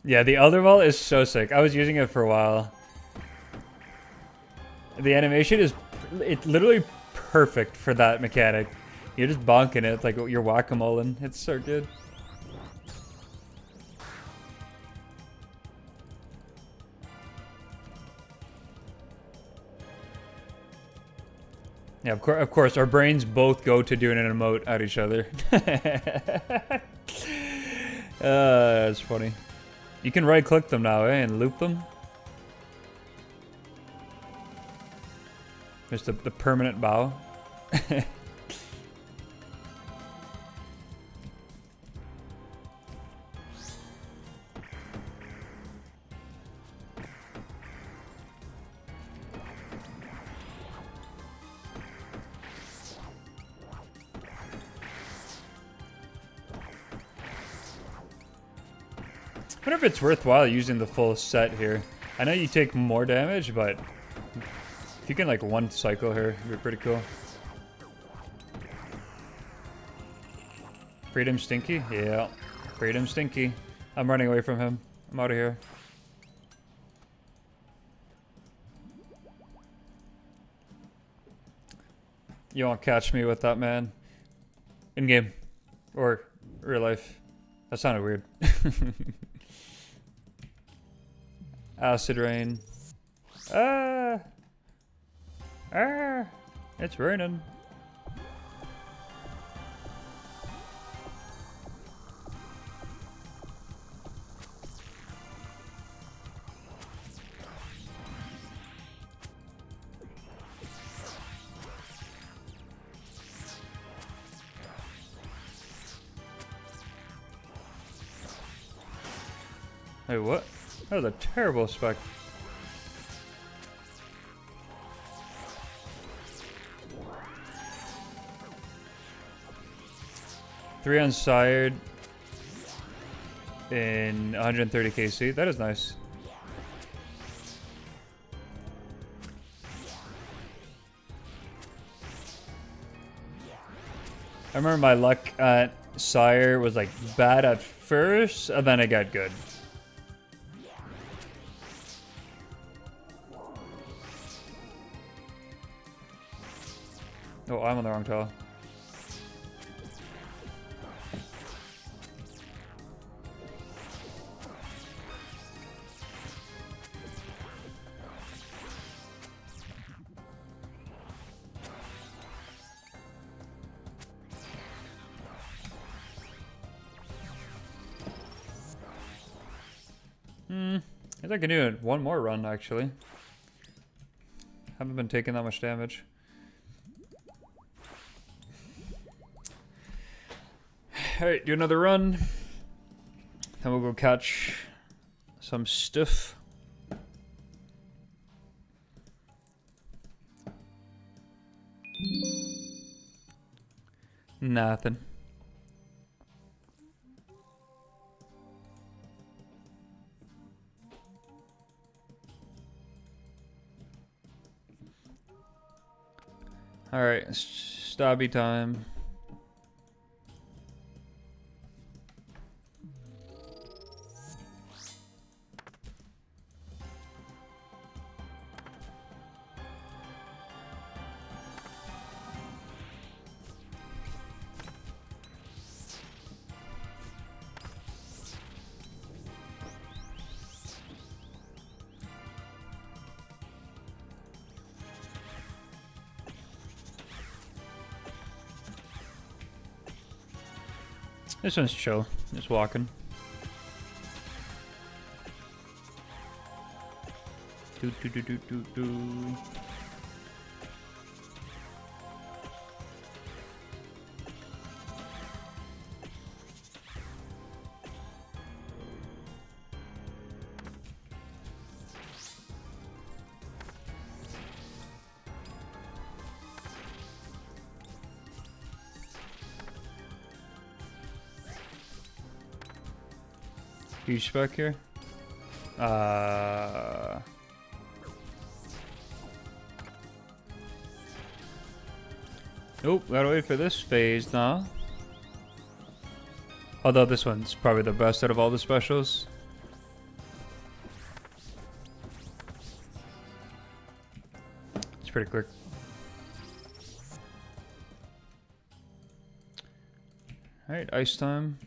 Yeah, the Elder Ball is so sick. I was using it for a while. The animation is it's literally perfect for that mechanic. You're just bonking it like you're whack-a-mole'ing. It's so good. Yeah, of course, our brains both go to doing an emote at each other. That's funny. You can right-click them now, eh, and loop them. There's the permanent bow. I wonder if it's worthwhile using the full set here. I know you take more damage, but if you can like one cycle here, it'd be pretty cool. Freedom Stinky? Yeah. Freedom Stinky. I'm running away from him. I'm out of here. You won't catch me with that, man. In game. Or real life. That sounded weird. Acid rain. It's raining. Hey, what? That was a terrible spec. Three unsired in 130 KC. That is nice. I remember my luck at Sire was like bad at first, and then it got good. Oh, I'm on the wrong tile. I think I can do one more run, actually. Haven't been taking that much damage. Alright, do another run. Then we'll go catch some stuff. Nothing. Alright, stabby time. This one's chill. Just walking. Do do do do do do. Huge spec here. Nope, gotta wait for this phase now. Although this one's probably the best out of all the specials. It's pretty quick. Alright, ice time.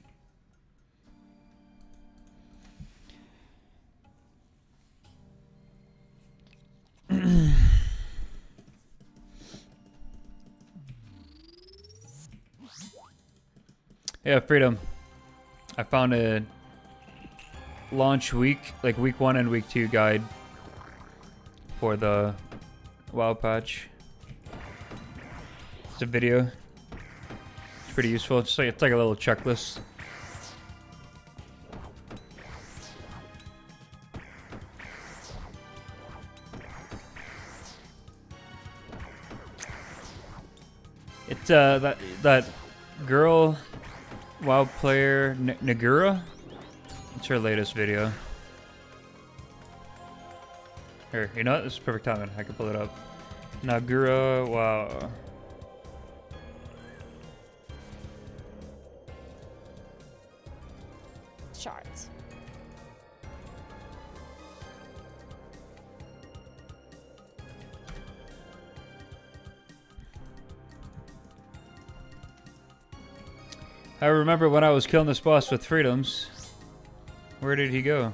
Yeah, Freedom. I found a launch week, like week 1 and week 2 guide for the WoW patch. It's a video. It's pretty useful. It's like a little checklist. It's that girl WoW player Nagura. It's her latest video. Here, you know what? This is perfect timing. I can pull it up. Nagura WoW. Charts. I remember when I was killing this boss with Freedoms. Where did he go?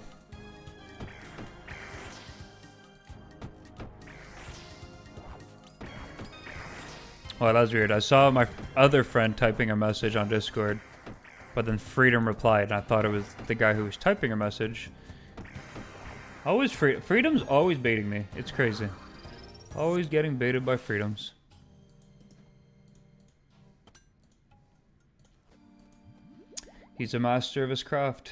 Well, that was weird. I saw my other friend typing a message on Discord, but then Freedom replied, and I thought it was the guy who was typing a message. Always Freedom's always baiting me. It's crazy. Always getting baited by Freedoms. He's a master of his craft.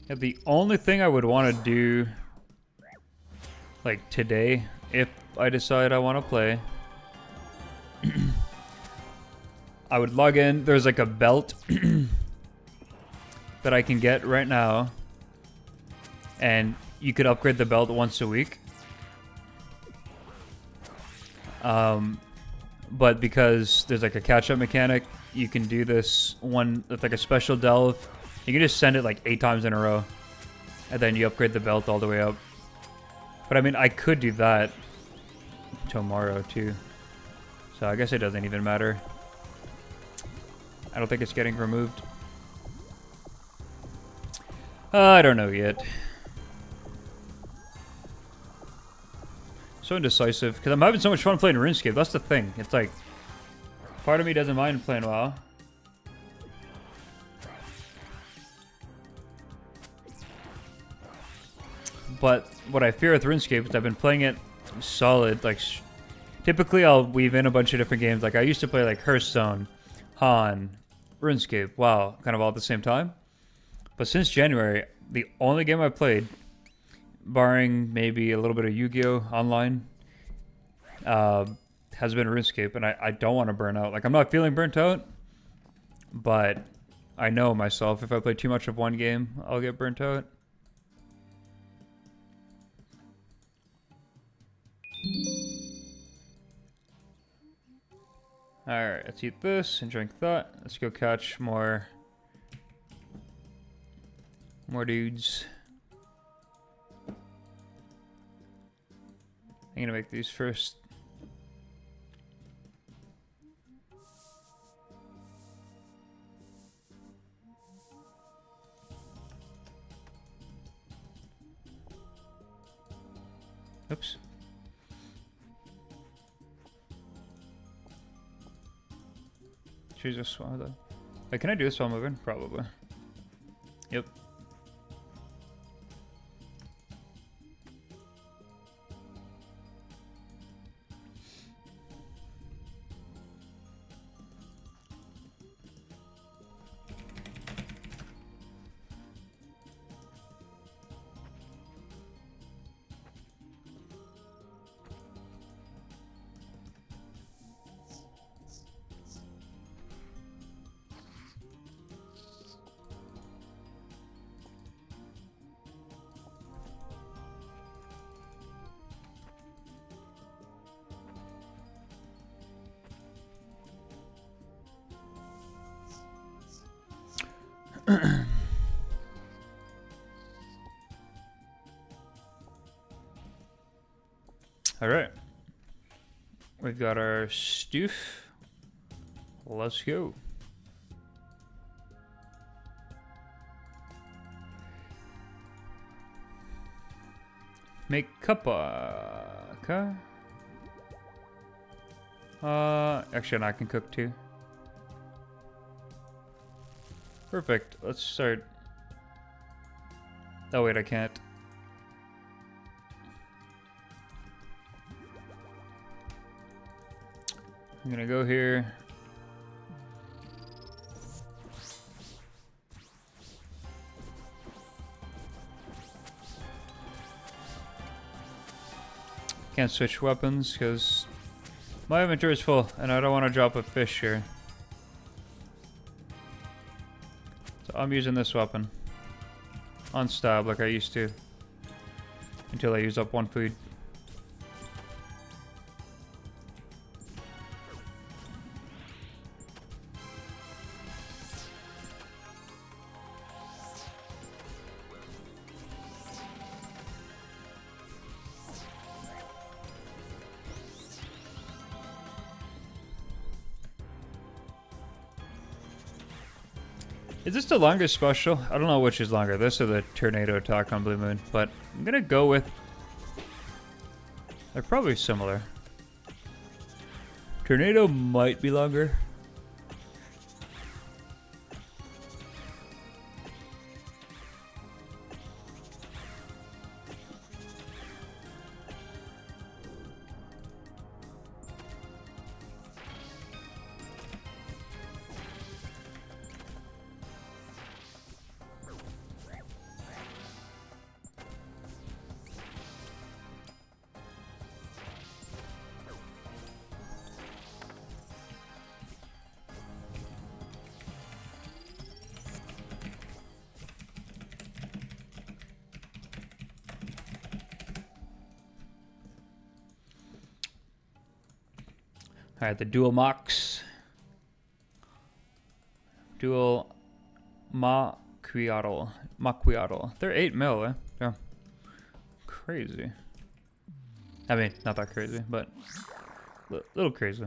Yeah, the only thing I would want to do, like today, if I decide I want to play, I would log in. There's like a belt that I can get right now, and you could upgrade the belt once a week. But because there's like a catch-up mechanic, you can do this one with like a special delve. You can just send it like 8 times in a row, and then you upgrade the belt all the way up. But I mean, I could do that tomorrow too. So I guess it doesn't even matter. I don't think it's getting removed. I don't know yet. So indecisive, because I'm having so much fun playing RuneScape. That's the thing. It's like, part of me doesn't mind playing WoW. But what I fear with RuneScape is I've been playing it solid. Like, typically I'll weave in a bunch of different games. Like, I used to play like Hearthstone, Han, RuneScape, WoW, kind of all at the same time. But since January, the only game I played, barring maybe a little bit of Yu-Gi-Oh! Online, has been RuneScape, and I don't want to burn out. Like, I'm not feeling burnt out, but I know myself, if I play too much of one game, I'll get burnt out. Alright, let's eat this and drink that. Let's go catch more dudes. I'm gonna make these first. Oops. Jesus, wow. Wait, can I do this while moving? Probably. Yep. All right. We've got our stoof. Let's go. Make cuppa. Okay. Actually, I can cook too. Perfect. Let's start. Oh wait, I can't. I'm gonna go here. Can't switch weapons because my inventory is full and I don't want to drop a fish here. So I'm using this weapon on stab like I used to until I use up one food. Is this the longest special? I don't know which is longer, this or the tornado attack on Blue Moon, but I'm gonna go with... They're probably similar. Tornado might be longer. Alright, the dual mocks. Dual macquiatl. Macquiatl. They're 8 mil, eh? Yeah. Crazy. I mean, not that crazy, but a little crazy.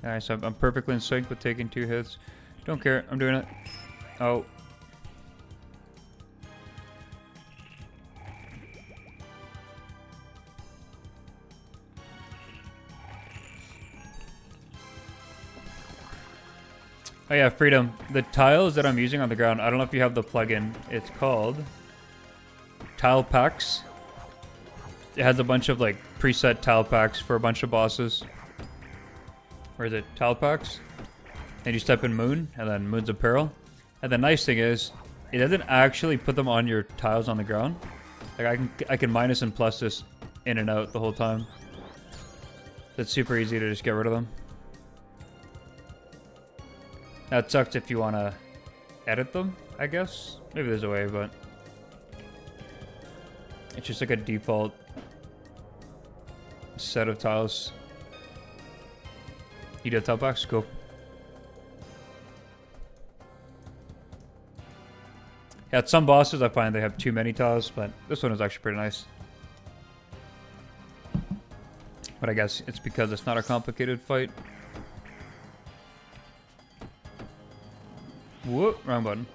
Alright, so I'm perfectly in sync with taking 2 hits. Don't care, I'm doing it. Oh. Oh yeah, Freedom. The tiles that I'm using on the ground, I don't know if you have the plugin. It's called Tile Packs. It has a bunch of like preset tile packs for a bunch of bosses. Where is it? Tile Packs? And you step in Moon, and then Moon's a Peril. And the nice thing is, it doesn't actually put them on your tiles on the ground. Like I can minus and plus this in and out the whole time. It's super easy to just get rid of them. Now it sucks if you want to edit them, I guess. Maybe there's a way, but it's just like a default set of tiles. You did tile packs? Cool. Yeah, at some bosses I find they have too many tiles, but this one is actually pretty nice. But I guess it's because it's not a complicated fight. Whoop, wrong button.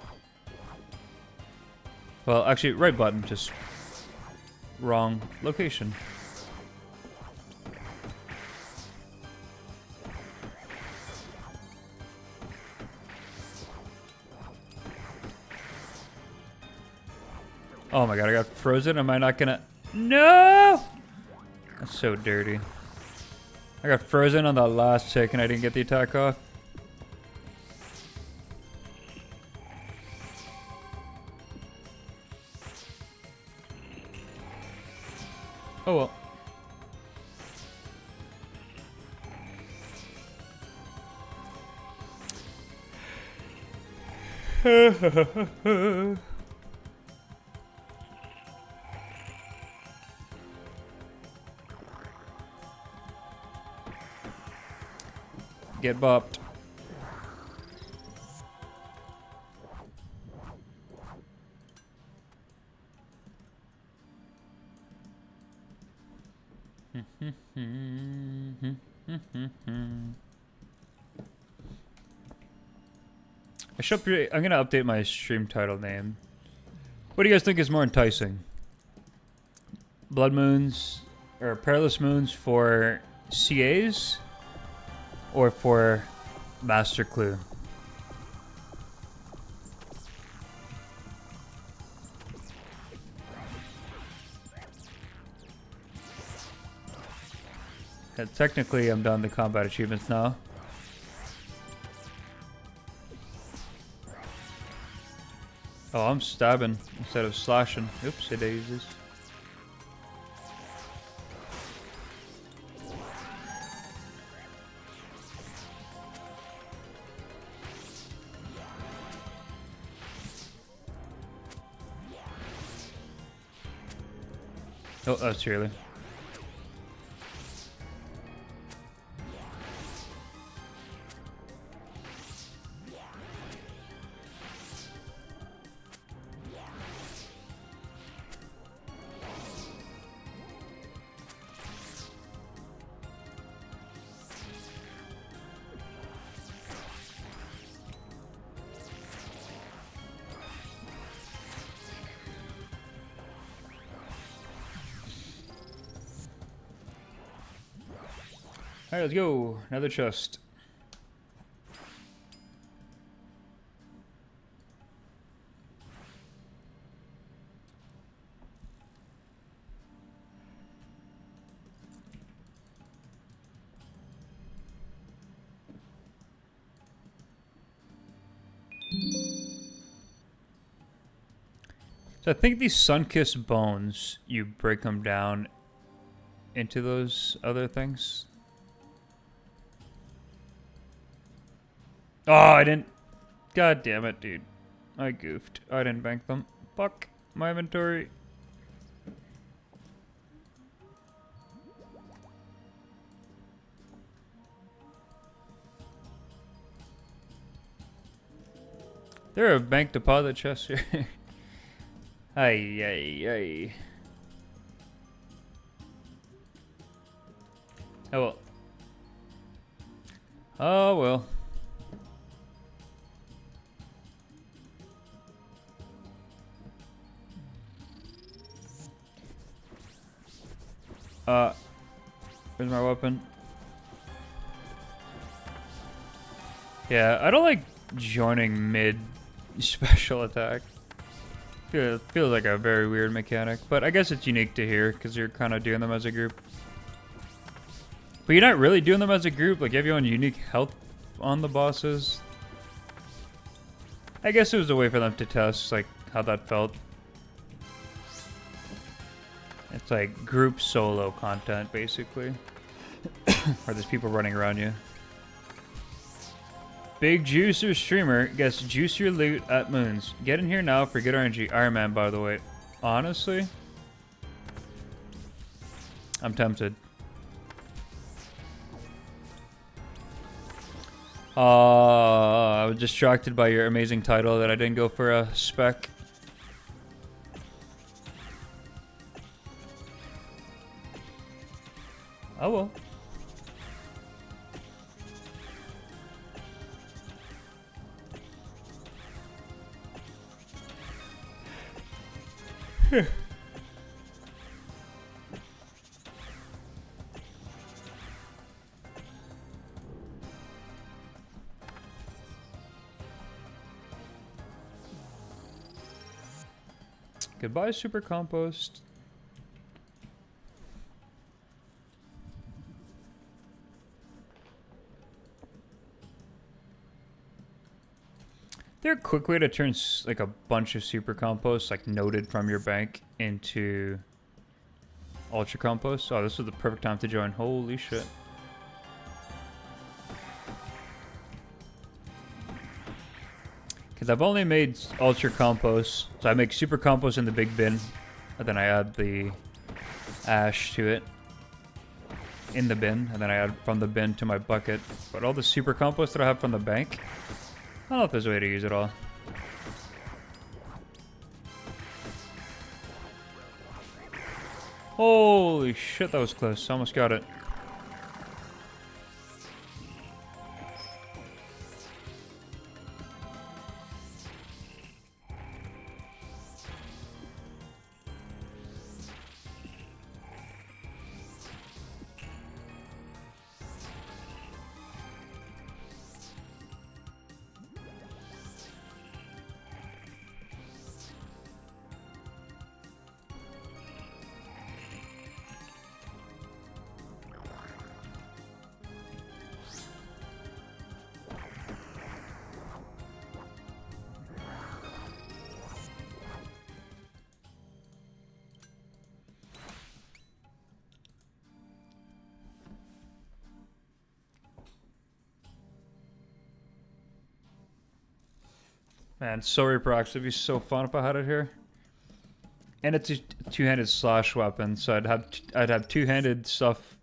Well, actually, right button, just wrong location. Oh my god, I got frozen. Am I not gonna... No! That's so dirty. I got frozen on the last tick and I didn't get the attack off. Oh well. Get bopped. I'm gonna update my stream title name. What do you guys think is more enticing? Blood Moons or Perilous Moons for CAs or for Master Clue? Technically, I'm done the combat achievements now. Oh, I'm stabbing instead of slashing. Oopsie daisies. Oh, that's really. Alright, let's go. Another chest. So I think these sun-kissed bones, you break them down into those other things. Oh, I didn't. God damn it, dude. I goofed. I didn't bank them. Fuck my inventory. There are bank deposit chests here. Ay, ay, ay. Oh well. Oh well. Where's my weapon? Yeah, I don't like joining mid special attack. Feels like a very weird mechanic, but I guess it's unique to here because you're kind of doing them as a group. But you're not really doing them as a group. Like, you have your own unique health on the bosses. I guess it was a way for them to test like how that felt. It's like group solo content, basically. Or there's people running around you. Big juicer streamer gets juicier loot at Moons. Get in here now for good RNG. Ironman, by the way. Honestly, I'm tempted. I was distracted by your amazing title that I didn't go for a spec. Oh well. Goodbye, super compost. There a quick way to turn like a bunch of super compost, like noted from your bank, into ultra compost? Oh, this was the perfect time to join. Holy shit. Because I've only made ultra compost, so I make super compost in the big bin, and then I add the ash to it in the bin, and then I add from the bin to my bucket. But all the super compost that I have from the bank, I don't know if there's a way to use it all. Holy shit, that was close. Almost got it. Man, sorry, Prox. It'd be so fun if I had it here. And it's a two-handed slash weapon, so I'd have two-handed stuff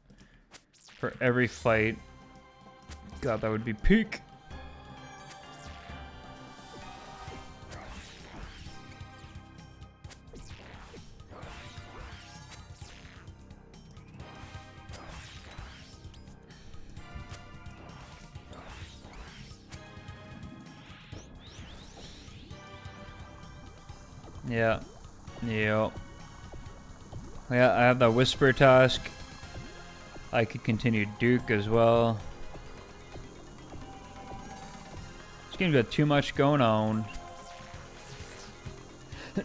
for every fight. God, that would be peak. Yeah. Yeah. Yeah, I have that whisper task. I could continue Duke as well. This game's got too much going on.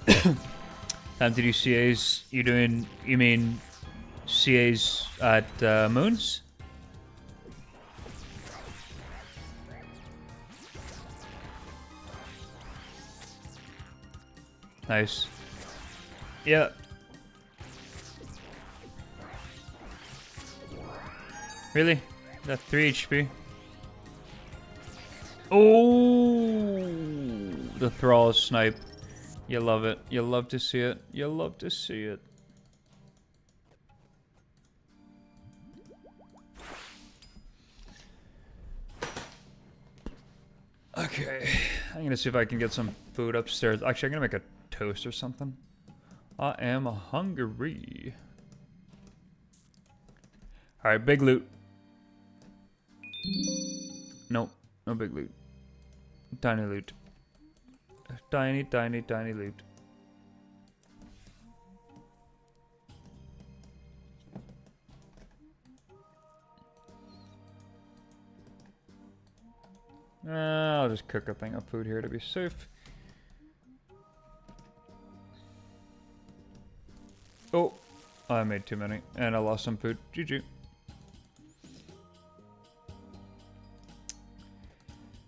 Time to do CAs. You mean CAs at Moons? Nice. Yeah. Really? That's 3 HP. Oh, the Thrall snipe. You love it. You love to see it. You love to see it. Okay. I'm gonna see if I can get some food upstairs. Actually, I'm gonna make a toast or something. I am hungry. Alright, big loot. Nope, no big loot. Tiny loot. Tiny, tiny, tiny loot. I'll just cook a thing of food here to be safe. Oh, I made too many, and I lost some food. GG.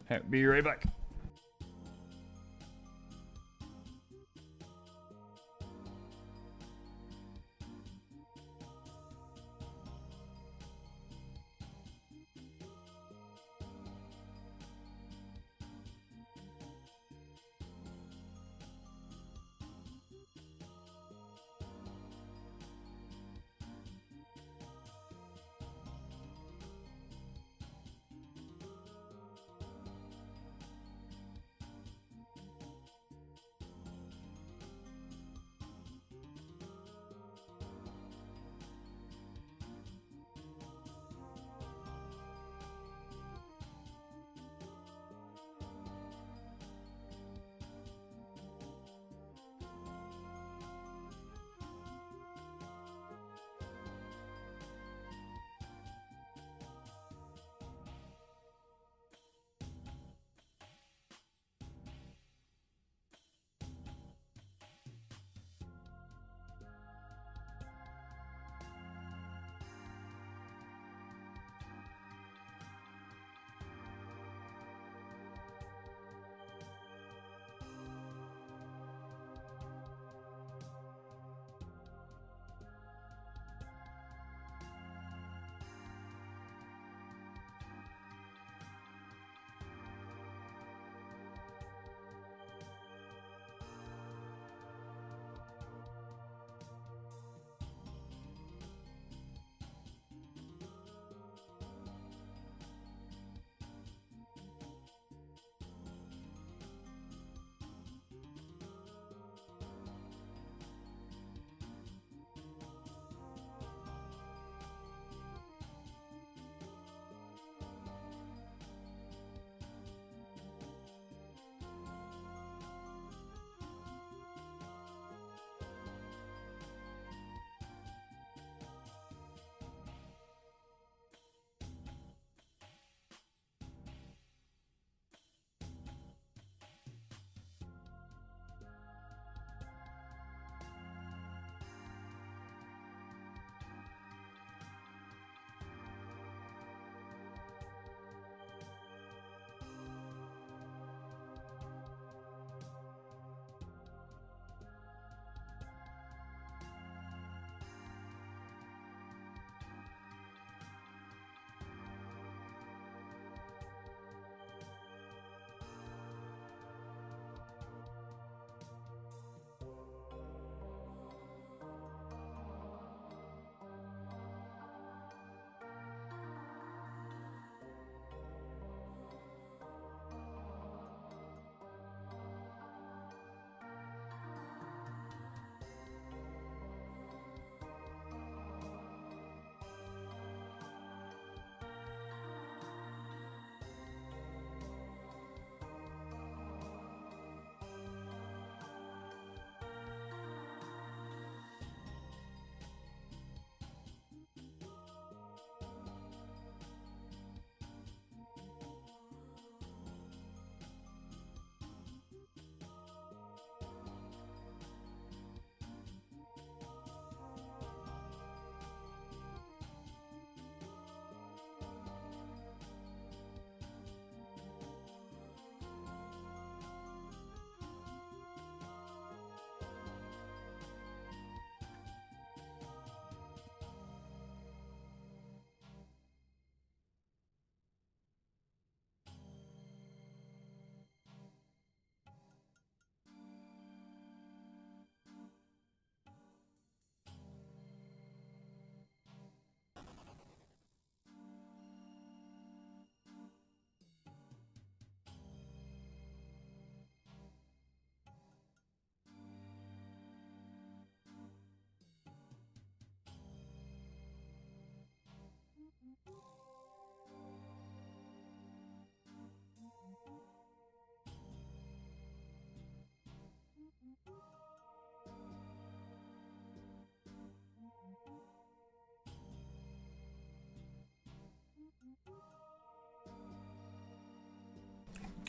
Hey, be right back.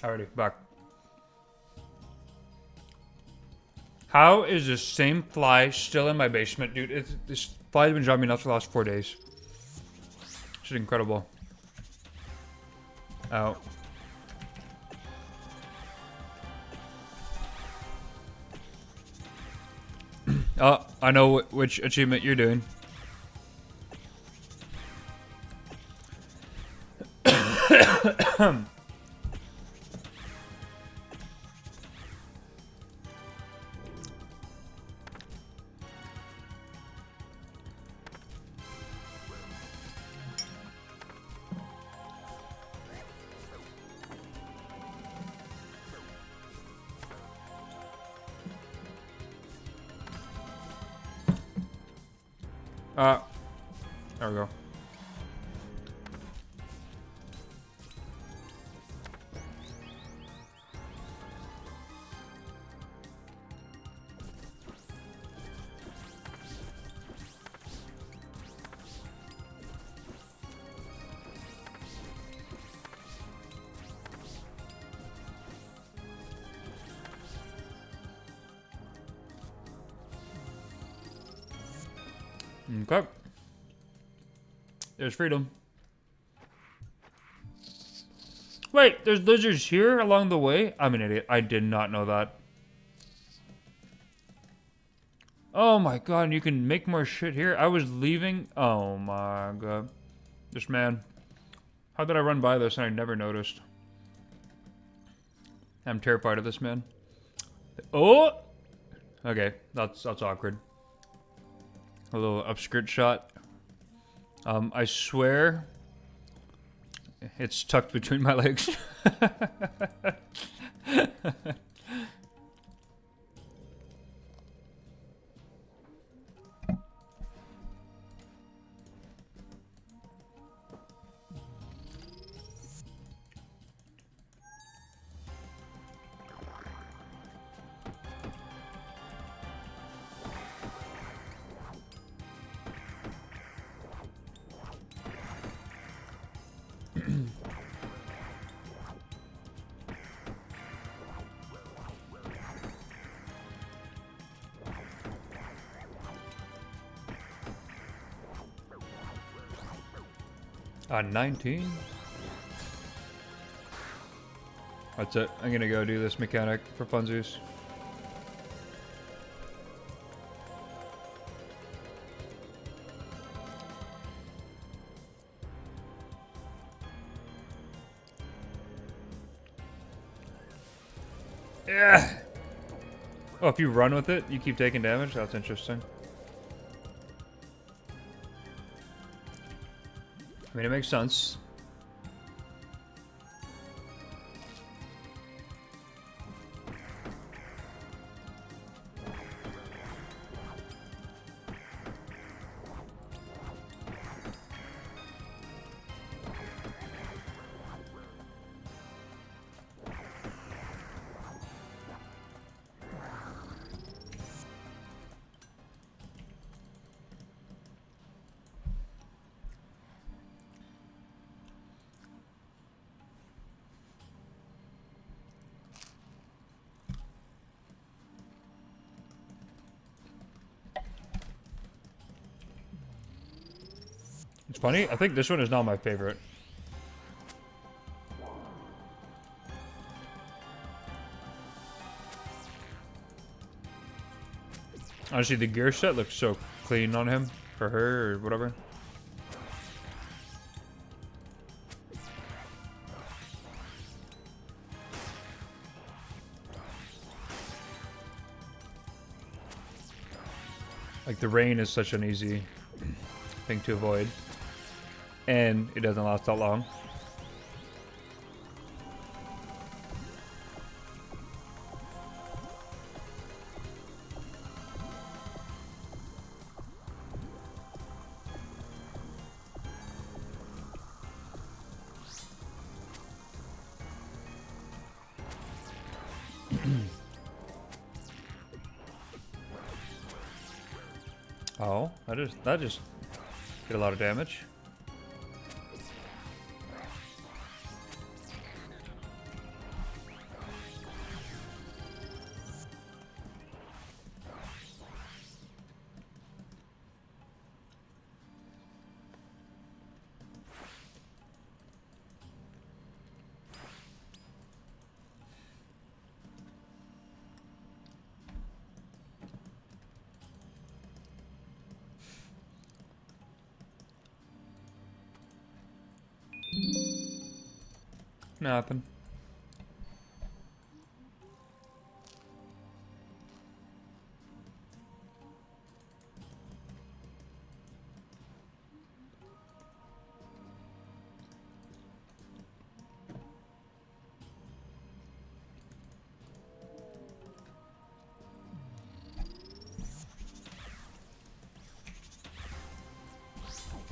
Alrighty, back. How is this same fly still in my basement, dude? This fly's been driving me nuts for the last 4 days. This is incredible. Out. Oh, I know which achievement you're doing. There we go. Okay. There's freedom. Wait, there's lizards here along the way? I'm an idiot. I did not know that. Oh my god, and you can make more shit here? I was leaving. Oh my god. This man. How did I run by this and I never noticed? I'm terrified of this man. Oh! Okay, that's awkward. A little upskirt shot. I swear it's tucked between my legs. On 19. That's it. I'm gonna go do this mechanic for funsies. Yeah. Oh, if you run with it, you keep taking damage? That's interesting. I mean, it makes sense. It's funny, I think this one is not my favorite. Honestly, the gear set looks so clean on him, for her, or whatever. Like, the rain is such an easy thing to avoid. And it doesn't last that long. Oh, that just did a lot of damage. Can happen.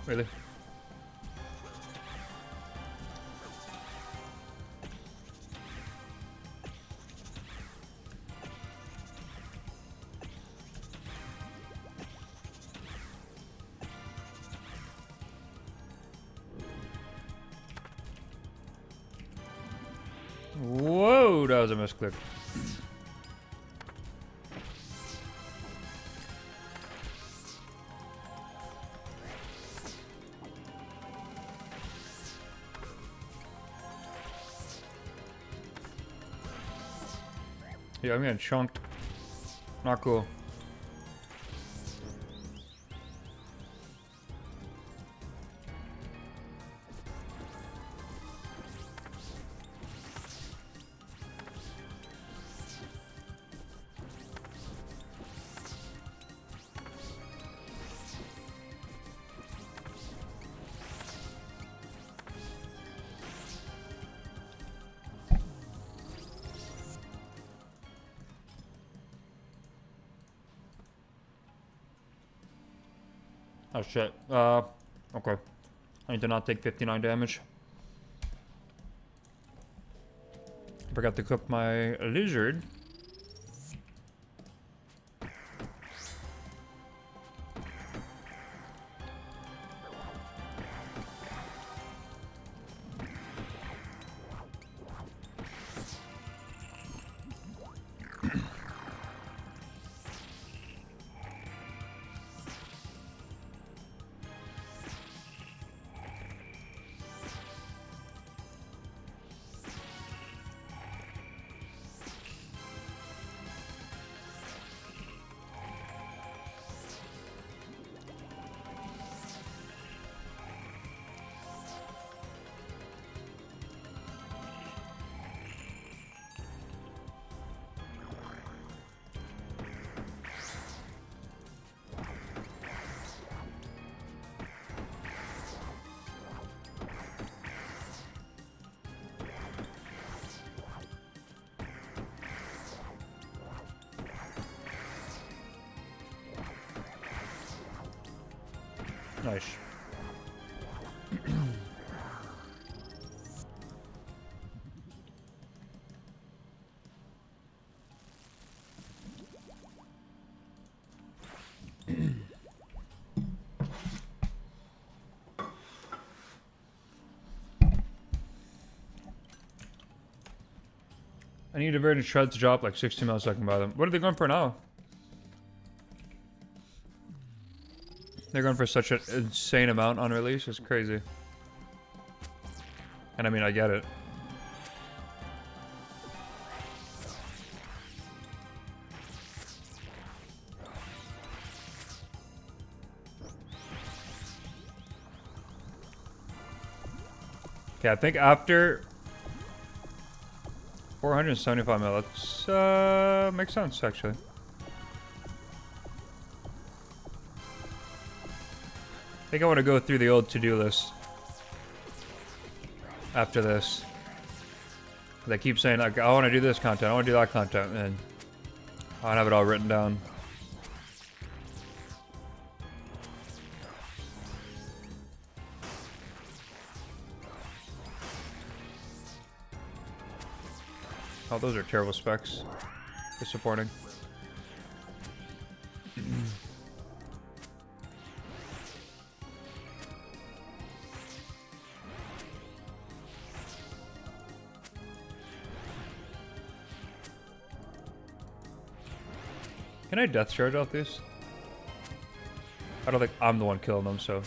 Really? Whoa, that was a misclick. Yeah, I'm getting chunked. Not cool. Oh shit. Okay. I need to not take 59 damage. Forgot to cook my lizard. Nice. I need a very shred to drop like 60 mil a second by them. What are they going for now? They're going for such an insane amount on release. It's crazy. And I mean, I get it. Okay, I think after 475 mil, that's makes sense actually. I think I want to go through the old to-do list after this. They keep saying like, I want to do this content, I want to do that content, and I don't have it all written down. Oh, those are terrible specs. Disappointing. Can I death charge out these? I don't think I'm the one killing them, so.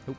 Nope.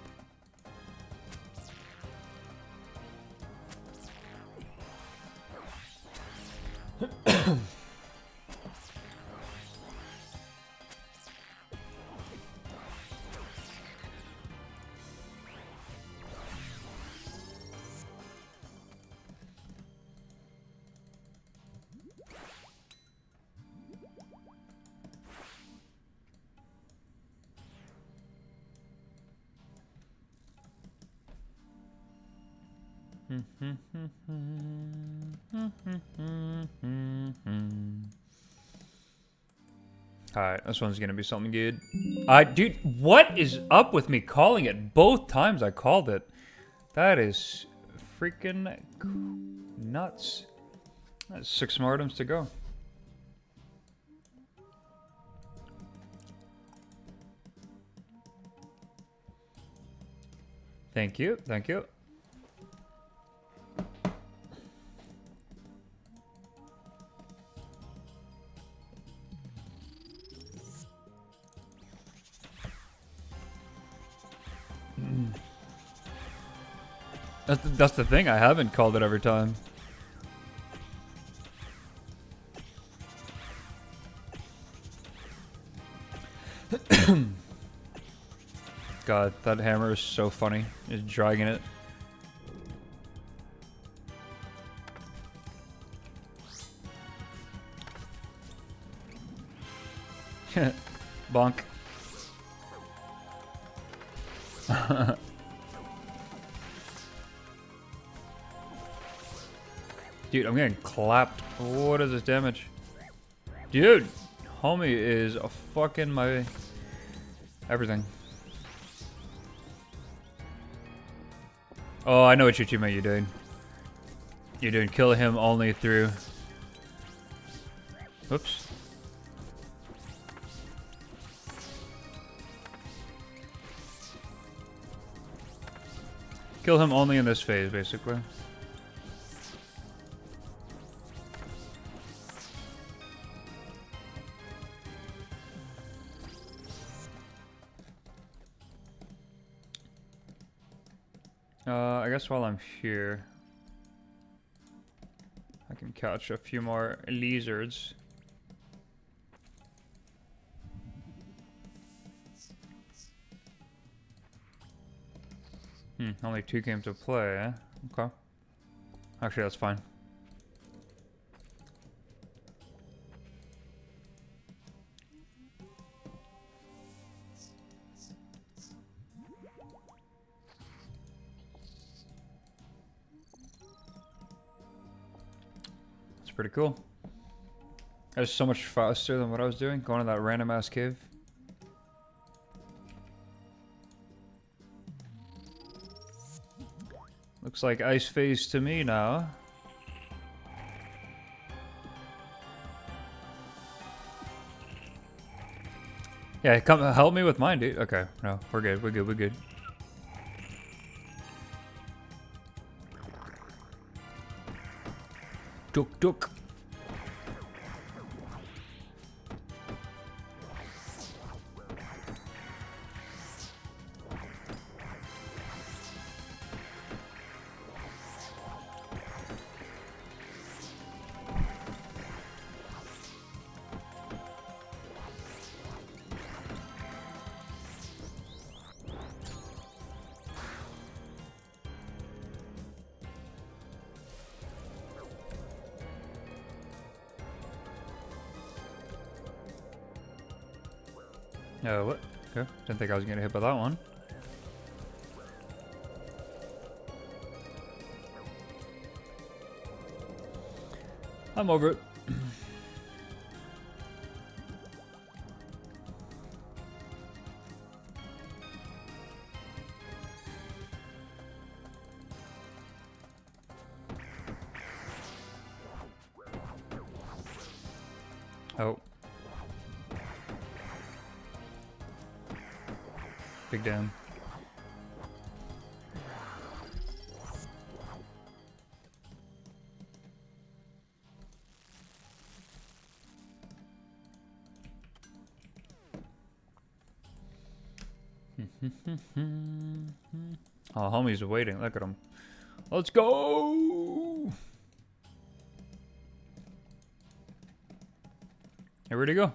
Alright, this one's gonna be something good. Dude, what is up with me calling it both times I called it? That is freaking nuts. That's 6 more items to go. Thank you, thank you. That's the thing, I haven't called it every time. God, that hammer is so funny. Just dragging it. Bonk. Dude, I'm getting clapped. What is this damage? Dude, homie is a fucking my everything. Oh, I know what your teammate you're doing. You're doing kill him only through. Oops. Kill him only in this phase, basically. I guess while I'm here, I can catch a few more lizards. Only 2 games to play, eh? Okay. Actually, that's fine. It's pretty cool. That's so much faster than what I was doing, going to that random ass cave. Looks like ice phase to me now. Yeah, come help me with mine, dude. Okay, no, we're good, we're good, we're good. Duck, duck. What? Okay. Didn't think I was gonna hit by that one. I'm over it. Oh. Big damn. Oh, homie's waiting. Look at him. Let's go! Hey, where'd he go?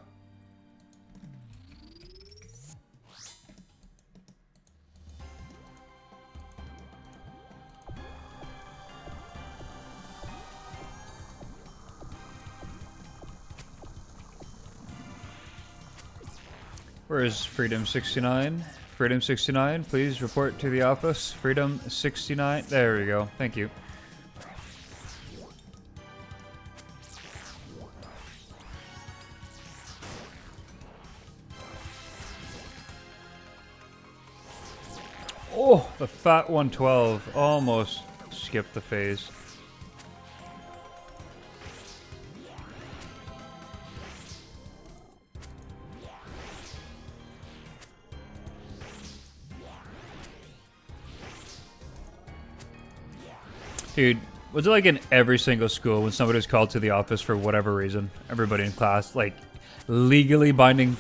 Where is Freedom 69? Freedom 69, please report to the office. Freedom 69. There we go. Thank you. Oh, the fat 112. Almost skipped the phase. Dude, was it like in every single school when somebody was called to the office for whatever reason? Everybody in class, like, legally binding.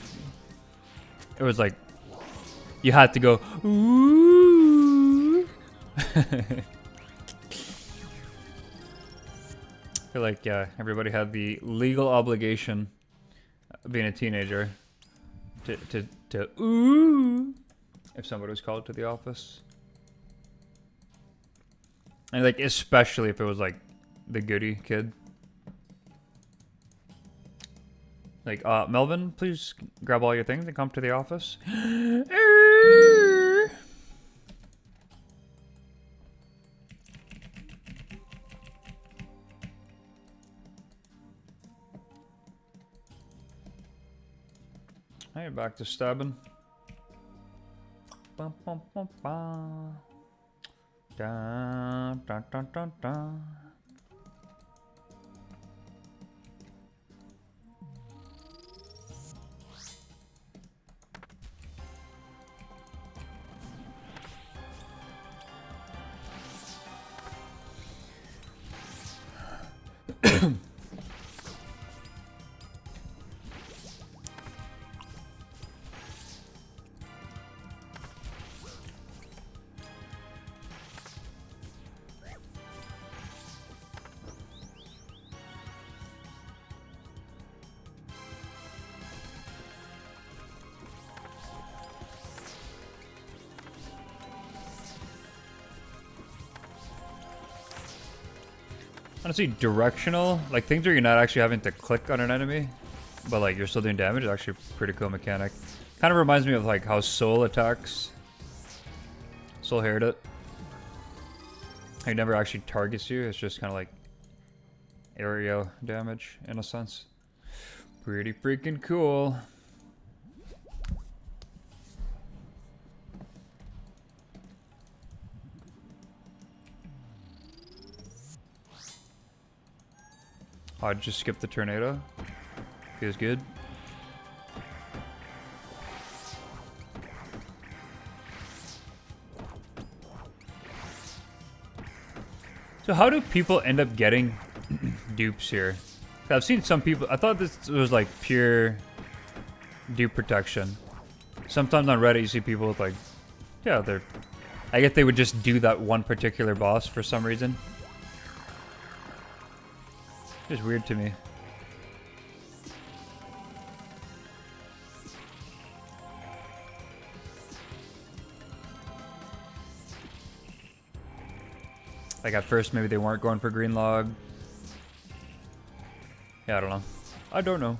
It was like, you had to go, ooh. I feel like, yeah, everybody had the legal obligation of being a teenager to ooh, if somebody was called to the office. And like, especially if it was like the goody kid. Like, Melvin, please grab all your things and come to the office. Hey, back to stabbing. Bum, bum, bum, bum. Dun, dun, dun, dun, dun. Honestly, directional, like things where you're not actually having to click on an enemy, but like you're still doing damage, is actually a pretty cool mechanic. Kind of reminds me of like how Soul attacks. Soul heard it. He never actually targets you, it's just kind of like area damage in a sense. Pretty freaking cool. I'd just skip the tornado. Feels good. So how do people end up getting dupes here? I've seen some people, I thought this was like pure dupe protection. Sometimes on Reddit you see people with like, yeah, I guess they would just do that one particular boss for some reason. It's weird to me. Like at first maybe they weren't going for green log. Yeah, I don't know. I don't know.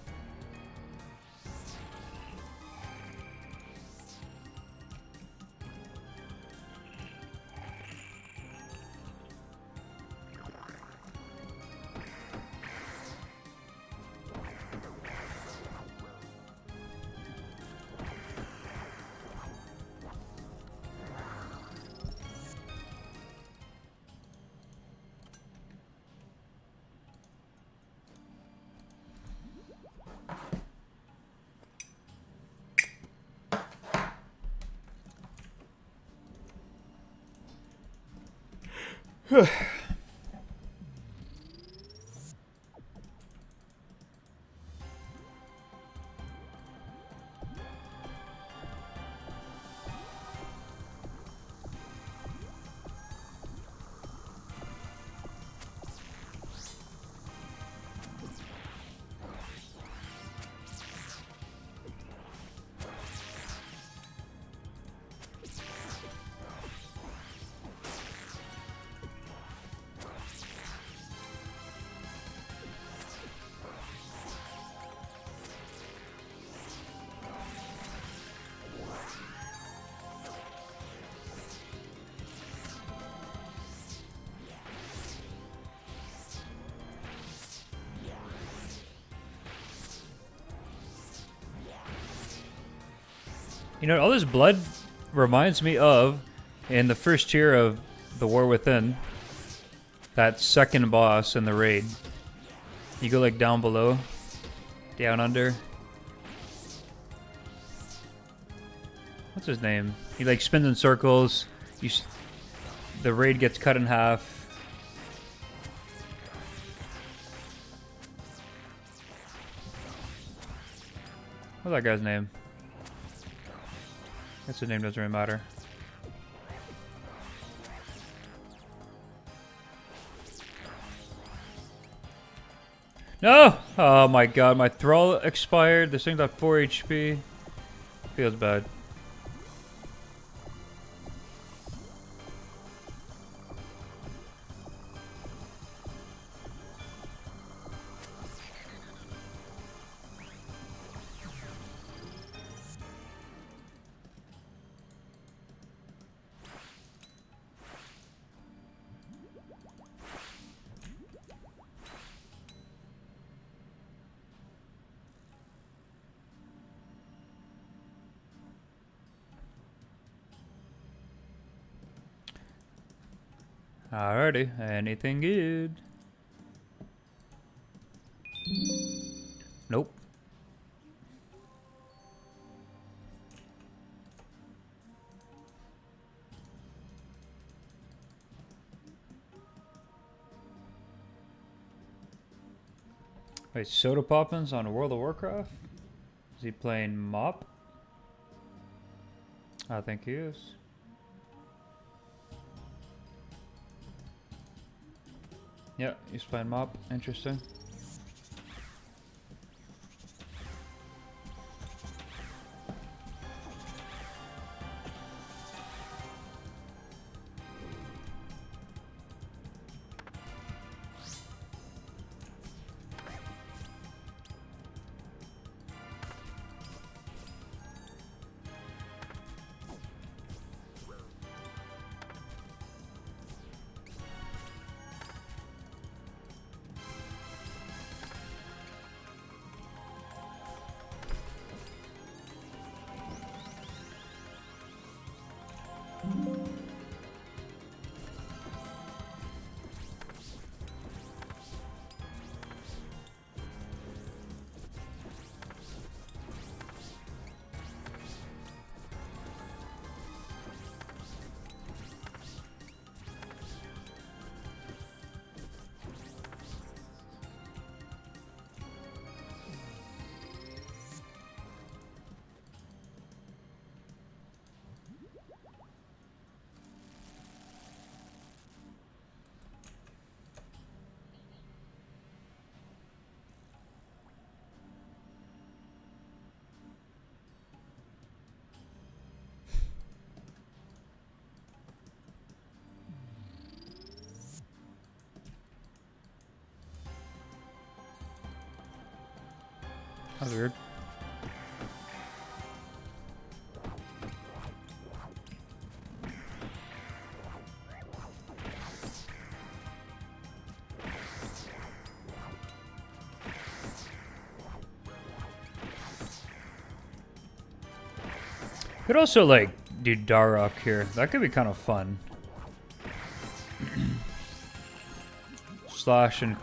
You know, all this blood reminds me of In the first tier of the War Within, that second boss in the raid, you go like down below, down under. What's his name? He like spins in circles. The raid gets cut in half. What's that guy's name? I guess his name doesn't really matter. No! Oh my god, my thrall expired. This thing's at 4 HP. Feels bad. Alrighty, anything good? Nope. Wait, Soda Poppins on World of Warcraft? Is he playing Mop? I think he is. Yeah, he's playing Mop. Interesting. That's weird. Could also like do Darok here. That could be kind of fun. Slash and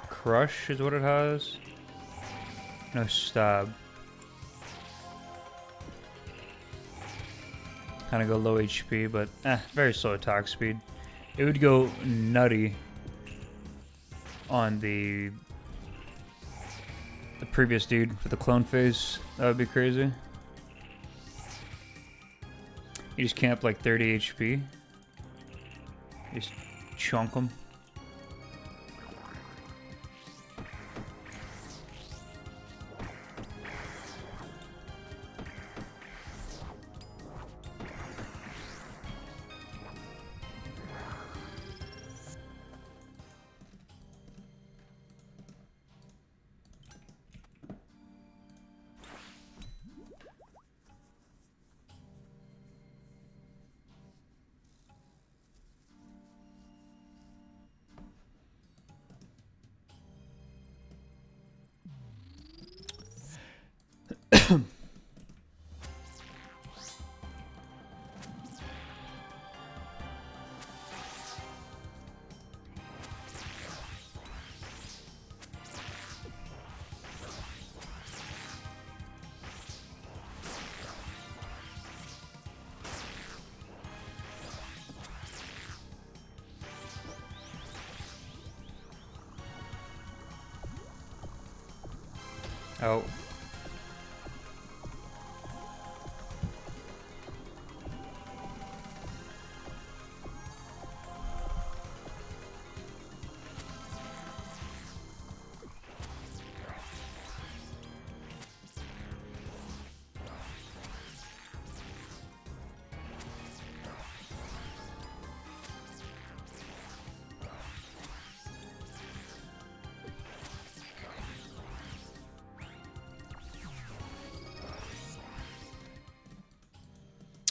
crush is what it has. No stab. Kind of go low HP, but very slow attack speed. It would go nutty on the previous dude for the clone phase. That would be crazy. You just camp like 30 HP. Just chunk them. Oh.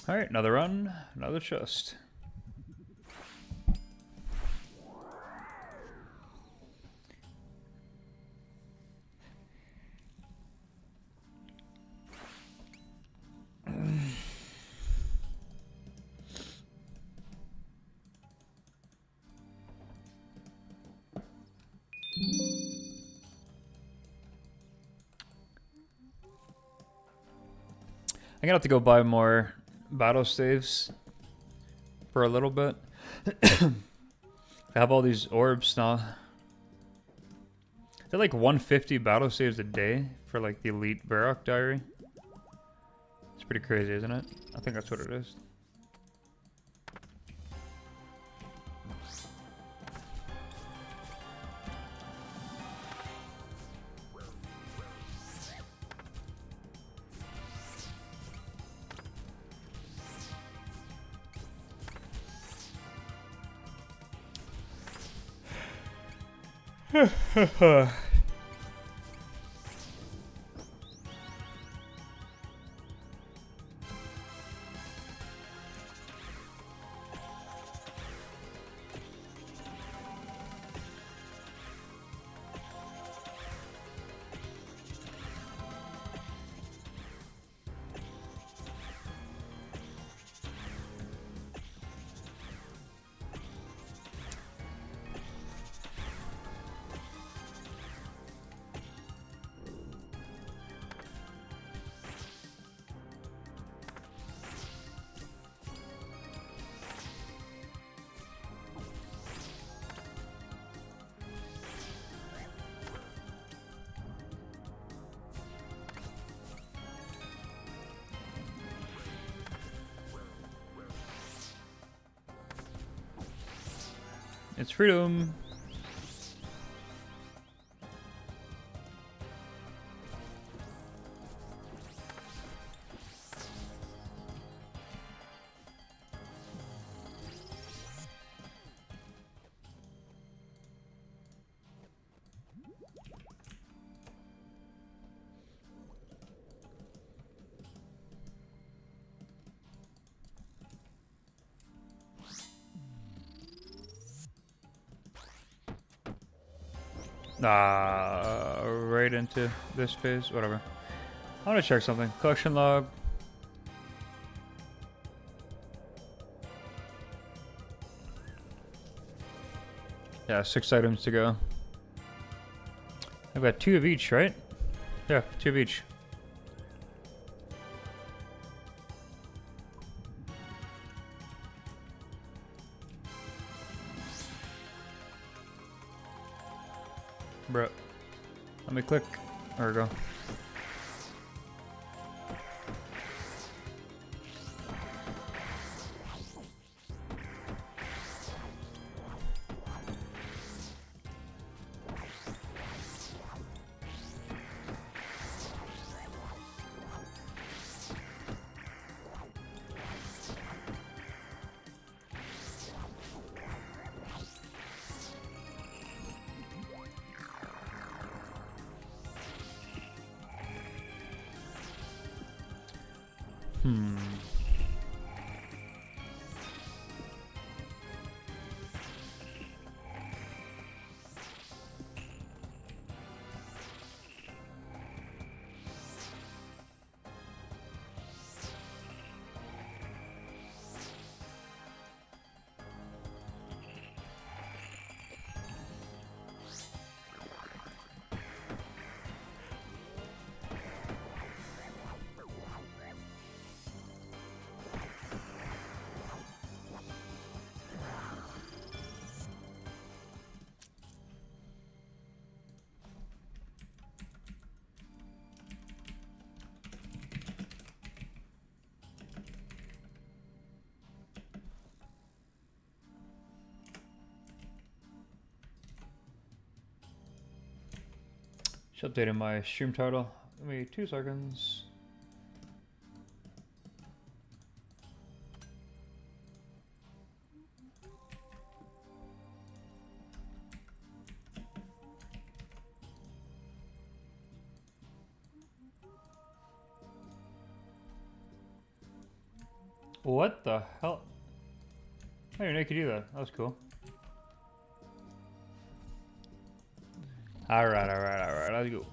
Alright, another run, another chest. I'm gonna have to go buy more battle staves for a little bit. I have all these orbs now. They're like 150 battle saves a day for like the elite Barrock diary. It's pretty crazy, isn't it? I think that's what it is. It's freedom. Right into this phase, whatever. I want to check something. Collection log. Yeah, 6 items to go. I've got 2 of each, right? Yeah, 2 of each. Bro, let me click. There we go. Just updating my stream title. Give me 2 seconds. What the hell? I didn't know you could do that. That was cool. Alright, let's go.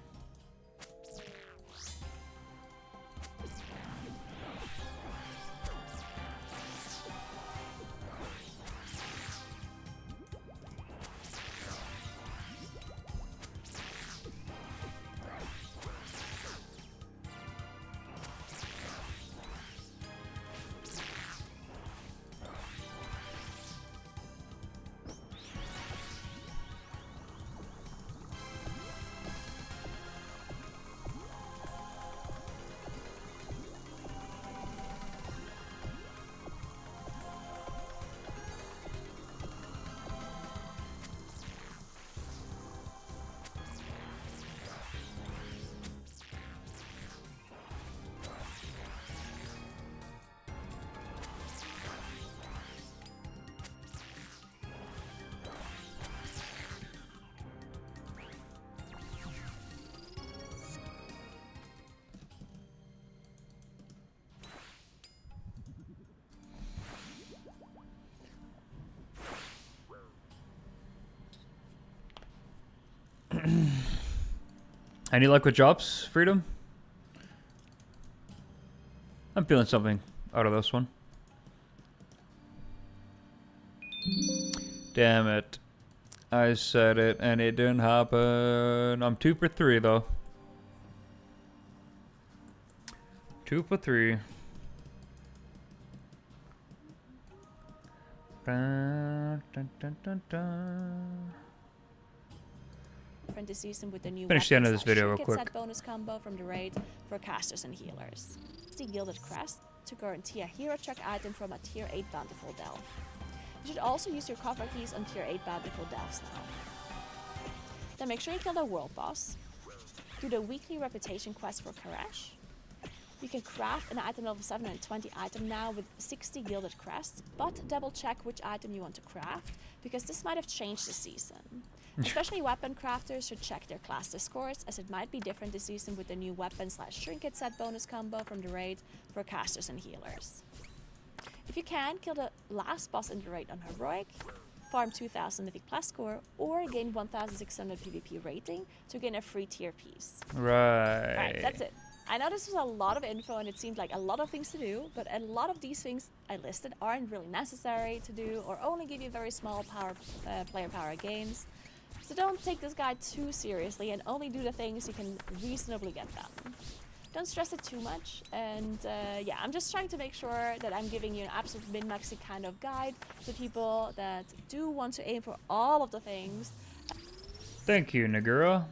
Any luck with drops, Freedom? I'm feeling something out of this one. Damn it. I said it and it didn't happen. I'm 2 for 3 though. 2 for 3. Dun, dun, dun, dun, dun. This season with the new Finish the end of this video real quick. Set bonus combo from the raid for casters and healers. The Gilded Crest to guarantee a hero check item from a tier 8 bountiful delve. You should also use your coffer keys on tier 8 bountiful delves now. Then make sure you kill the world boss. Do the weekly reputation quest for Karesh. You can craft an item level 720 item now with 60 Gilded Crests, but double check which item you want to craft, because this might have changed this season. Especially weapon crafters should check their class discords, as it might be different this season with the new weapon/trinket set bonus combo from the raid for casters and healers. If you can, kill the last boss in the raid on heroic, farm 2000 mythic plus score, or gain 1600 PvP rating to gain a free tier piece. Right. Alright, that's it. I know this was a lot of info and it seemed like a lot of things to do, but a lot of these things I listed aren't really necessary to do or only give you very small player power gains. So don't take this guide too seriously and only do the things you can reasonably get done. Don't stress it too much, and yeah, I'm just trying to make sure that I'm giving you an absolute min-maxy kind of guide to people that do want to aim for all of the things. Thank you, Nagura.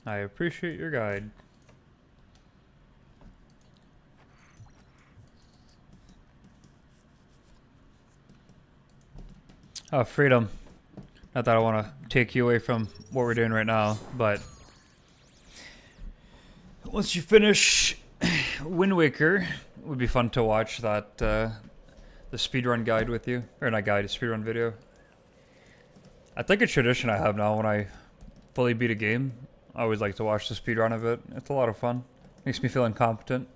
I appreciate your guide. Oh, Freedom. Not that I want to take you away from what we're doing right now, but once you finish Wind Waker, it would be fun to watch that the speedrun guide with you. Or not guide, a speedrun video. I think a tradition I have now when I fully beat a game, I always like to watch the speedrun of it. It's a lot of fun. Makes me feel incompetent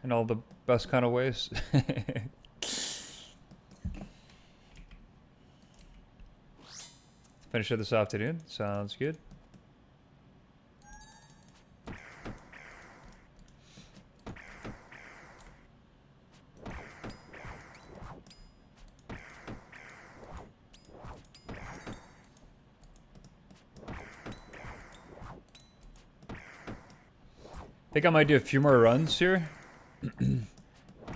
in all the best kind of ways. Finish it this afternoon. Sounds good. Think I might do a few more runs here.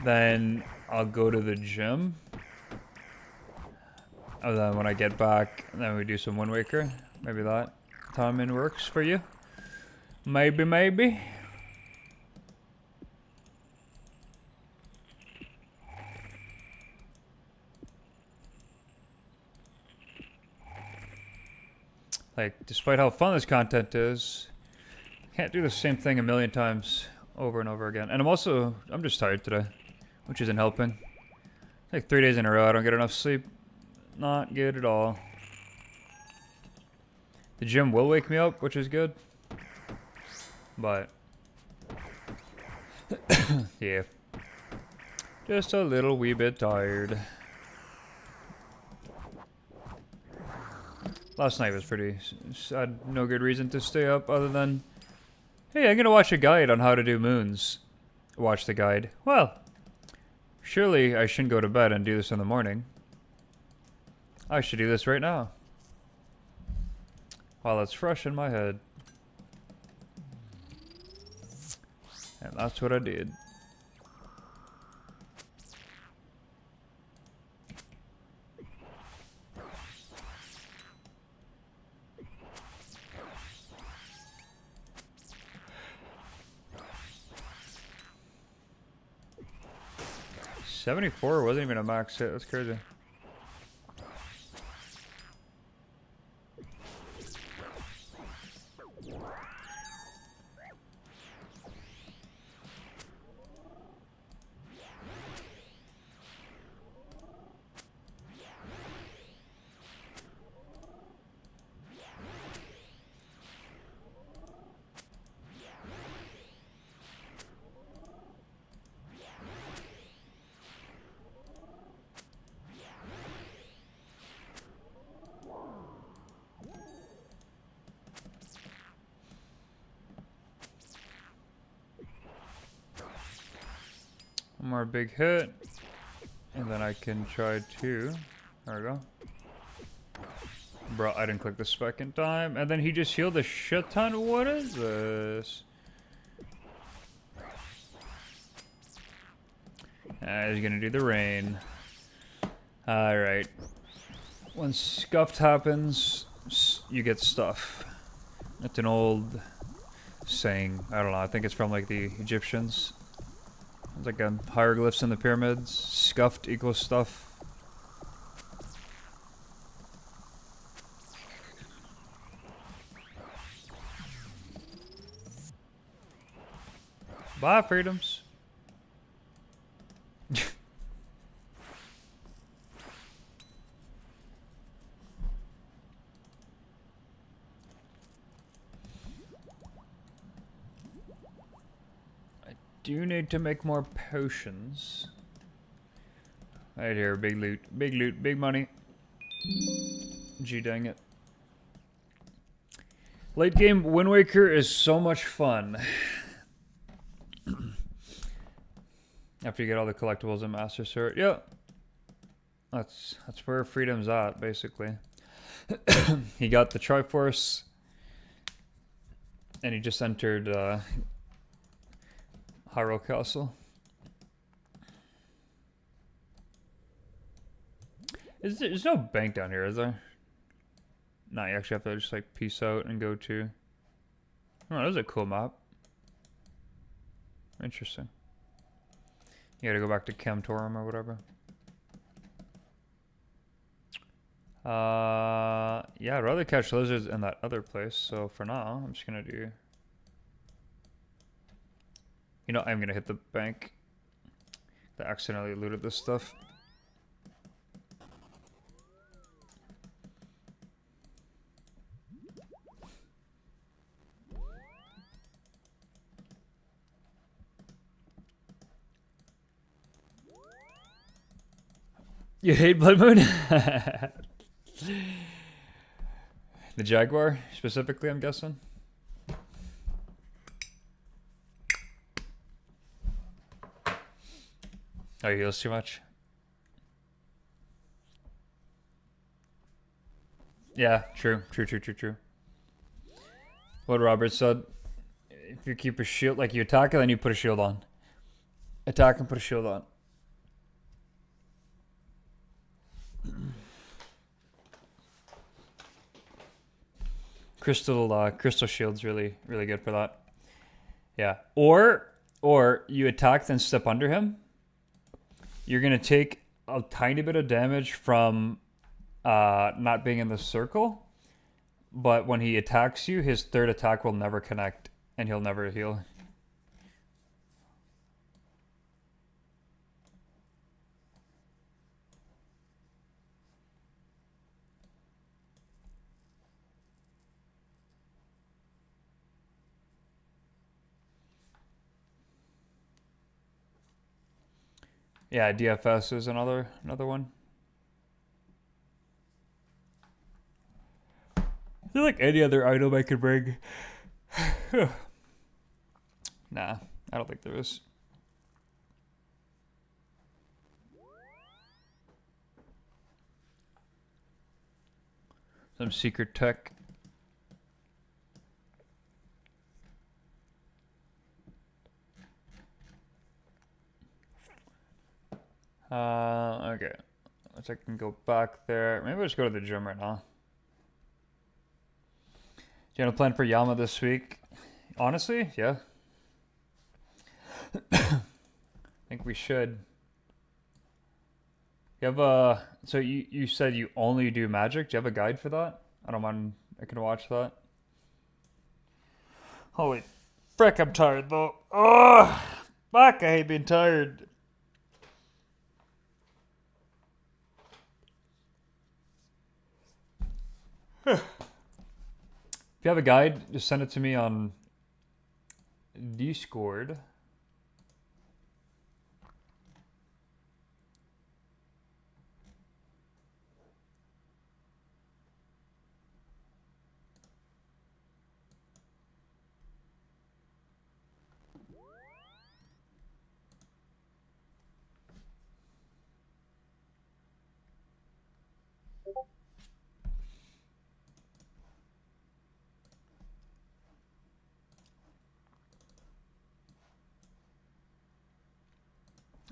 Then I'll go to the gym. And then when I get back, then we do some Wind Waker. Maybe that timing works for you. Maybe, maybe. Like, despite how fun this content is, can't do the same thing a million times over and over again. And I'm just tired today, which isn't helping. Like 3 days in a row, I don't get enough sleep. Not good at all. The gym will wake me up, which is good. But, yeah. Just a little wee bit tired. Last night was pretty... I had no good reason to stay up other than... Hey, I'm gonna watch a guide on how to do moons. Watch the guide. Well, surely I shouldn't go to bed and do this in the morning. I should do this right now. While it's fresh in my head. And that's what I did. $74 wasn't even a max hit. That's crazy. One more big hit. And then I can try to... There we go. Bro, I didn't click the spec in time. And then he just healed a shit ton. What is this? He's gonna do the rain. Alright. When scuffed happens, you get stuff. That's an old saying. I don't know. I think it's from like the Egyptians. It's like hieroglyphs in the pyramids. Scuffed equals stuff. Bye, freedoms. Do need to make more potions. Right here, big loot, big money. Gee dang it. Late game Wind Waker is so much fun. After you get all the collectibles and Master Sword. Yeah. That's where freedom's at, basically. He got the Triforce. And he just entered Hyrule Castle. There's no bank down here, is there? No, you actually have to just like peace out and go to... Oh, that was a cool map. Interesting. You gotta go back to Camtorum or whatever. Yeah, I'd rather catch lizards in that other place, so for now, I'm just gonna do... You know, I'm gonna hit the bank. I accidentally looted this stuff. You hate Blood Moon? The Jaguar, specifically, I'm guessing. Oh, he heals too much? Yeah, true. What Robert said. If you keep a shield, like you attack and then you put a shield on. Attack and put a shield on. Crystal shield's really good for that. Yeah. Or you attack then step under him. You're gonna take a tiny bit of damage from not being in the circle, but when he attacks you, his third attack will never connect, and he'll never heal. Yeah, DFS is another one. I feel like any other item I could bring. Nah, I don't think there is. Some secret tech. Okay. So I can go back there. Maybe I'll just go to the gym right now. Do you have a plan for Yama this week? Honestly, yeah. I think we should. You have a... So you said you only do magic. Do you have a guide for that? I don't mind. I can watch that. Holy frick, I'm tired though. Oh, fuck, I hate being tired. If you have a guide, just send it to me on Discord.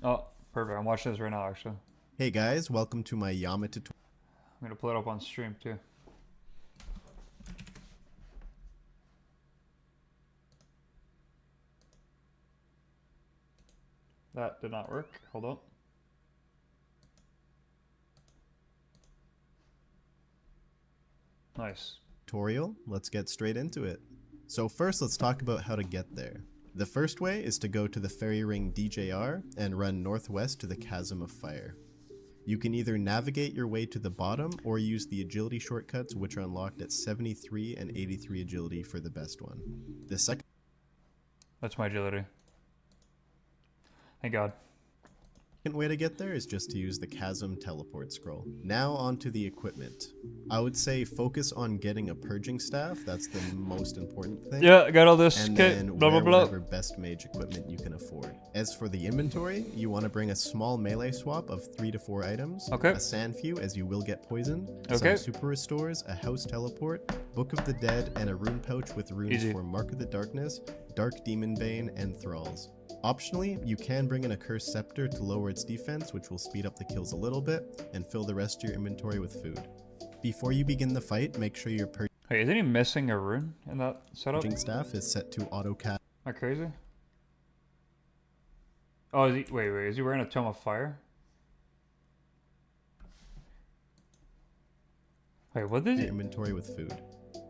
Oh, perfect. I'm watching this right now, actually. Hey guys, welcome to my Yama tutorial. I'm going to pull it up on stream, too. That did not work. Hold on. Nice. Let's get straight into it. So first, let's talk about how to get there. The first way is to go to the Fairy Ring DJR and run northwest to the Chasm of Fire. You can either navigate your way to the bottom or use the agility shortcuts, which are unlocked at 73 and 83 agility for the best one. The second That's my agility. Thank God. way to get there is just to use the Chasm teleport scroll. Now onto the equipment. I would say focus on getting a purging staff. That's the most important thing. Yeah, I got all this. And Okay, then blah, blah, wear blah. whatever best mage equipment you can afford. As for the inventory, you want to bring a small melee swap of 3 to 4 items. Okay. A Sandfew, as you will get poisoned. Okay. Some super restores, a house teleport, Book of the Dead, and a rune pouch with runes Easy. for Mark of the Darkness, Dark Demon Bane, and Thralls. Optionally, you can bring in a Cursed Scepter to lower its defense, which will speed up the kills a little bit, and fill the rest of your inventory with food. Before you begin the fight, make sure your Hey, isn't he missing a rune in that setup? purging staff is set to auto-cast. Am I crazy? Oh, is he... Wait, is he wearing a Tome of Fire? Wait, what is your it? inventory with food.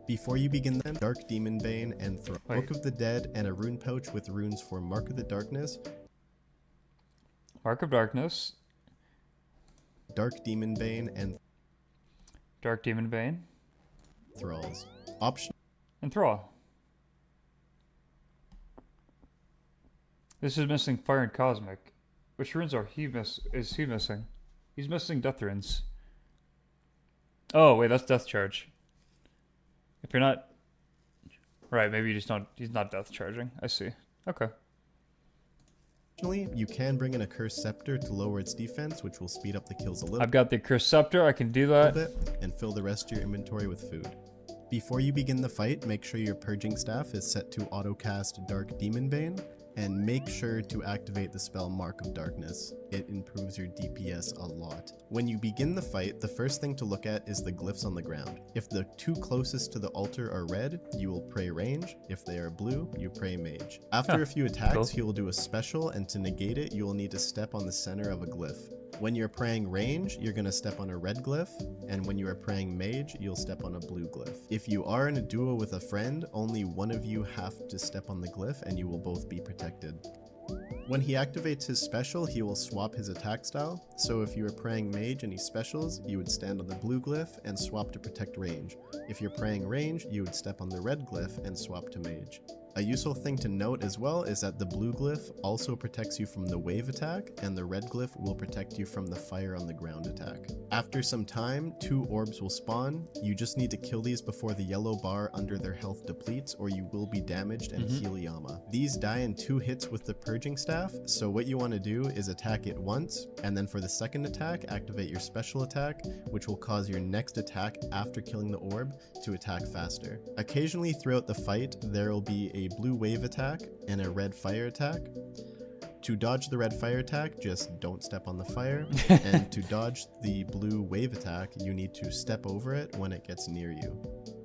Before you begin them, Dark Demon Bane and Book of the Dead and a rune pouch with runes for Mark of the Darkness, Mark of Darkness, Dark Demon Bane, and Dark Demon Bane, Thralls. Option and Thrall. This is missing Fire and Cosmic. Which runes is he missing? He's missing Death runes. Oh, wait, that's Death Charge. If you're not... Right, maybe you just don't... He's not Death Charging. I see. Okay. Additionally, you can bring in a Cursed Scepter to lower its defense, which will speed up the kills a little I've got the Cursed Scepter. I can do that. bit, and fill the rest of your inventory with food. Before you begin the fight, make sure your purging staff is set to auto-cast Dark Demon Bane, and make sure to activate the spell Mark of Darkness. It improves your DPS a lot. When you begin the fight, the first thing to look at is the glyphs on the ground. If the 2 closest to the altar are red, you will pray range. If they are blue, you pray mage. After a few attacks, cool. you will do a special, and to negate it, you will need to step on the center of a glyph. When you're praying range, you're going to step on a red glyph, and when you are praying mage, you'll step on a blue glyph. If you are in a duo with a friend, only one of you have to step on the glyph and you will both be protected. When he activates his special, he will swap his attack style, so if you are praying mage and he specials, you would stand on the blue glyph and swap to protect range. If you're praying range, you would step on the red glyph and swap to mage. A useful thing to note as well is that the blue glyph also protects you from the wave attack, and the red glyph will protect you from the fire on the ground attack. After some time, 2 orbs will spawn. You just need to kill these before the yellow bar under their health depletes, or you will be damaged and heal Yama. These die in 2 hits with the purging staff, so what you want to do is attack it once, and then for the second attack, activate your special attack, which will cause your next attack after killing the orb to attack faster. Occasionally throughout the fight, there will be a blue wave attack and a red fire attack. To dodge the red fire attack, just don't step on the fire, and to dodge the blue wave attack, you need to step over it when it gets near you.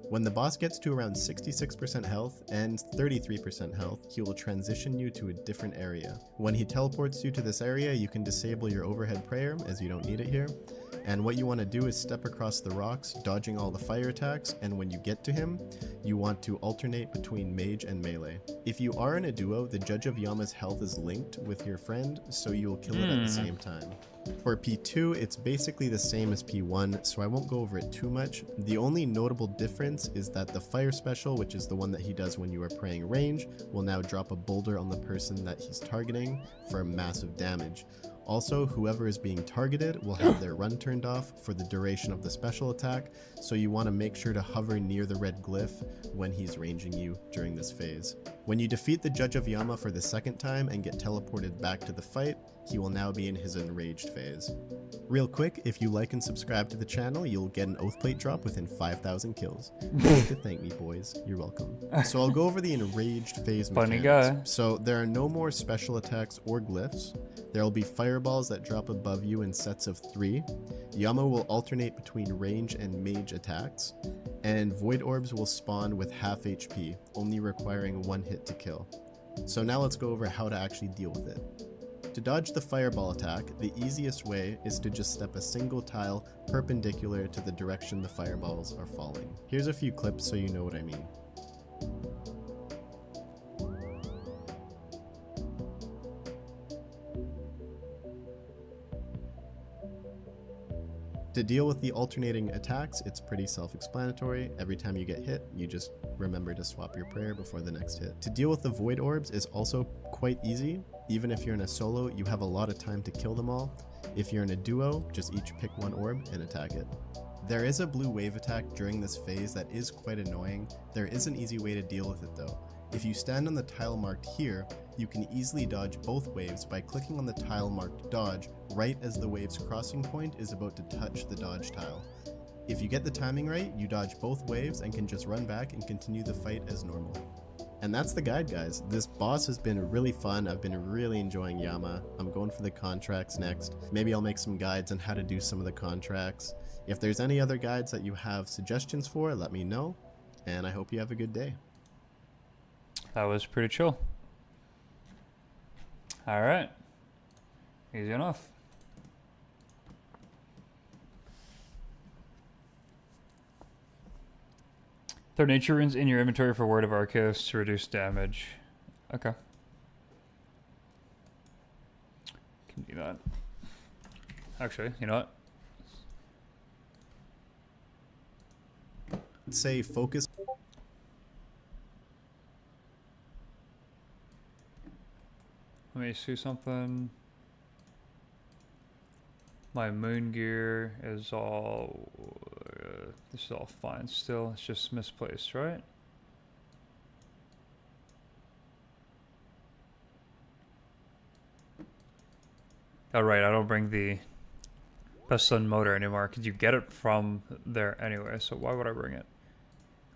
When the boss gets to around 66% health and 33% health, he will transition you to a different area. When he teleports you to this area, you can disable your overhead prayer, as you don't need it here. And what you want to do is step across the rocks, dodging all the fire attacks, and when you get to him, you want to alternate between mage and melee. If you are in a duo, the Judge of Yama's health is linked with your friend, so you'll kill it at the same time. For P2, it's basically the same as P1, so I won't go over it too much. The only notable difference is that the fire special, which is the one that he does when you are praying range, will now drop a boulder on the person that he's targeting for massive damage. Also, whoever is being targeted will have their run turned off for the duration of the special attack, so you want to make sure to hover near the red glyph when he's ranging you during this phase. When you defeat the Judge of Yama for the second time and get teleported back to the fight, he will now be in his enraged phase. Real quick, if you like and subscribe to the channel, you'll get an oath plate drop within 5,000 kills. You need to thank me, boys. You're welcome. So I'll go over the enraged phase Funny mechanics. guy. So there are no more special attacks or glyphs. There will be fireballs that drop above you in sets of 3. Yama will alternate between range and mage attacks. And void orbs will spawn with half HP, only requiring 1 hit to kill. So now let's go over how to actually deal with it. To dodge the fireball attack, the easiest way is to just step a single tile perpendicular to the direction the fireballs are falling. Here's a few clips so you know what I mean. To deal with the alternating attacks, it's pretty self-explanatory. Every time you get hit, you just remember to swap your prayer before the next hit. To deal with the void orbs is also quite easy. Even if you're in a solo, you have a lot of time to kill them all. If you're in a duo, just each pick 1 orb and attack it. There is a blue wave attack during this phase that is quite annoying. There is an easy way to deal with it though. If you stand on the tile marked here, you can easily dodge both waves by clicking on the tile marked dodge right as the wave's crossing point is about to touch the dodge tile. If you get the timing right, you dodge both waves and can just run back and continue the fight as normal. And that's the guide, guys. This boss has been really fun. I've been really enjoying Yama. I'm going for the contracts next. Maybe I'll make some guides on how to do some of the contracts. If there's any other guides that you have suggestions for, let me know. And I hope you have a good day. That was pretty chill. Alright. Easy enough. Throw nature runes in your inventory for Word of Arceus to reduce damage. Okay. Can do that. Actually, you know what? Say focus. Let me see something. My moon gear is all... this is all fine still. It's just misplaced, right? Oh, right. I don't bring the Pestilent motor anymore because you get it from there anyway. So why would I bring it?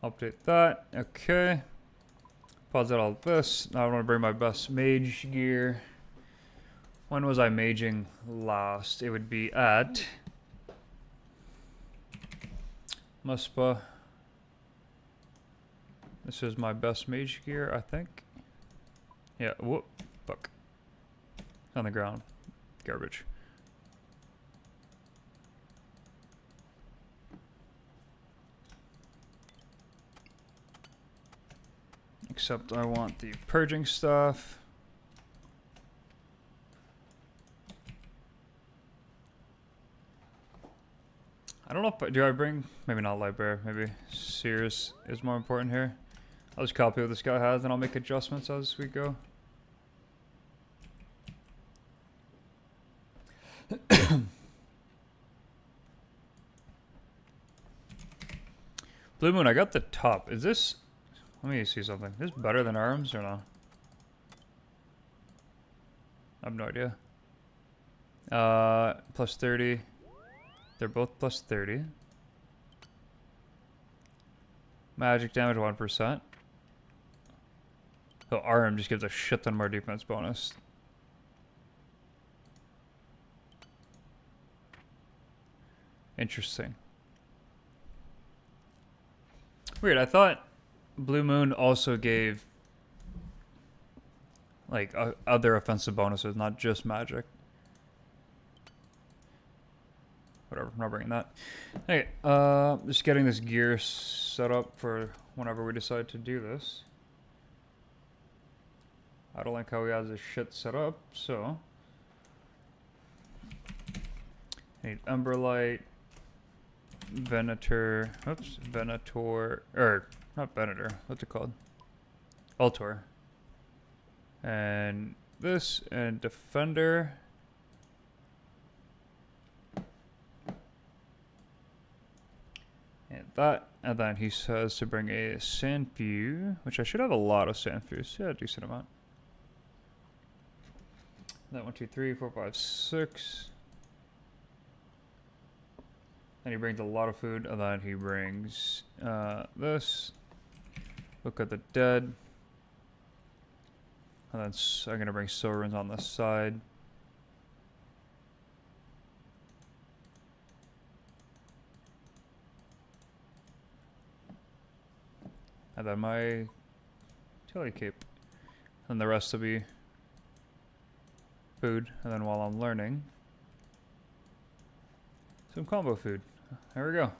Update that. Okay. Pause out all this. Now I want to bring my best mage gear. When was I maging last? It would be at Muspa. This is my best mage gear, I think. Yeah, whoop, fuck. On the ground. Garbage. Except I want the purging stuff. I don't know if, do I bring, maybe not Lightbearer, maybe Sears is more important here. I'll just copy what this guy has and I'll make adjustments as we go. Blue Moon, I got the top. Is this, let me see something. Is this better than arms or not? I have no idea. Plus 30. They're both plus 30. Magic damage 1%. So arm just gives a shit ton more defense bonus. Interesting. Weird, I thought Blue Moon also gave like other offensive bonuses, not just magic. Whatever, I'm not bringing that. Okay, just getting this gear set up for whenever we decide to do this. I don't like how he has his shit set up, so I need Umberlight, Venator, oops, Venator, or not Venator, what's it called? Altor. And this, and Defender. And that, and then he says to bring a Sandview, which I should have a lot of Sandviews. Yeah, a decent amount. That 1, 2, 3, 4, 5, 6. Then he brings a lot of food, and then he brings this. Look at the Dead. And then I'm gonna bring Silverins on the side. And then my utility cape. And the rest will be food. And then while I'm learning, some combo food. There we go.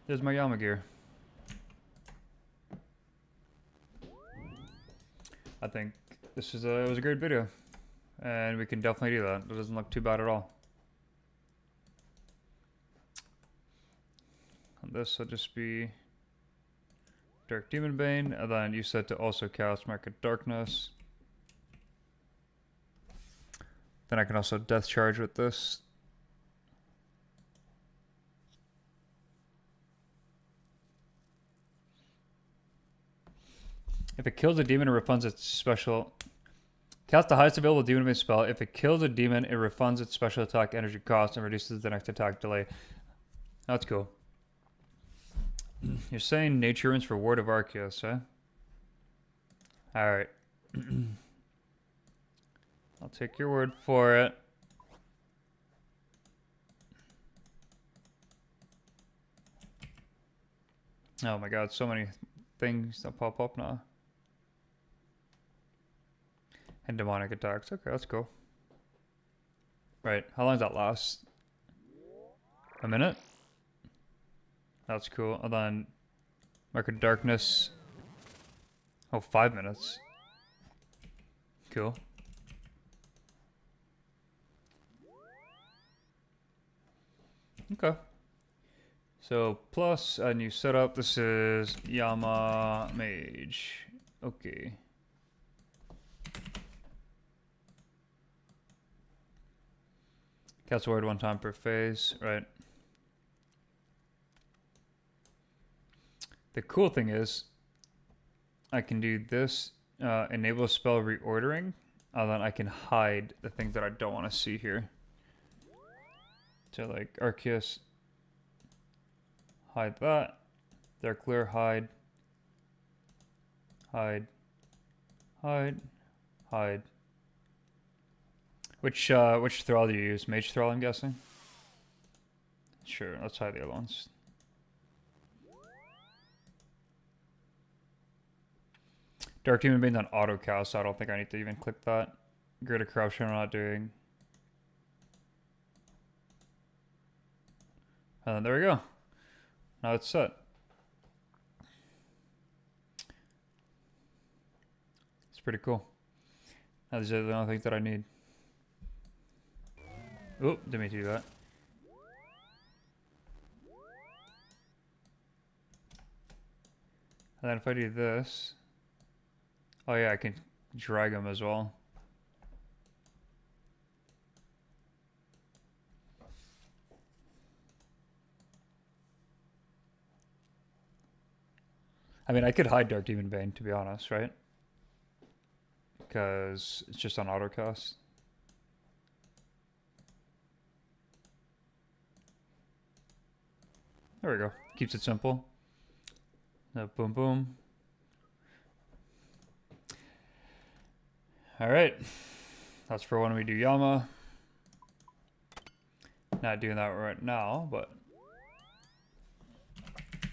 There's my Yama gear. I think this is it was a great video. And we can definitely do that. It doesn't look too bad at all. And this will just be Dark Demon Bane, and then you said to also cast Mark of Darkness. Then I can also Death Charge with this. If it kills a demon, it refunds its special. Cast the highest available demon bane spell. If it kills a demon, it refunds its special attack energy cost and reduces the next attack delay. That's cool. You're saying nature runes for Ward of Arceus, eh? Alright. I'll take your word for it. Oh my god, so many things that pop up now. And demonic attacks. Okay, that's cool. Right, how long does that last? A minute? That's cool. And then Mark of Darkness. Oh, 5 minutes. Cool. Okay. So plus a new setup. This is Yama Mage. Okay. Cast a word 1 time per phase, right? The cool thing is, I can do this, enable spell reordering, and then I can hide the things that I don't want to see here. So like Arceus, hide that. Dark Clear, hide, hide, hide, hide. Which thrall do you use? Mage Thrall, I'm guessing? Sure, let's hide the other ones. Dark Demon Bane's on auto cast, so I don't think I need to even click that. Grid of Corruption I'm not doing. And then there we go. Now it's set. pretty cool. Now these are the only things that I need. Oh, didn't mean to do that. And then if I do this, oh yeah, I can drag them as well. I mean, I could hide Dark Demon Bane, to be honest, right? Because it's just on autocast. There we go. Keeps it simple. Boom, boom. Alright. That's for when we do Yama. Not doing that right now, but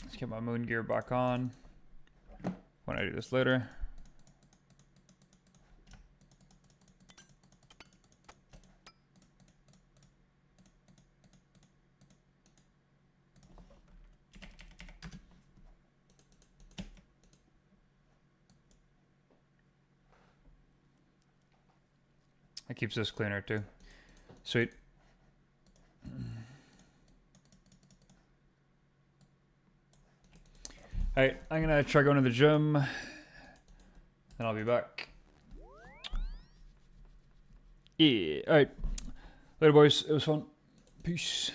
let's get my moon gear back on when I do this later. It keeps this cleaner too. Sweet. Alright, I'm gonna try going to the gym, and I'll be back. Yeah, alright. Later, boys. It was fun. Peace.